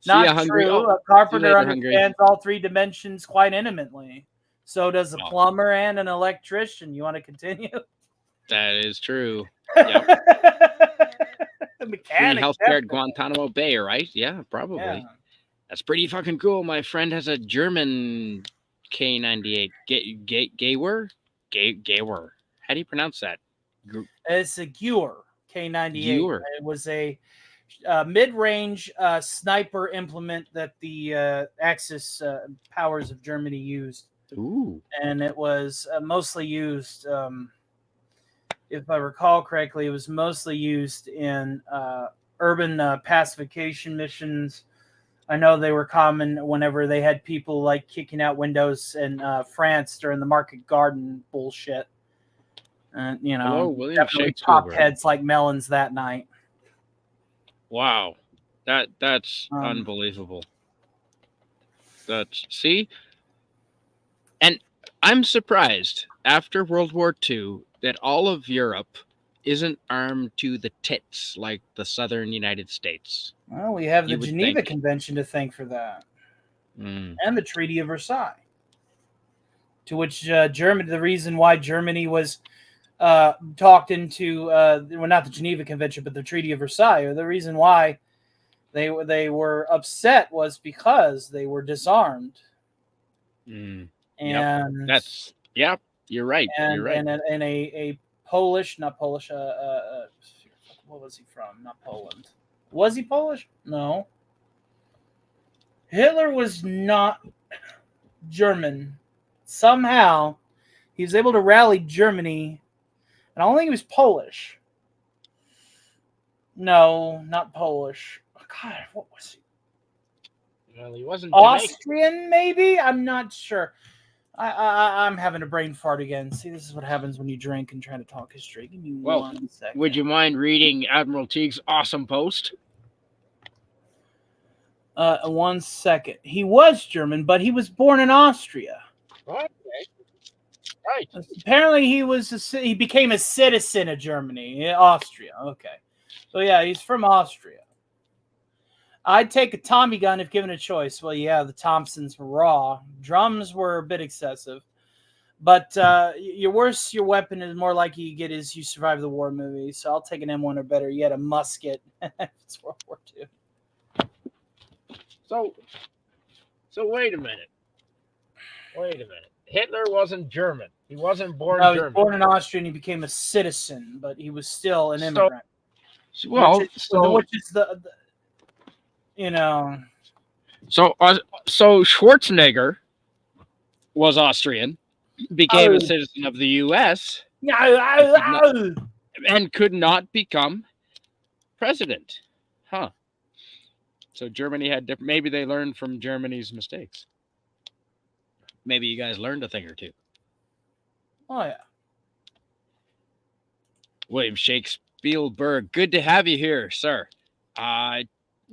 not true. Oh, a carpenter later, understands all three dimensions quite intimately. So does a Oh. plumber and an electrician. You want to continue? That is true. Yep. Free Mechanic. healthcare at Guantanamo Bay, right? Yeah, probably. Yeah. That's pretty fucking cool. My friend has a German K98. Gawer? Gawer. How do you pronounce that? It's a Gewehr K98. Gewehr. It was a mid-range sniper implement that the Axis powers of Germany used. Ooh. And it was mostly used, if I recall correctly, it was mostly used in urban pacification missions. I know they were common whenever they had people like kicking out windows in France during the market garden bullshit. And, you know, Hello, William definitely Shakespeare. popped heads like melons that night. Wow. That's unbelievable. See? And I'm surprised after World War II that all of Europe isn't armed to the tits like the southern United States. Well, we have the You would Geneva think. Convention to thank for that. Mm. And the Treaty of Versailles. To which Germany, the reason why Germany was talked into, well, not the Geneva Convention, but the Treaty of Versailles, or the reason why they were upset was because they were disarmed. Mm. And you're right. And, you're right. and a Polish, not Polish, what was he from? Not Poland. Was he Polish? No. Hitler was not German. Somehow, he was able to rally Germany, and I don't think he was Polish. No, not Polish. Oh, God, what was he? Well, he wasn't Austrian, maybe? I'm not sure. I'm having a brain fart again. See, this is what happens when you drink and try to talk history. Give me 1 second. Would you mind reading Admiral Teague's awesome post? 1 second. He was German, but he was born in Austria. Okay. Right. Apparently, he became a citizen of Germany, Austria. Okay. So yeah, he's from Austria. I'd take a Tommy gun if given a choice. Well, yeah, the Thompsons were raw. Drums were a bit excessive. But your weapon is more likely you get is You Survive the War movie. So I'll take an M1 or better yet, a musket. It's World War II. So wait a minute. Hitler wasn't German. He wasn't born German. German. He was born in Austria and he became a citizen, but he was still an immigrant. Which is the you know. So Schwarzenegger was Austrian, became a citizen of the U.S. and could not become president. Huh. So Germany had different. Maybe they learned from Germany's mistakes. Maybe you guys learned a thing or two. Oh yeah. William Shakespeare, good to have you here, sir.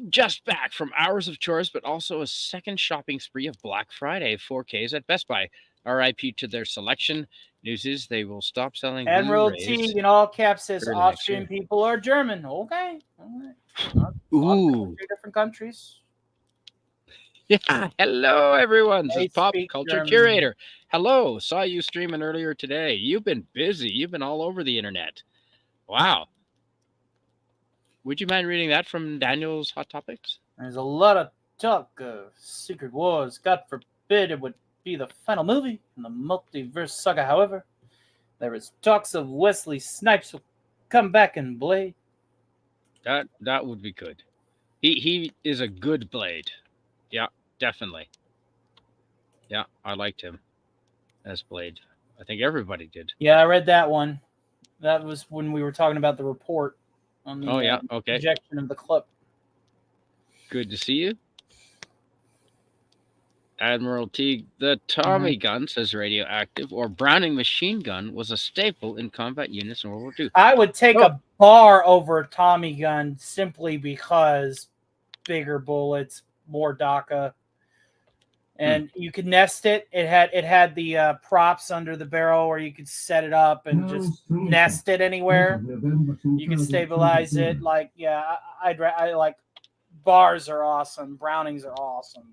Just back from hours of chores, but also a second shopping spree of Black Friday 4Ks at Best Buy. RIP to their selection. News is they will stop selling Admiral Blu-rays. Teague in all caps says early Austrian next year. people are German. Okay. All right. Ooh. 2 different countries. Yeah. Hello, everyone. This They is Pop speak Culture German. Curator. Hello. Saw you streaming earlier today. You've been busy. You've been all over the internet. Wow. Would you mind reading that from Daniel's Hot Topics? There's a lot of talk of Secret Wars. God forbid it would be the final movie in the multiverse saga. However, there is talks of Wesley Snipes will come back in Blade. That would be good. He is a good Blade. Yeah, definitely. Yeah, I liked him as Blade. I think everybody did. Yeah, I read that one. That was when we were talking about the report on the okay. projection of the clip. Good to see you. Admiral Teague, the Tommy gun, says radioactive, or Browning machine gun was a staple in combat units in World War II. I would take a bar over a Tommy gun simply because bigger bullets, more DACA. And you could nest it. It had the props under the barrel where you could set it up and just nest it anywhere. You can stabilize it. Like, yeah, I like bars are awesome. Brownings are awesome.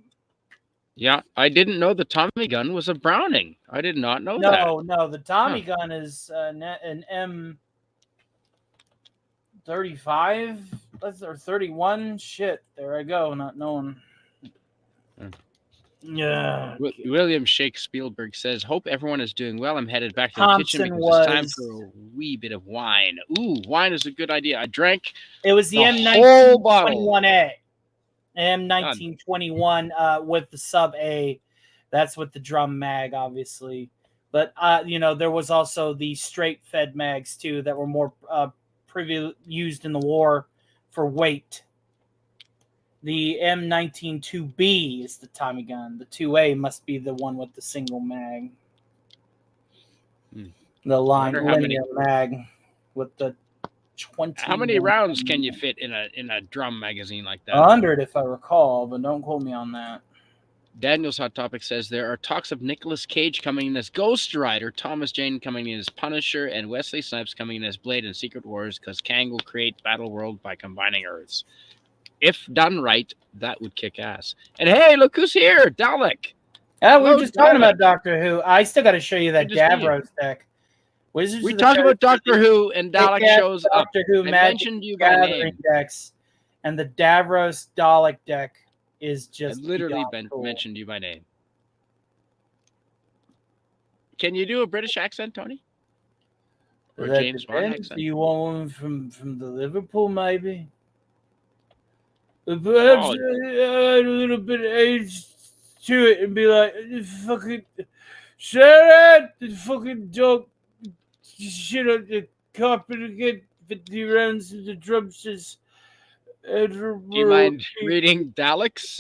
Yeah, I didn't know the Tommy gun was a Browning. I did not know that. No, the Tommy gun is an M35 or 31. Shit, there I go, not knowing. Yeah. William Shake Spielberg says, "Hope everyone is doing well. I'm headed back to the kitchen because it's time for a wee bit of wine." Ooh, wine is a good idea. I drank. It was the M1921A. M1921 with the sub A. That's with the drum mag, obviously. But there was also the straight fed mags too that were more used in the war for weight. The M192B is the Tommy gun. The 2A must be the one with the single mag. The linear mag with the 20. How many rounds can you fit in a drum magazine like that? 100 if I recall, but don't quote me on that. Daniel's Hot Topic says there are talks of Nicolas Cage coming in as Ghost Rider, Thomas Jane coming in as Punisher, and Wesley Snipes coming in as Blade in Secret Wars because Kang will create Battle World by combining Earths. If done right, that would kick ass. And hey, look who's here, Dalek. We were just talking about Doctor Who. I still got to show you that Davros deck. We talked about Doctor Who, and Dalek shows up. Doctor Who mentioned you by name. Decks, and the Davros Dalek deck is just literally mentioned you by name. Can you do a British accent, Tony? Or James Bond accent? Do you want one from the Liverpool, maybe? Perhaps add a little bit of age to it and be like, fucking shut up, the fucking dog shit on the carpet again, 50 rounds of the drums. Do you mind reading Dalek's?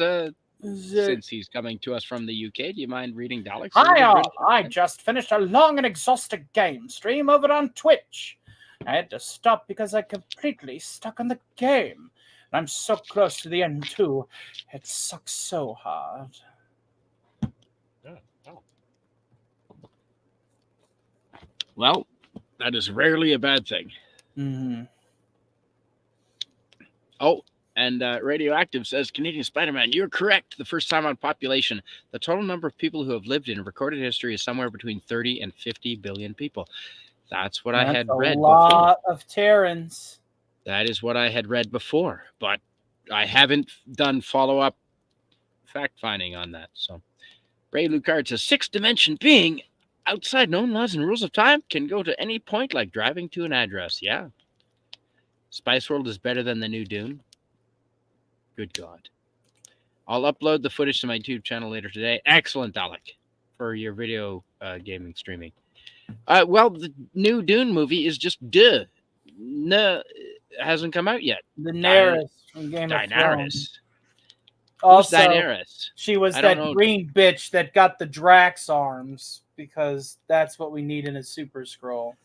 Since he's coming to us from the UK, do you mind reading Dalek's? Hi all, I just finished a long and exhausting game stream over on Twitch. I had to stop because I completely stuck on the game. I'm so close to the end, too. It sucks so hard. Well, that is rarely a bad thing. Mm-hmm. Oh, and Radioactive says, Canadian Spider-Man, you're correct. The first time on population. The total number of people who have lived in recorded history is somewhere between 30 and 50 billion people. That's what I had read before. A lot of Terrans. That is what I had read before, but I haven't done follow-up fact-finding on that. So, Ray Lucard says, sixth-dimension being outside known laws and rules of time can go to any point like driving to an address. Yeah. Spice World is better than the new Dune. Good God. I'll upload the footage to my YouTube channel later today. Excellent, Dalek, for your video gaming streaming. Well, the new Dune movie is just hasn't come out yet. Daenerys from Game of Thrones. Also, Daenerys? She was that green bitch that got the Drax arms because that's what we need in a Super Scroll.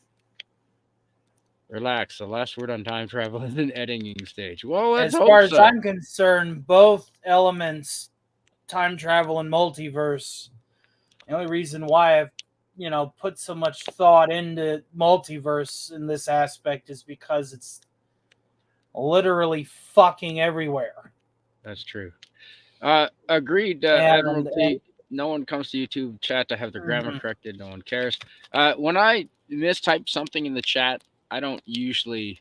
Relax. The last word on time travel is an editing stage. Well, let's as far as I'm concerned, both elements, time travel and multiverse. The only reason why I've put so much thought into multiverse in this aspect is because it's literally fucking everywhere. That's true. Agreed, Admiral T. No one comes to YouTube chat to have their grammar corrected. No one cares. When I mistype something in the chat, I don't usually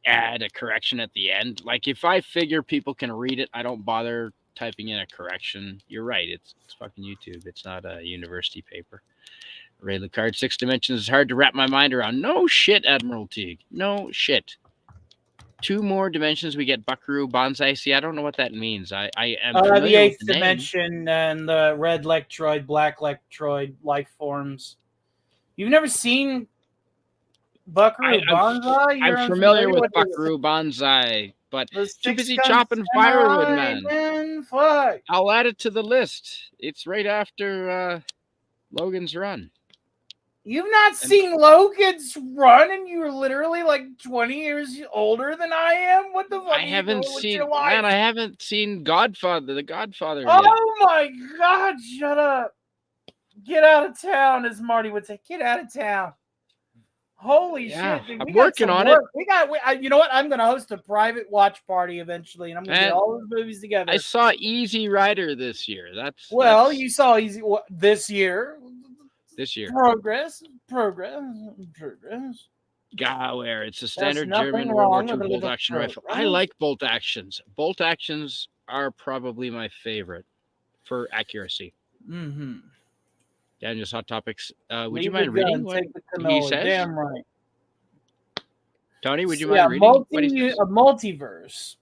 add a correction at the end. Like if I figure people can read it, I don't bother typing in a correction. You're right. It's fucking YouTube. It's not a university paper. Ray Lucard, 6 dimensions is hard to wrap my mind around. No shit, Admiral Teague. No shit. 2 more dimensions, we get Buckaroo Banzai. See, I don't know what that means. I am familiar the 8th with the dimension and the red Lectroid, black Lectroid life forms. You've never seen Buckaroo Banzai? I'm familiar with Buckaroo Banzai but The too busy 6-gun chopping firewood, man. Fuck. I'll add it to the list. It's right after Logan's Run. You've not seen Logan's Run, and you're literally like 20 years older than I am? What the fuck I are you haven't doing with seen, your life? man, I haven't seen The Godfather yet. Oh my God, shut up. Get out of town, as Marty would say. Get out of town. Holy shit, dude. I'm working on it. You know what? I'm going to host a private watch party eventually, and I'm going to get all those movies together. I saw Easy Rider this year. You saw Easy this year. This year. Progress. Where it's a standard nothing German World War wrong II with a bolt little action rifle. I progress. like bolt actions. Bolt actions are probably my favorite for accuracy. Mm-hmm. Daniel's Hot Topics. Would Leave you mind the reading gun, what take the he cannoli. says? Damn right. Tony, would you mind reading what he says? A multiverse.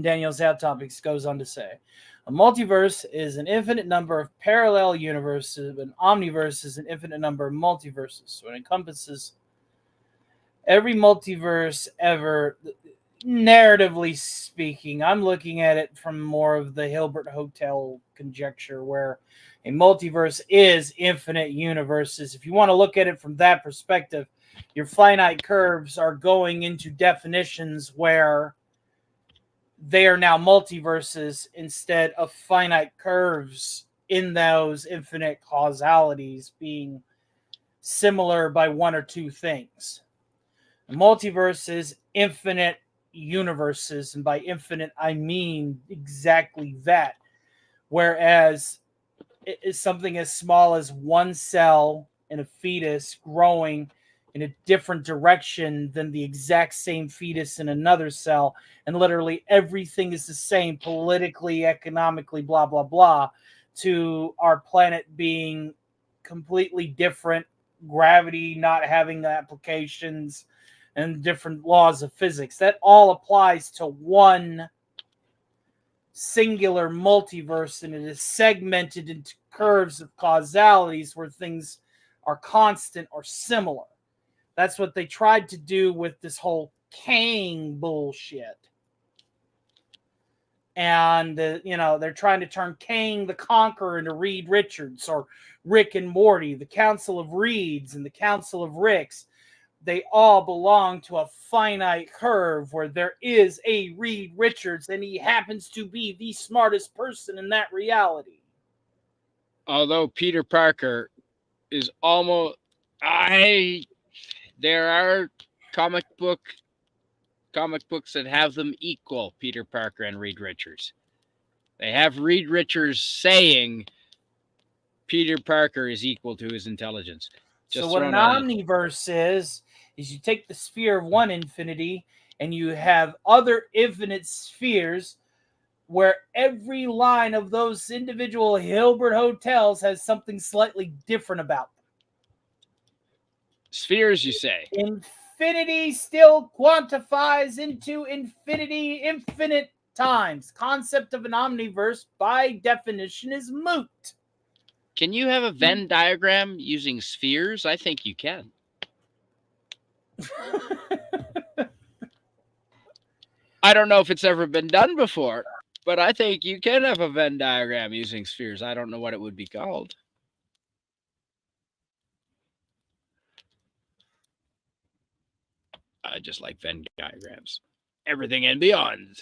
Daniel's Hot Topics goes on to say, a multiverse is an infinite number of parallel universes. An omniverse is an infinite number of multiverses. So it encompasses every multiverse ever. Narratively speaking, I'm looking at it from more of the Hilbert Hotel conjecture, where a multiverse is infinite universes. If you want to look at it from that perspective, your finite curves are going into definitions where they are now multiverses instead of finite curves in those infinite causalities being similar by one or two things. A multiverse is infinite universes, and by infinite I mean exactly that. Whereas it is something as small as one cell in a fetus growing in a different direction than the exact same fetus in another cell, and literally everything is the same politically, economically, blah blah blah, to our planet being completely different, gravity not having applications, and different laws of physics. That all applies to one singular multiverse, and it is segmented into curves of causalities where things are constant or similar. That's what they tried to do with this whole Kang bullshit. And, they're trying to turn Kang the Conqueror into Reed Richards, or Rick and Morty, the Council of Reeds and the Council of Ricks. They all belong to a finite curve where there is a Reed Richards, and he happens to be the smartest person in that reality. Although Peter Parker is almost... There are comic books that have them equal, Peter Parker and Reed Richards. They have Reed Richards saying Peter Parker is equal to his intelligence. So what an omniverse is you take the sphere of one infinity and you have other infinite spheres where every line of those individual Hilbert hotels has something slightly different about them. Spheres, you say? Infinity still quantifies into infinity, infinite times. Concept of an omniverse, by definition, is moot. Can you have a Venn diagram using spheres? I think you can. I don't know if it's ever been done before, but I think you can have a Venn diagram using spheres. I don't know what it would be called. I just like Venn diagrams. Everything and beyond.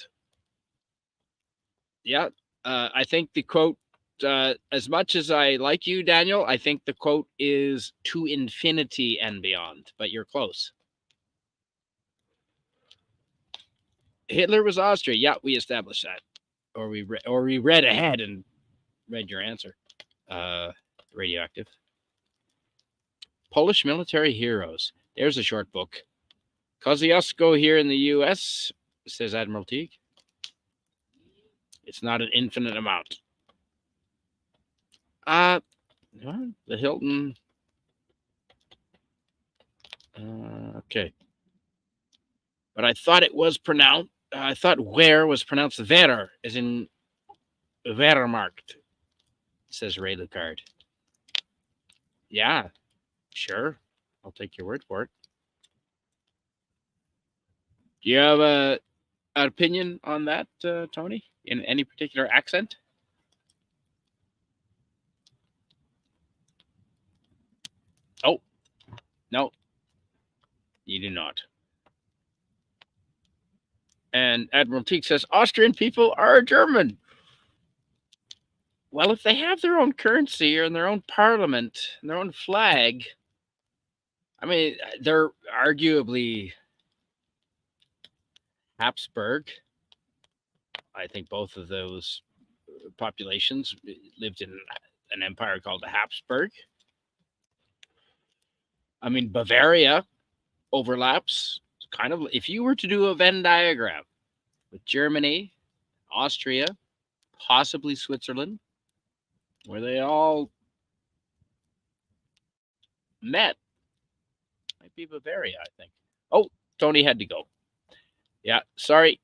Yeah, I think the quote, as much as I like you, Daniel, I think the quote is to infinity and beyond, but you're close. Hitler was Austria. Yeah, we established that. Or we read ahead and read your answer. Radioactive. Polish military heroes. There's a short book. Kosciuszko here in the U.S., says Admiral Teague. It's not an infinite amount. The Hilton. Okay. But I thought it was pronounced. I thought where was pronounced Wehr, as in Wehrmacht, says Ray Lucard. Yeah, sure. I'll take your word for it. Do you have a An opinion on that, Tony? In any particular accent? Oh, no, you do not. And Admiral Teague says Austrian people are German. Well, if they have their own currency or their own parliament and their own flag, I mean, they're arguably Habsburg. I think both of those populations lived in an empire called the Habsburg. I mean, Bavaria overlaps. Kind of, if you were to do a Venn diagram with Germany, Austria, possibly Switzerland, where they all met, might be Bavaria, I think. Oh, Tony had to go. Yeah, sorry.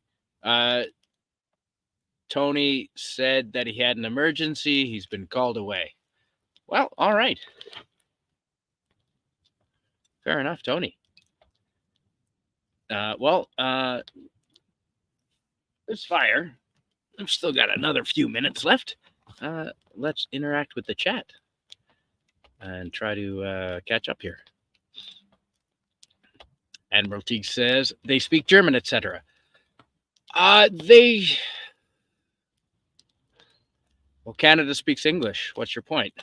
Tony said that he had an emergency. He's been called away. Well, all right. Fair enough, Tony. There's fire. I've still got another few minutes left. Let's interact with the chat and try to catch up here. Admiral Teague says they speak German, etc. Well, Canada speaks English. What's your point?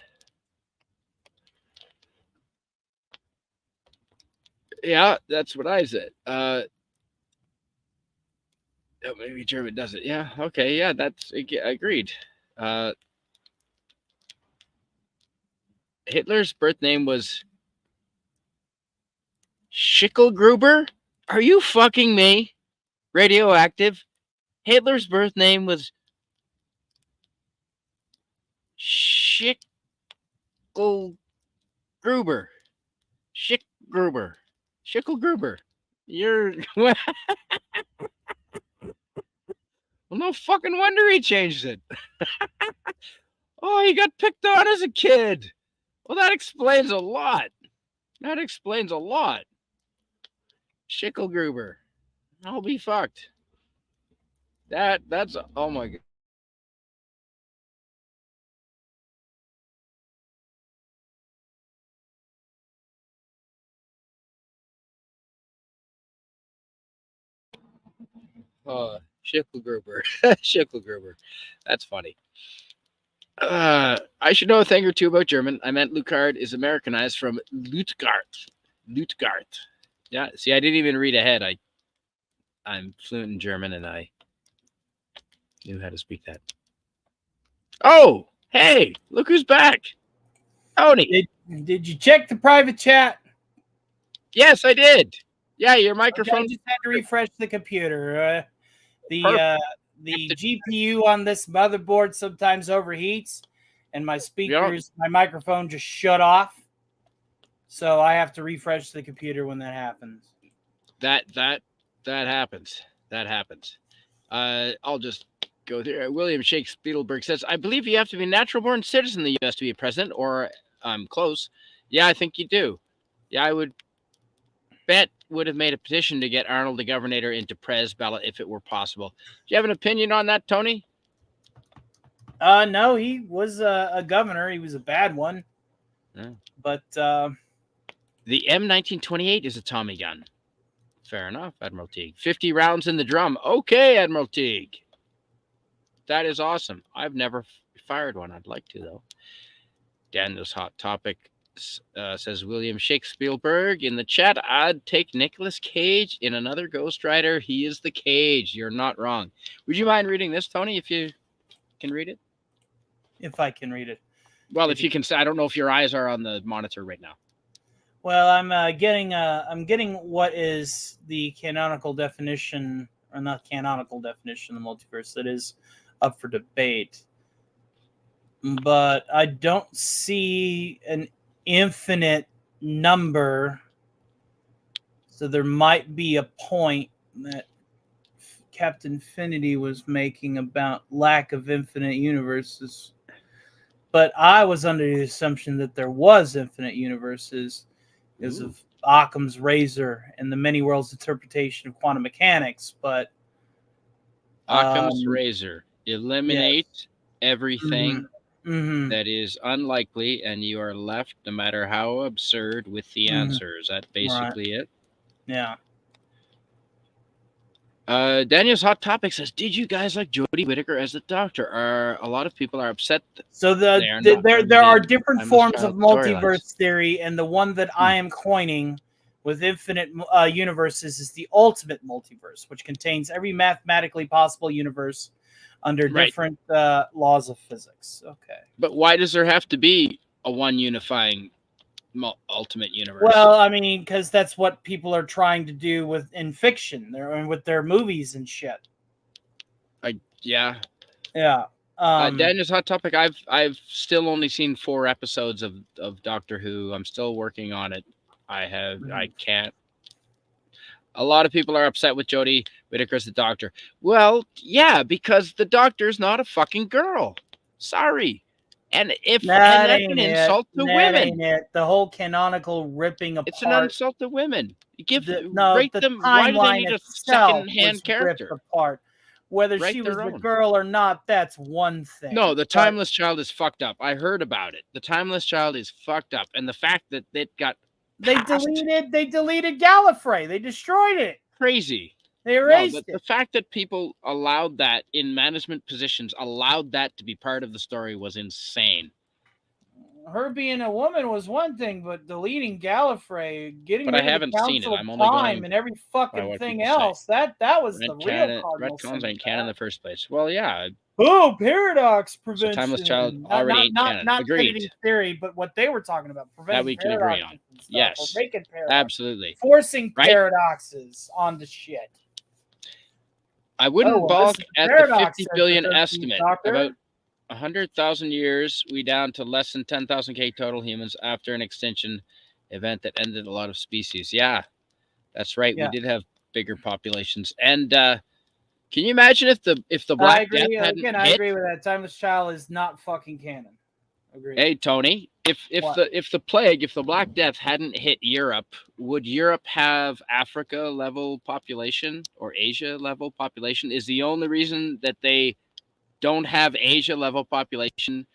Yeah, that's what I said. Maybe German does it. Yeah, okay, yeah, that's agreed. Hitler's birth name was Schicklgruber? Are you fucking me? Radioactive? Hitler's birth name was Schicklgruber. Schicklgruber. You're... Well, no fucking wonder he changed it. Oh, he got picked on as a kid. Well, that explains a lot. Schicklgruber. I'll be fucked. That's oh my god. Schicklgruber. Schicklgruber. That's funny. I should know a thing or two about German. I meant Lutgard is Americanized from Lutgard. Yeah, see, I didn't even read ahead. I'm fluent in German and I knew how to speak that. Oh, hey, look who's back. Tony. Did you check the private chat? Yes, I did. Yeah, your microphone. Okay, I just had to refresh the computer. The GPU on this motherboard sometimes overheats, and my speakers, my microphone just shut off. So I have to refresh the computer when that happens. That happens. I'll just go there. William Shakes Spielberg says, I believe you have to be a natural-born citizen in the U.S. to be a president, or I'm close. Yeah, I think you do. Yeah, I would have made a petition to get Arnold the Governor into Pres ballot if it were possible. Do you have an opinion on that, Tony? No, he was a governor. He was a bad one. Yeah. But the M1928 is a Tommy gun. Fair enough, Admiral Teague. 50 rounds in the drum. Okay, Admiral Teague. That is awesome. I've never fired one. I'd like to, though. Daniel's Hot Topic says William Shakespeare in the chat. I'd take Nicolas Cage in another Ghost Rider. He is the Cage. You're not wrong. Would you mind reading this, Tony, if you can read it? If I can read it. Well, if you can. I don't know if your eyes are on the monitor right now. Well, I'm getting what is the canonical definition, or not canonical definition of the multiverse that is up for debate. But I don't see an infinite number, so there might be a point that Captain Infinity was making about lack of infinite universes. But I was under the assumption that there was infinite universes because of Occam's razor and the many worlds interpretation of quantum mechanics. But Occam's razor. Eliminate everything Mhm. that is unlikely, and you are left, no matter how absurd, with the answer. Is that basically it? Yeah. Daniel's Hot Topic says, "Did you guys like Jodie Whittaker as the Doctor? A lot of people are upset. So there are different forms of multiverse theory, and the one that I am coining with infinite universes is the ultimate multiverse, which contains every mathematically possible universe under different laws of physics. Okay. But why does there have to be a one unifying ultimate universe? Well, I mean, because that's what people are trying to do in fiction, with their movies and shit. Yeah. Daniel's Hot Topic. I've still only seen 4 episodes of Doctor Who. I'm still working on it. I can't. A lot of people are upset with Jodie Whittaker as the Doctor. Well, yeah, because the Doctor's not a fucking girl. Sorry. And that's an insult to women. The whole canonical ripping apart. It's an insult to women. Rate them. Why do they need a second-hand character? Apart. Whether she was a girl or not, that's one thing. No, the Timeless Child is fucked up. I heard about it. The Timeless Child is fucked up, and the fact that it got they deleted Gallifrey. They destroyed it. Crazy. They erased it. The fact that people allowed that in management positions, allowed that to be part of the story, was insane. Her being a woman was one thing, but deleting Gallifrey, getting I haven't seen it. I'm only going and every fucking thing else. That was the real retcons ain't canon in the first place. Well, yeah. Oh, paradox prevention. So Timeless Child already ain't canon. Not Agreed. Theory, but what they were talking about, preventing that we can agree on. Yes, making paradoxes, absolutely, forcing paradoxes onto shit. I wouldn't balk at the 50 billion estimate. About 100,000 years, we down to less than 10,000 K total humans after an extinction event that ended a lot of species. Yeah, that's right. Yeah. We did have bigger populations. And can you imagine if the Black Death hadn't hit? I agree with that. Timeless Child is not fucking canon. Agreed. Hey Tony, if the Black Death hadn't hit Europe, would Europe have Africa level population or Asia level population? Is the only reason that they don't have Asia level population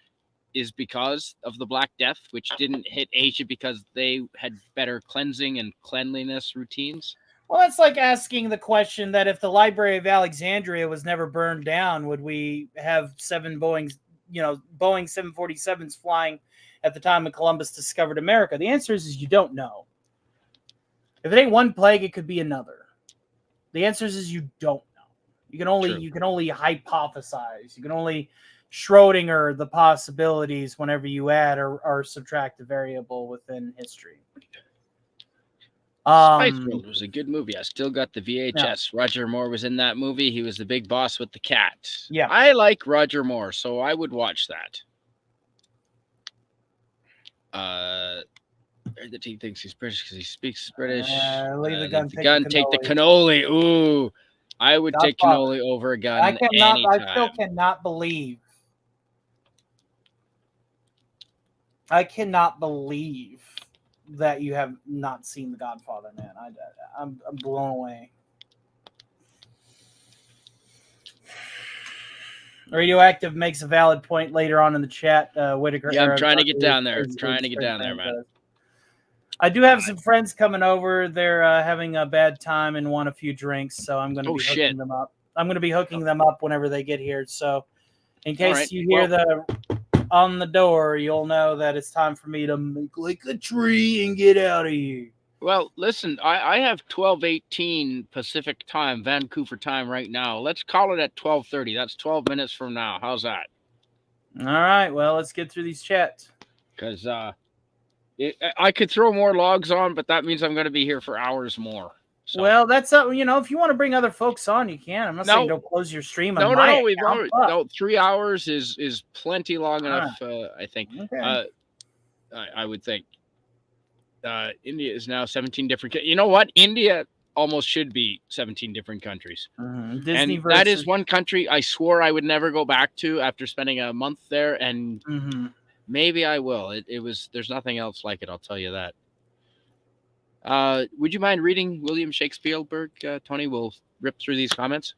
is because of the Black Death, which didn't hit Asia because they had better cleansing and cleanliness routines? Well, that's like asking the question that if the Library of Alexandria was never burned down, would we have 7 Boeing 747s flying at the time of Columbus discovered America? The answer is you don't know. If it ain't one plague, it could be another. The answer is you don't know. You can only hypothesize. You can only Schrodinger the possibilities whenever you add or subtract a variable within history. Spice World was a good movie. I still got the VHS. Yeah. Roger Moore was in that movie. He was the big boss with the cat. Yeah. I like Roger Moore, so I would watch that. The team thinks he's British because he speaks British. Leave the gun, take the cannoli. Ooh. I would take cannoli over a gun. I still cannot believe. I cannot believe that you have not seen The Godfather, man. I'm blown away. Radioactive makes a valid point later on in the chat. Whittaker. Yeah, I'm trying to get down there. Man. I do have some friends coming over. They're having a bad time and want a few drinks, so I'm going to be hooking them up. I'm going to be hooking them up whenever they get here. So, in case you hear the on the door, you'll know that it's time for me to make like a tree and get out of here. Well, listen, I have 12:18 Pacific time, Vancouver time right now. Let's call it at 12:30. That's 12 minutes from now. How's that? All right. Well, let's get through these chats. Because I could throw more logs on, but that means I'm going to be here for hours more. So. Well, that's if you want to bring other folks on, you can. I'm not saying don't close your stream. No. 3 hours is plenty long enough. I think. Okay. I would think. India is now 17 different. You know what? India almost should be 17 different countries. Disney and that is one country I swore I would never go back to after spending a month there, and maybe I will. There's nothing else like it. I'll tell you that. Would you mind reading William Shakespeare, Tony? We'll rip through these comments.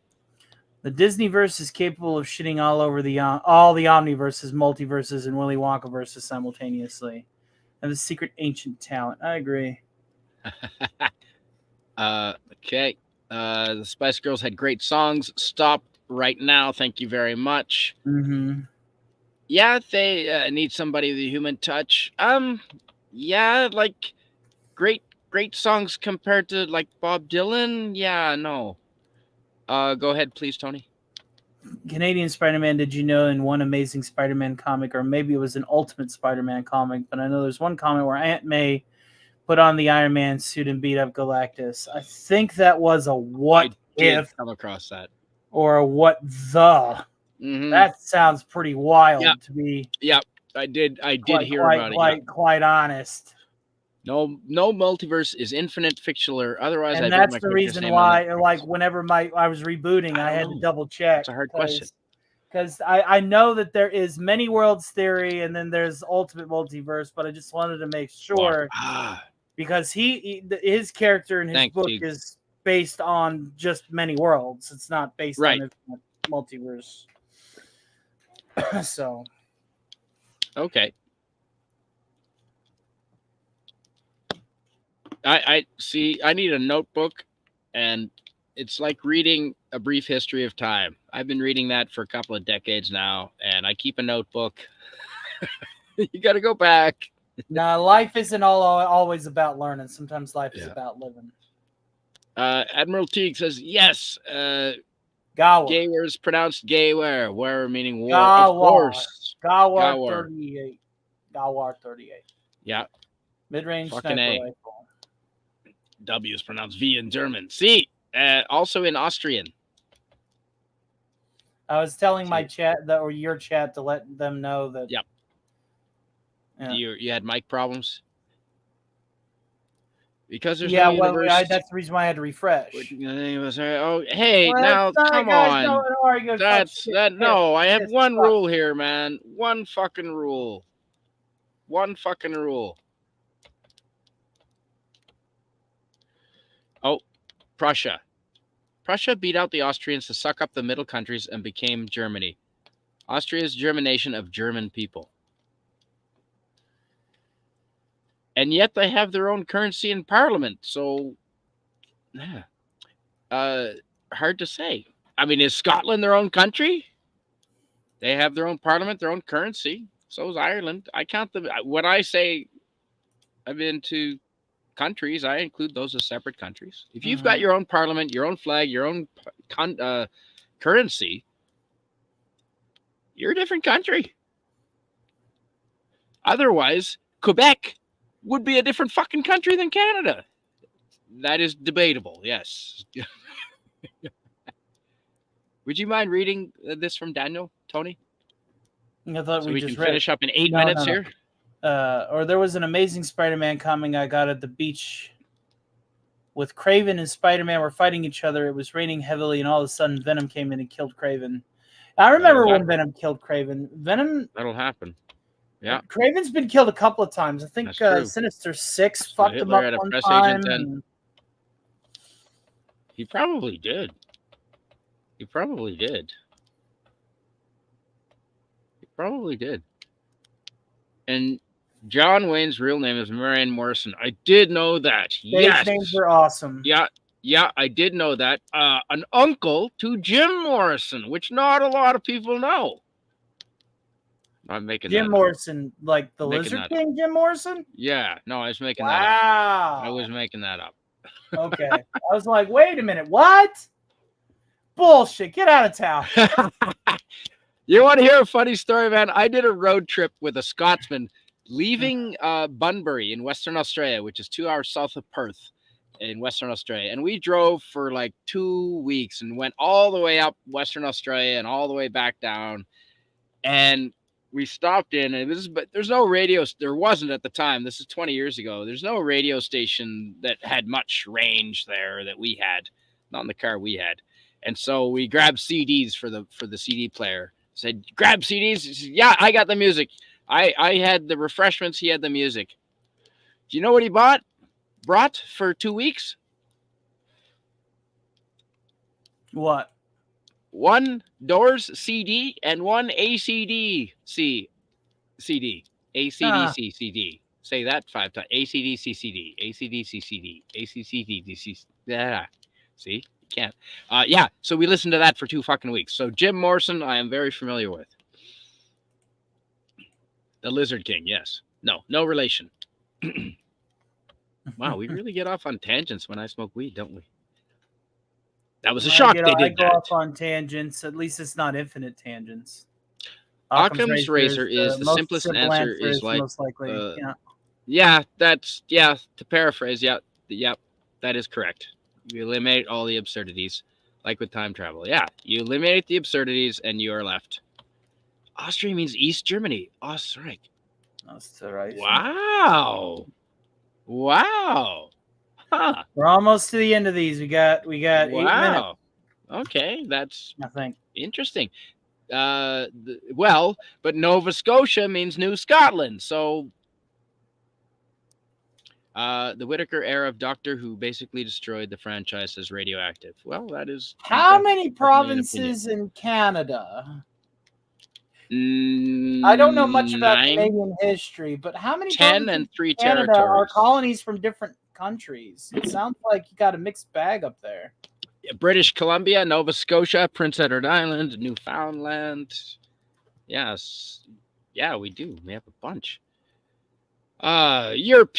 The Disneyverse is capable of shitting all over all the omniverses, multiverses, and Willy Wonka verses simultaneously. And the secret ancient talent. I agree. Okay. The Spice Girls had great songs. Stop right now. Thank you very much. Mm-hmm. Yeah, they need somebody with a human touch. Yeah, like great songs compared to like Bob Dylan. Yeah, no. Go ahead, please, Tony. Canadian Spider-Man, did you know in one Amazing Spider-Man comic, or maybe it was an Ultimate Spider-Man comic, but I know there's one comic where Aunt May put on the Iron Man suit and beat up Galactus. I think that was a what if come across that. Or a what the. Mm-hmm. That sounds pretty wild to be. Yeah, I did hear about it. Quite honest. No multiverse is infinite, fictional, or otherwise. And that's the reason why, like, whenever I was rebooting, I had to double check. It's a hard question. Because I know that there is many worlds theory, and then there's ultimate multiverse, but I just wanted to make sure because his character in his book is based on just many worlds. It's not based on infinite multiverse. So. Okay. I see. I need a notebook, and it's like reading A Brief History of Time. I've been reading that for a couple of decades now, and I keep a notebook. You got to go back. No, life isn't always about learning. Sometimes life is about living. Admiral Teague says yes. Gawer is pronounced Gayware. Where meaning war. Gawar. Of course. Gawar 38. Gawar 38. Yeah. Mid-range Fucking sniper A. rifle. W is pronounced V in German. C, also in Austrian. I was telling my chat or your chat to let them know that. Yep. Yeah. You had mic problems because there's no universe. That's the reason why I had to refresh. Oh, hey, now come on. That's that. No, I have one rule here, man. One fucking rule. One fucking rule. Oh, Prussia. Prussia beat out the Austrians to suck up the middle countries and became Germany. Austria's Germanation of German people. And yet they have their own currency and parliament. So, yeah. Hard to say. I mean, is Scotland their own country? They have their own parliament, their own currency. So is Ireland. I count them. When I say I've been to countries, I include those as separate countries. If you've got your own parliament, your own flag, your own currency, you're a different country. Otherwise, Quebec would be a different fucking country than Canada. That is debatable, yes. Would you mind reading this from Daniel, Tony? I thought so we can just finish up in 8 minutes here. Or there was an Amazing Spider-Man comic I got at the beach with Kraven and Spider-Man were fighting each other. It was raining heavily, and all of a sudden Venom came in and killed Kraven. I remember when Venom killed Kraven. That'll happen. Yeah. Kraven's been killed a couple of times. I think Sinister Six fucked him up one time. He probably did. He probably did. And John Wayne's real name is Marianne Morrison. I did know that. Yes. Names are awesome. Yeah, I did know that. An uncle to Jim Morrison, which not a lot of people know. I'm making Jim Morrison, like the Lizard King, Jim Morrison? Yeah, no, I was making that up. I was making that up. Okay. I was like, wait a minute, what? Bullshit, get out of town. You want to hear a funny story, man? I did a road trip with a Scotsman leaving Bunbury in Western Australia, which is 2 hours south of Perth in Western Australia. And we drove for like 2 weeks and went all the way up Western Australia and all the way back down. And we stopped in, and but there's no radio. There wasn't at the time. This is 20 years ago. There's no radio station that had much range there that we had, not in the car we had. And so we grabbed CDs for the CD player. Said, grab CDs. He said, yeah, I got the music. I had the refreshments. He had the music. Do you know what he brought for 2 weeks? What? one Doors CD and one ACDC CD. ACDC CD. Say that 5 times. ACDC CD. ACDC CD. ACDC. Yeah. See? You can't. Yeah. So we listened to that for 2 fucking weeks. So Jim Morrison, I am very familiar with. The Lizard King, yes. No relation. Wow, we really get off on tangents when I smoke weed, don't we? That was a shock they did I go that. off on tangents. At least it's not infinite tangents. Occam's razor is the simplest answer is like most likely. Yeah, that's to paraphrase, that is correct. You eliminate all the absurdities, like with time travel. Yeah, you eliminate the absurdities and you are left. Austria means East Germany. Österreich. Österreich. Wow. Huh. We're almost to the end of these. We got 8 minutes. Okay, that's I think interesting. Well, but Nova Scotia means New Scotland. So the Whittaker era of Doctor Who basically destroyed the franchise as radioactive. Well, that is how many provinces in Canada? I don't know much about Canadian history, but how many 10 and 3 in Canada territories are colonies from different countries? It sounds like you got a mixed bag up there. British Columbia, Nova Scotia, Prince Edward Island, Newfoundland. Yes. Yeah, we do. We have a bunch. Europe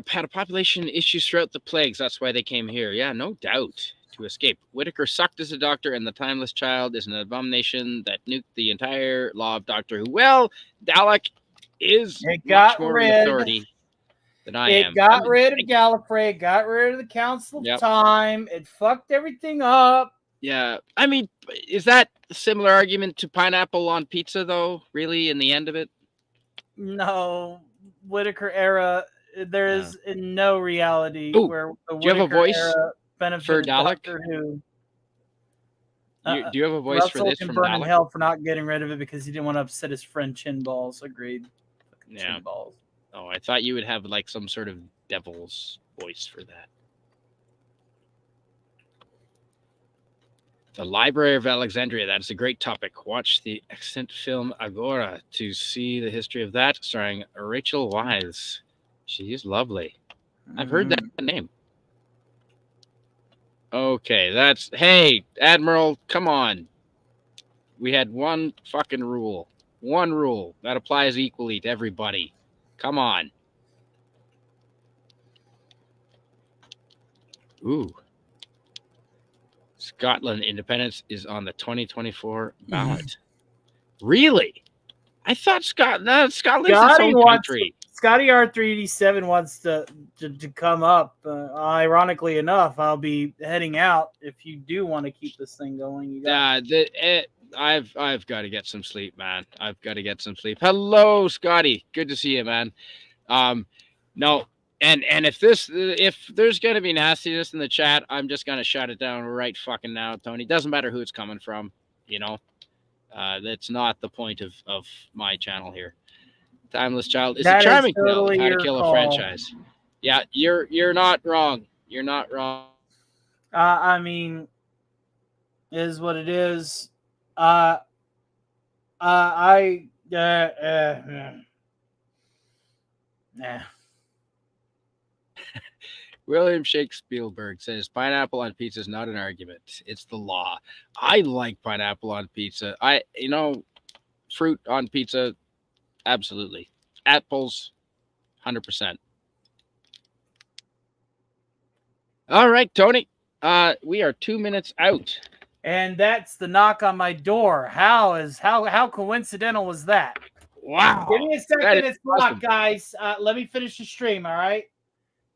had a population issues throughout the plagues. That's why they came here. Yeah, no doubt. To escape. Whittaker sucked as a doctor, and the Timeless Child is an abomination that nuked the entire law of Doctor Who. Well, Dalek is much more authority than I am. It got rid of Gallifrey, got rid of the Council of Time. It fucked everything up. Yeah. I mean, is that a similar argument to pineapple on pizza, though, really, in the end of it? No. Whittaker era, there is in no reality where the Whittaker do you have a voice era benefited for Dalek? Doctor Who. Do you have a voice Russell for this can from burn in Dalek? hell for not getting rid of it because he didn't want to upset his friend Chin Balls. Agreed. Chin Balls. Oh, I thought you would have like some sort of devil's voice for that. The Library of Alexandria. That's a great topic. Watch the excellent film Agora to see the history of that, starring Rachel Weisz. She is lovely. I've heard that name. Okay, hey, Admiral, come on. We had one fucking rule. One rule that applies equally to everybody. Come on. Ooh. Scotland independence is on the 2024 ballot. Really? I thought Scotland's its own country. Scotty R387 wants to come up. Ironically enough, I'll be heading out if you do want to keep this thing going. I've got to get some sleep, man. I've got to get some sleep. Hello, Scotty. Good to see you, man. No, and if there's gonna be nastiness in the chat, I'm just gonna shut it down right fucking now, Tony. Doesn't matter who it's coming from, you know. That's not the point of my channel here. Timeless Child is a charming tale of how to kill a franchise. Yeah, you're not wrong. You're not wrong. I mean, is what it is. William Shakespeare says pineapple on pizza is not an argument. It's the law. I like pineapple on pizza. Fruit on pizza, absolutely. Apples, 100%. All right, Tony. We are 2 minutes out. And that's the knock on my door. How coincidental was that? Wow. Give me a second. It's blocked, guys. Let me finish the stream, all right?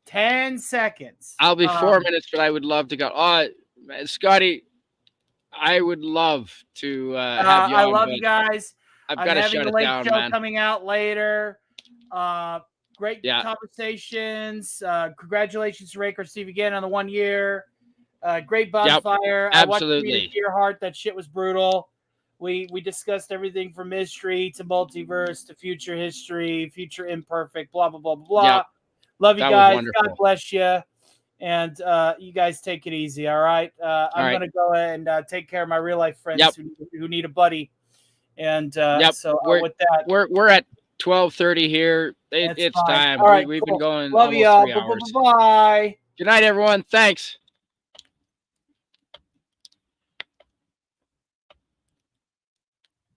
10 seconds. I'll be 4 minutes, but I would love to go. Scotty, I would love to have you on. I love you guys. I've got to shut it down, man. Coming out later. Great conversations. Congratulations to Raker Steve again on the 1 year. Great Bonfire. Yep, absolutely. I watched Earhart. That shit was brutal. We discussed everything from mystery to multiverse to future history, future imperfect, blah, blah, blah, blah. Yep. Love you guys. God bless you. And you guys take it easy, all right? I'm right. going to go and take care of my real life friends Yep. who need a buddy. And Yep. so with that, we're at 12:30 here. It's fine. time. All right, we've cool. been going Love you almost all. 3 hours. Bye. Good night, everyone. Thanks.